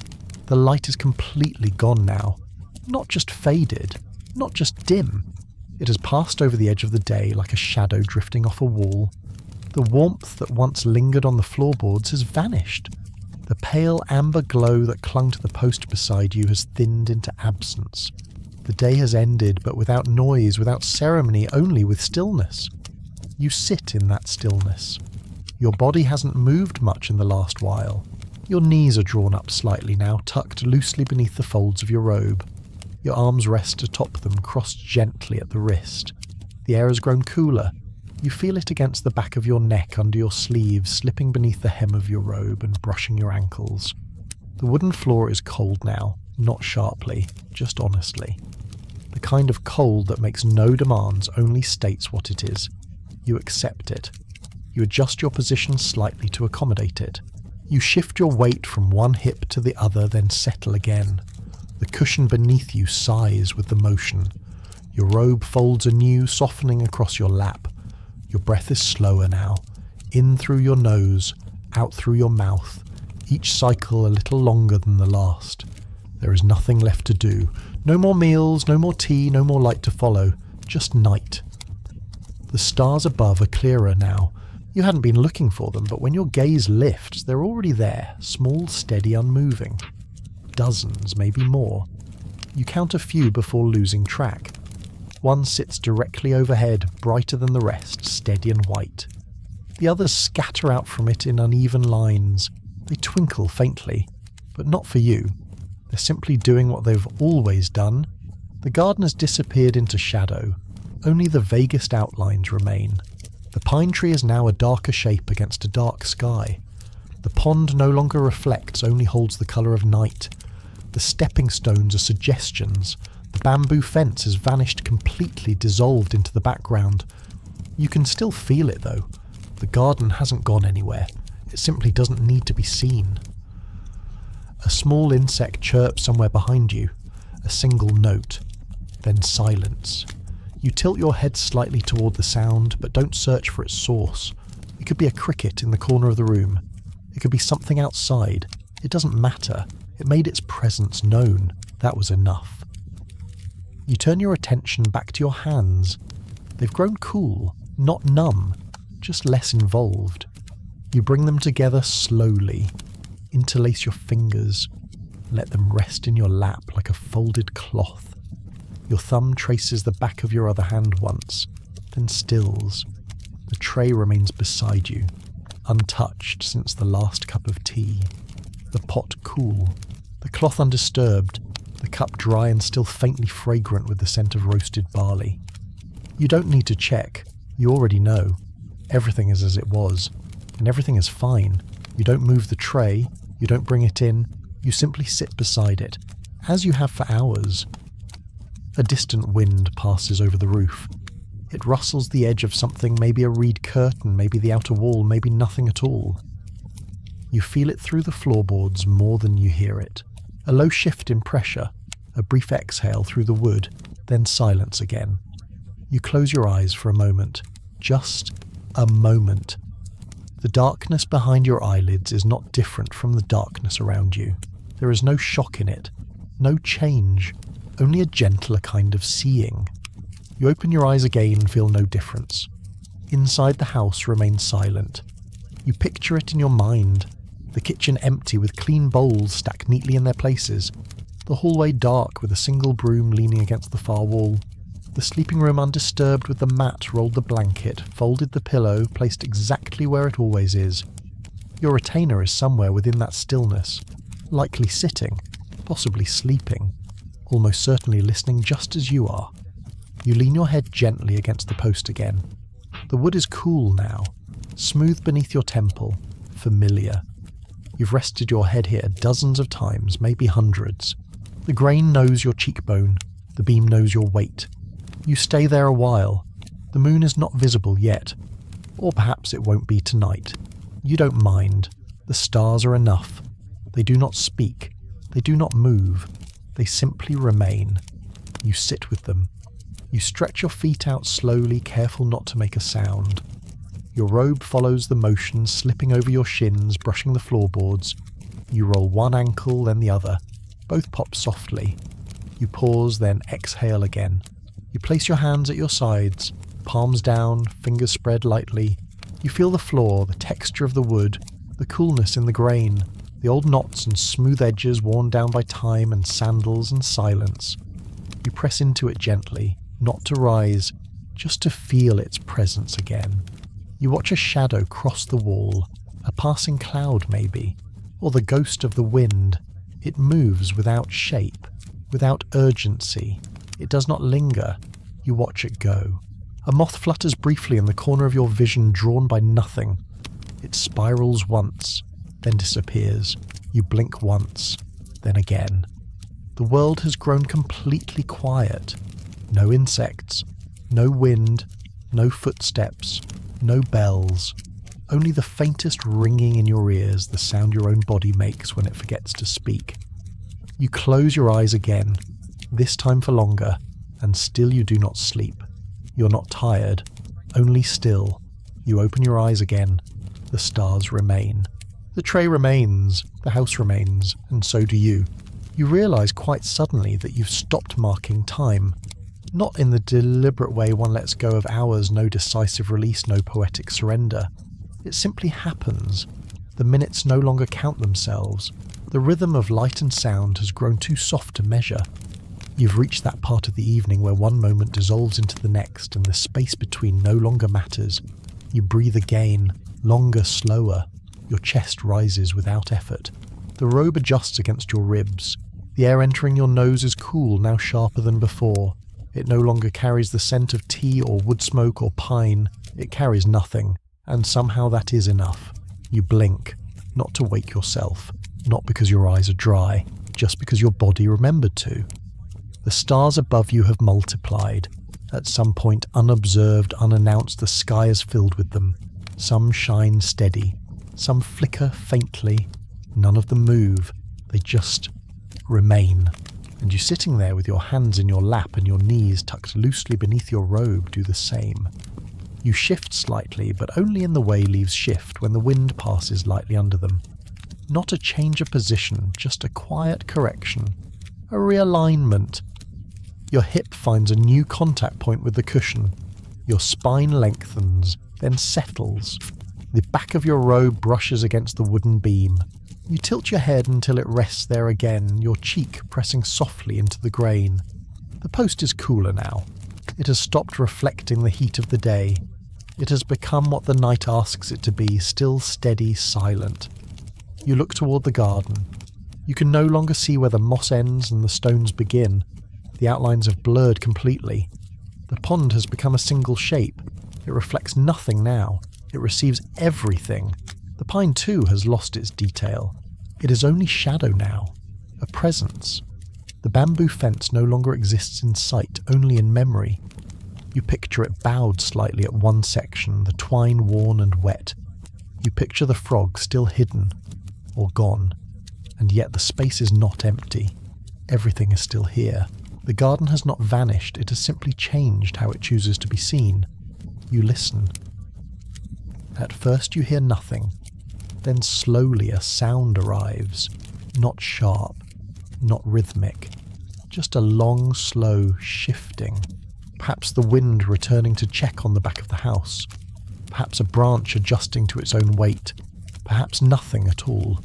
The light is completely gone now. Not just faded, not just dim. It has passed over the edge of the day like a shadow drifting off a wall. The warmth that once lingered on the floorboards has vanished. The pale amber glow that clung to the post beside you has thinned into absence. The day has ended, but without noise, without ceremony, only with stillness. You sit in that stillness. Your body hasn't moved much in the last while. Your knees are drawn up slightly now, tucked loosely beneath the folds of your robe. Your arms rest atop them, crossed gently at the wrist. The air has grown cooler. You feel it against the back of your neck, under your sleeves, slipping beneath the hem of your robe and brushing your ankles. The wooden floor is cold now, not sharply, just honestly. The kind of cold that makes no demands, only states what it is. You accept it. You adjust your position slightly to accommodate it. You shift your weight from one hip to the other, then settle again. The cushion beneath you sighs with the motion. Your robe folds anew, softening across your lap. Your breath is slower now. In through your nose, out through your mouth. Each cycle a little longer than the last. There is nothing left to do. No more meals, no more tea, no more light to follow. Just night. The stars above are clearer now. You hadn't been looking for them, but when your gaze lifts, they're already there, small, steady, unmoving. Dozens, maybe more. You count a few before losing track. One sits directly overhead, brighter than the rest, steady and white. The others scatter out from it in uneven lines. They twinkle faintly, but not for you. They're simply doing what they've always done. The garden has disappeared into shadow. Only the vaguest outlines remain. The pine tree is now a darker shape against a dark sky. The pond no longer reflects, only holds the colour of night. The stepping stones are suggestions. The bamboo fence has vanished completely, dissolved into the background. You can still feel it though. The garden hasn't gone anywhere. It simply doesn't need to be seen. A small insect chirps somewhere behind you. A single note. Then silence. You tilt your head slightly toward the sound, but don't search for its source. It could be a cricket in the corner of the room. It could be something outside. It doesn't matter. It made its presence known. That was enough. You turn your attention back to your hands. They've grown cool, not numb, just less involved. You bring them together slowly. Interlace your fingers. Let them rest in your lap like a folded cloth. Your thumb traces the back of your other hand once, then stills. The tray remains beside you, untouched since the last cup of tea. The pot cool, the cloth undisturbed, the cup dry and still faintly fragrant with the scent of roasted barley. You don't need to check. You already know. Everything is as it was, and everything is fine. You don't move the tray, you don't bring it in, you simply sit beside it, as you have for hours. A distant wind passes over the roof. It rustles the edge of something, maybe a reed curtain, maybe the outer wall, maybe nothing at all. You feel it through the floorboards more than you hear it. A low shift in pressure, a brief exhale through the wood, then silence again. You close your eyes for a moment. Just a moment. The darkness behind your eyelids is not different from the darkness around you. There is no shock in it, no change, only a gentler kind of seeing. You open your eyes again and feel no difference. Inside the house remains silent. You picture it in your mind. The kitchen empty with clean bowls stacked neatly in their places. The hallway dark with a single broom leaning against the far wall. The sleeping room undisturbed with the mat rolled the blanket, folded the pillow, placed exactly where it always is. Your retainer is somewhere within that stillness, likely sitting, possibly sleeping, almost certainly listening just as you are. You lean your head gently against the post again. The wood is cool now, smooth beneath your temple, familiar. You've rested your head here dozens of times, maybe hundreds. The grain knows your cheekbone, the beam knows your weight. You stay there a while. The moon is not visible yet, or perhaps it won't be tonight. You don't mind. The stars are enough. They do not speak. They do not move. They simply remain. You sit with them. You stretch your feet out slowly, careful not to make a sound. Your robe follows the motion, slipping over your shins, brushing the floorboards. You roll one ankle, then the other. Both pop softly. You pause, then exhale again. You place your hands at your sides, palms down, fingers spread lightly. You feel the floor, the texture of the wood, the coolness in the grain, the old knots and smooth edges worn down by time and sandals and silence. You press into it gently, not to rise, just to feel its presence again. You watch a shadow cross the wall, a passing cloud maybe, or the ghost of the wind. It moves without shape, without urgency. It does not linger. You watch it go. A moth flutters briefly in the corner of your vision, drawn by nothing. It spirals once, then disappears. You blink once, then again. The world has grown completely quiet. No insects, no wind, no footsteps, no bells. Only the faintest ringing in your ears, the sound your own body makes when it forgets to speak. You close your eyes again, this time for longer, and still you do not sleep. You're not tired, only still. You open your eyes again. The stars remain. The tray remains, the house remains, and so do you. You realise quite suddenly that you've stopped marking time. Not in the deliberate way one lets go of hours, no decisive release, no poetic surrender. It simply happens. The minutes no longer count themselves. The rhythm of light and sound has grown too soft to measure. You've reached that part of the evening where one moment dissolves into the next and the space between no longer matters. You breathe again, longer, slower. Your chest rises without effort. The robe adjusts against your ribs. The air entering your nose is cool, now sharper than before. It no longer carries the scent of tea or wood smoke or pine. It carries nothing, and somehow that is enough. You blink, not to wake yourself, not because your eyes are dry, just because your body remembered to. The stars above you have multiplied. At some point, unobserved, unannounced, the sky is filled with them. Some shine steady, some flicker faintly. None of them move. They just remain. And you sitting there with your hands in your lap and your knees tucked loosely beneath your robe do the same. You shift slightly, but only in the way leaves shift when the wind passes lightly under them. Not a change of position, just a quiet correction. A realignment. Your hip finds a new contact point with the cushion. Your spine lengthens, then settles. The back of your robe brushes against the wooden beam. You tilt your head until it rests there again, your cheek pressing softly into the grain. The post is cooler now. It has stopped reflecting the heat of the day. It has become what the night asks it to be, still steady, silent. You look toward the garden. You can no longer see where the moss ends and the stones begin. The outlines have blurred completely. The pond has become a single shape. It reflects nothing now. It receives everything. The pine too has lost its detail. It is only shadow now, a presence. The bamboo fence no longer exists in sight, only in memory. You picture it bowed slightly at one section, the twine worn and wet. You picture the frog still hidden, or gone, and yet the space is not empty. Everything is still here. The garden has not vanished, it has simply changed how it chooses to be seen. You listen. At first you hear nothing. Then slowly a sound arrives, not sharp, not rhythmic, just a long, slow shifting. Perhaps the wind returning to check on the back of the house. Perhaps a branch adjusting to its own weight. Perhaps nothing at all.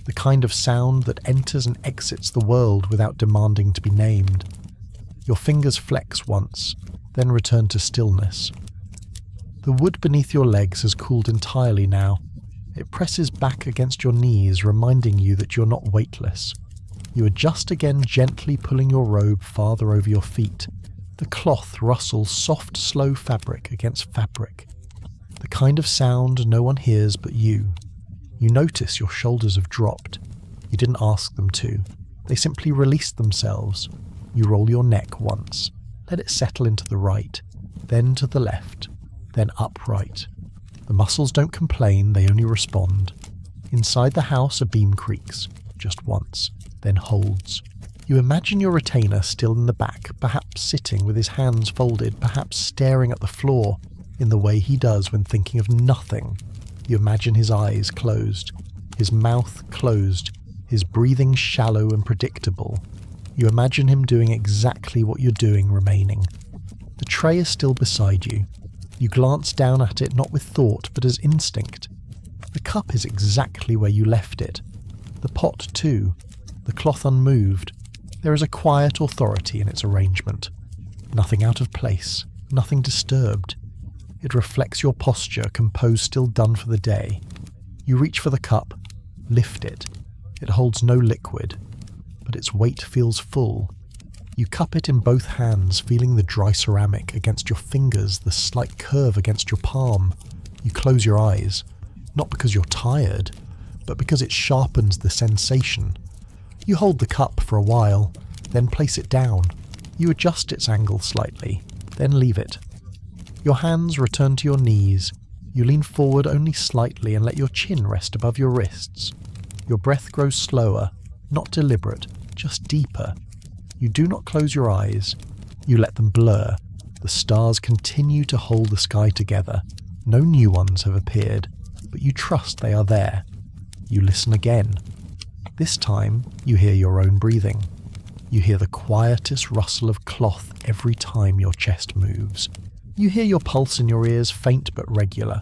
The kind of sound that enters and exits the world without demanding to be named. Your fingers flex once, then return to stillness. The wood beneath your legs has cooled entirely now. It presses back against your knees, reminding you that you're not weightless. You adjust again, gently pulling your robe farther over your feet. The cloth rustles soft, slow fabric against fabric. The kind of sound no one hears but you. You notice your shoulders have dropped. You didn't ask them to. They simply released themselves. You roll your neck once. Let it settle into the right, then to the left, then upright. The muscles don't complain, they only respond. Inside the house, a beam creaks, just once, then holds. You imagine your retainer still in the back, perhaps sitting with his hands folded, perhaps staring at the floor, in the way he does when thinking of nothing. You imagine his eyes closed, his mouth closed, his breathing shallow and predictable. You imagine him doing exactly what you're doing remaining. The tray is still beside you. You glance down at it not with thought but as instinct. The cup is exactly where you left it. The pot too. The cloth unmoved. There is a quiet authority in its arrangement. Nothing out of place. Nothing disturbed. It reflects your posture, composed, still done for the day. You reach for the cup. Lift it. It holds no liquid, but its weight feels full. You cup it in both hands, feeling the dry ceramic against your fingers, the slight curve against your palm. You close your eyes, not because you're tired, but because it sharpens the sensation. You hold the cup for a while, then place it down. You adjust its angle slightly, then leave it. Your hands return to your knees. You lean forward only slightly and let your chin rest above your wrists. Your breath grows slower, not deliberate, just deeper. You do not close your eyes. You let them blur. The stars continue to hold the sky together. No new ones have appeared, but you trust they are there. You listen again. This time, you hear your own breathing. You hear the quietest rustle of cloth every time your chest moves. You hear your pulse in your ears, faint but regular.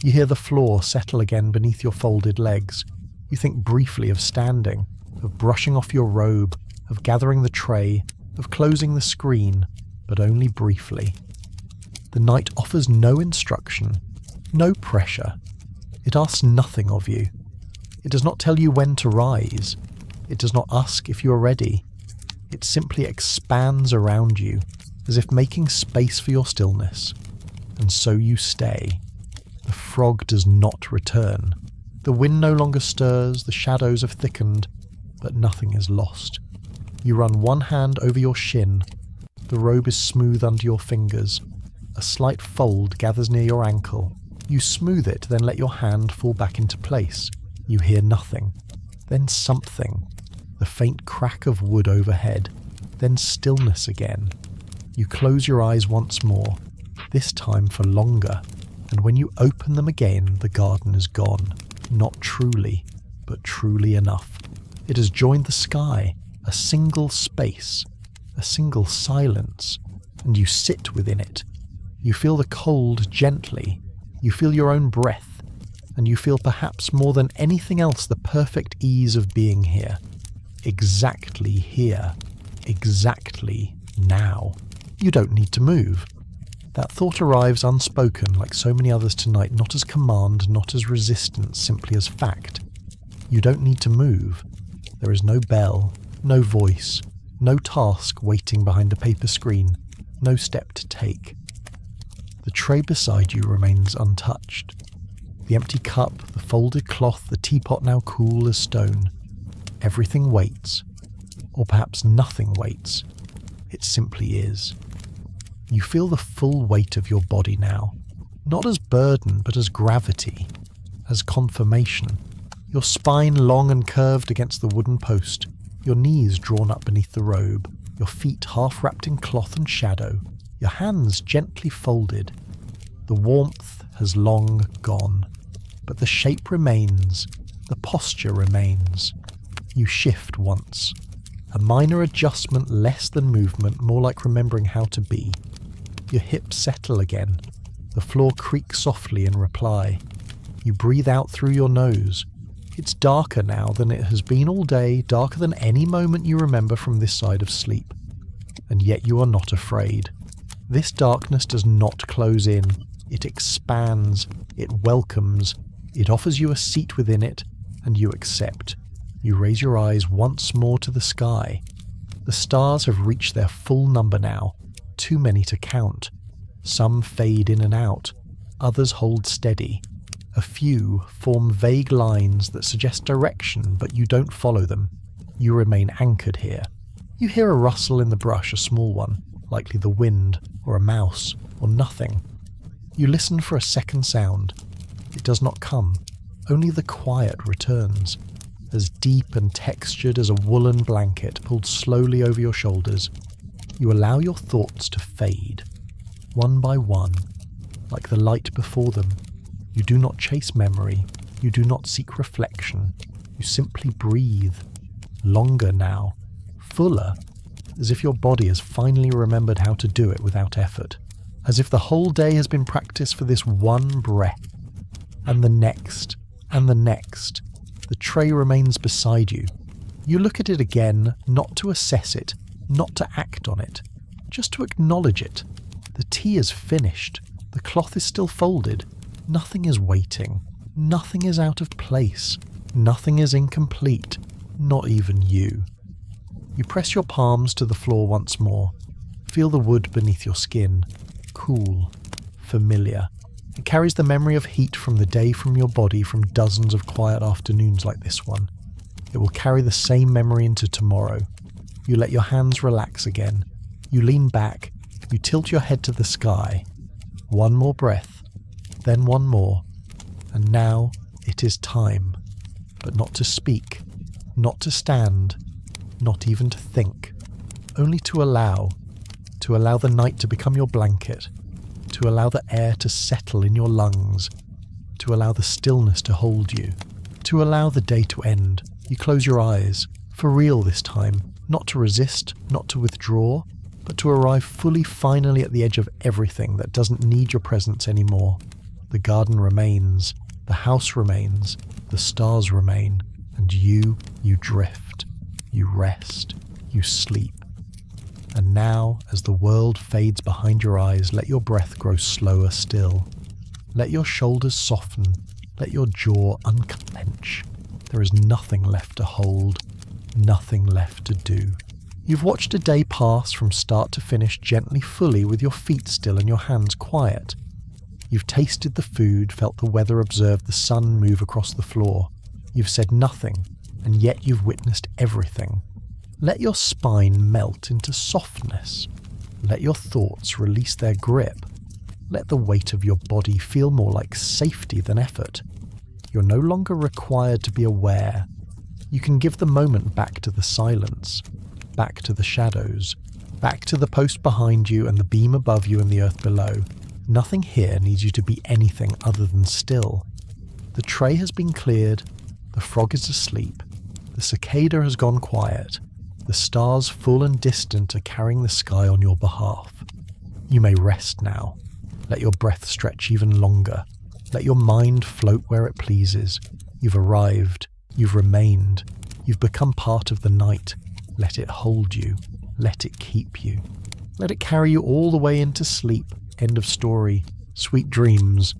You hear the floor settle again beneath your folded legs. You think briefly of standing, of brushing off your robe, of gathering the tray, of closing the screen, but only briefly. The night offers no instruction, no pressure. It asks nothing of you. It does not tell you when to rise. It does not ask if you are ready. It simply expands around you, as if making space for your stillness. And so you stay. The frog does not return. The wind no longer stirs, the shadows have thickened, but nothing is lost. You run one hand over your shin. The robe is smooth under your fingers. A slight fold gathers near your ankle. You smooth it, then let your hand fall back into place. You hear nothing. Then something. The faint crack of wood overhead. Then stillness again. You close your eyes once more. this time for longer, and when you open them again, the garden is gone. Not truly, but truly enough. It has joined the sky, a single space, a single silence, and you sit within it. You feel the cold gently, you feel your own breath, and you feel perhaps more than anything else the perfect ease of being here. Exactly here. Exactly now. You don't need to move. That thought arrives unspoken, like so many others tonight, not as command, not as resistance, simply as fact. You don't need to move. There is no bell, no voice, no task waiting behind a paper screen, no step to take. The tray beside you remains untouched. The empty cup, the folded cloth, the teapot now cool as stone. Everything waits. Or perhaps nothing waits. It simply is. You feel the full weight of your body now, not as burden but as gravity, as confirmation. Your spine long and curved against the wooden post, your knees drawn up beneath the robe, your feet half wrapped in cloth and shadow, your hands gently folded. The warmth has long gone, but the shape remains, the posture remains. You shift once. A minor adjustment, less than movement, more like remembering how to be. Your hips settle again. The floor creaks softly in reply. You breathe out through your nose. It's darker now than it has been all day, darker than any moment you remember from this side of sleep. And yet you are not afraid. This darkness does not close in. It expands. It welcomes. It offers you a seat within it, and you accept. You raise your eyes once more to the sky. The stars have reached their full number now, too many to count. Some fade in and out, others hold steady. A few form vague lines that suggest direction, but you don't follow them. You remain anchored here. You hear a rustle in the brush, a small one, likely the wind, or a mouse, or nothing. You listen for a second sound. It does not come. Only the quiet returns. As deep and textured as a woolen blanket pulled slowly over your shoulders, you allow your thoughts to fade, one by one, like the light before them. You do not chase memory, you do not seek reflection, you simply breathe, longer now, fuller, as if your body has finally remembered how to do it without effort, as if the whole day has been practiced for this one breath, and the next, and the next. The tray remains beside you. You look at it again, not to assess it, not to act on it, just to acknowledge it. The tea is finished. The cloth is still folded. Nothing is waiting. Nothing is out of place. Nothing is incomplete. Not even you. You press your palms to the floor once more. Feel the wood beneath your skin. Cool. Familiar. It carries the memory of heat from the day from your body from dozens of quiet afternoons like this one. It will carry the same memory into tomorrow. You let your hands relax again. You lean back. You tilt your head to the sky. One more breath. Then one more. And now it is time. But not to speak. Not to stand. Not even to think. Only to allow. To allow the night to become your blanket. To allow the air to settle in your lungs, to allow the stillness to hold you, to allow the day to end. You close your eyes, for real this time, not to resist, not to withdraw, but to arrive fully finally at the edge of everything that doesn't need your presence anymore. The garden remains, the house remains, the stars remain, and you drift, you rest, you sleep. And now, as the world fades behind your eyes, let your breath grow slower still. Let your shoulders soften. Let your jaw unclench. There is nothing left to hold, nothing left to do. You've watched a day pass from start to finish gently, fully, with your feet still and your hands quiet. You've tasted the food, felt the weather, observed the sun move across the floor. You've said nothing, and yet you've witnessed everything. Let your spine melt into softness. Let your thoughts release their grip. Let the weight of your body feel more like safety than effort. You're no longer required to be aware. You can give the moment back to the silence, back to the shadows, back to the post behind you and the beam above you and the earth below. Nothing here needs you to be anything other than still. The tray has been cleared, the frog is asleep, the cicada has gone quiet, the stars full and distant are carrying the sky on your behalf. You may rest now. Let your breath stretch even longer. Let your mind float where it pleases. You've arrived. You've remained. You've become part of the night. Let it hold you. Let it keep you. Let it carry you all the way into sleep. End of story. Sweet dreams.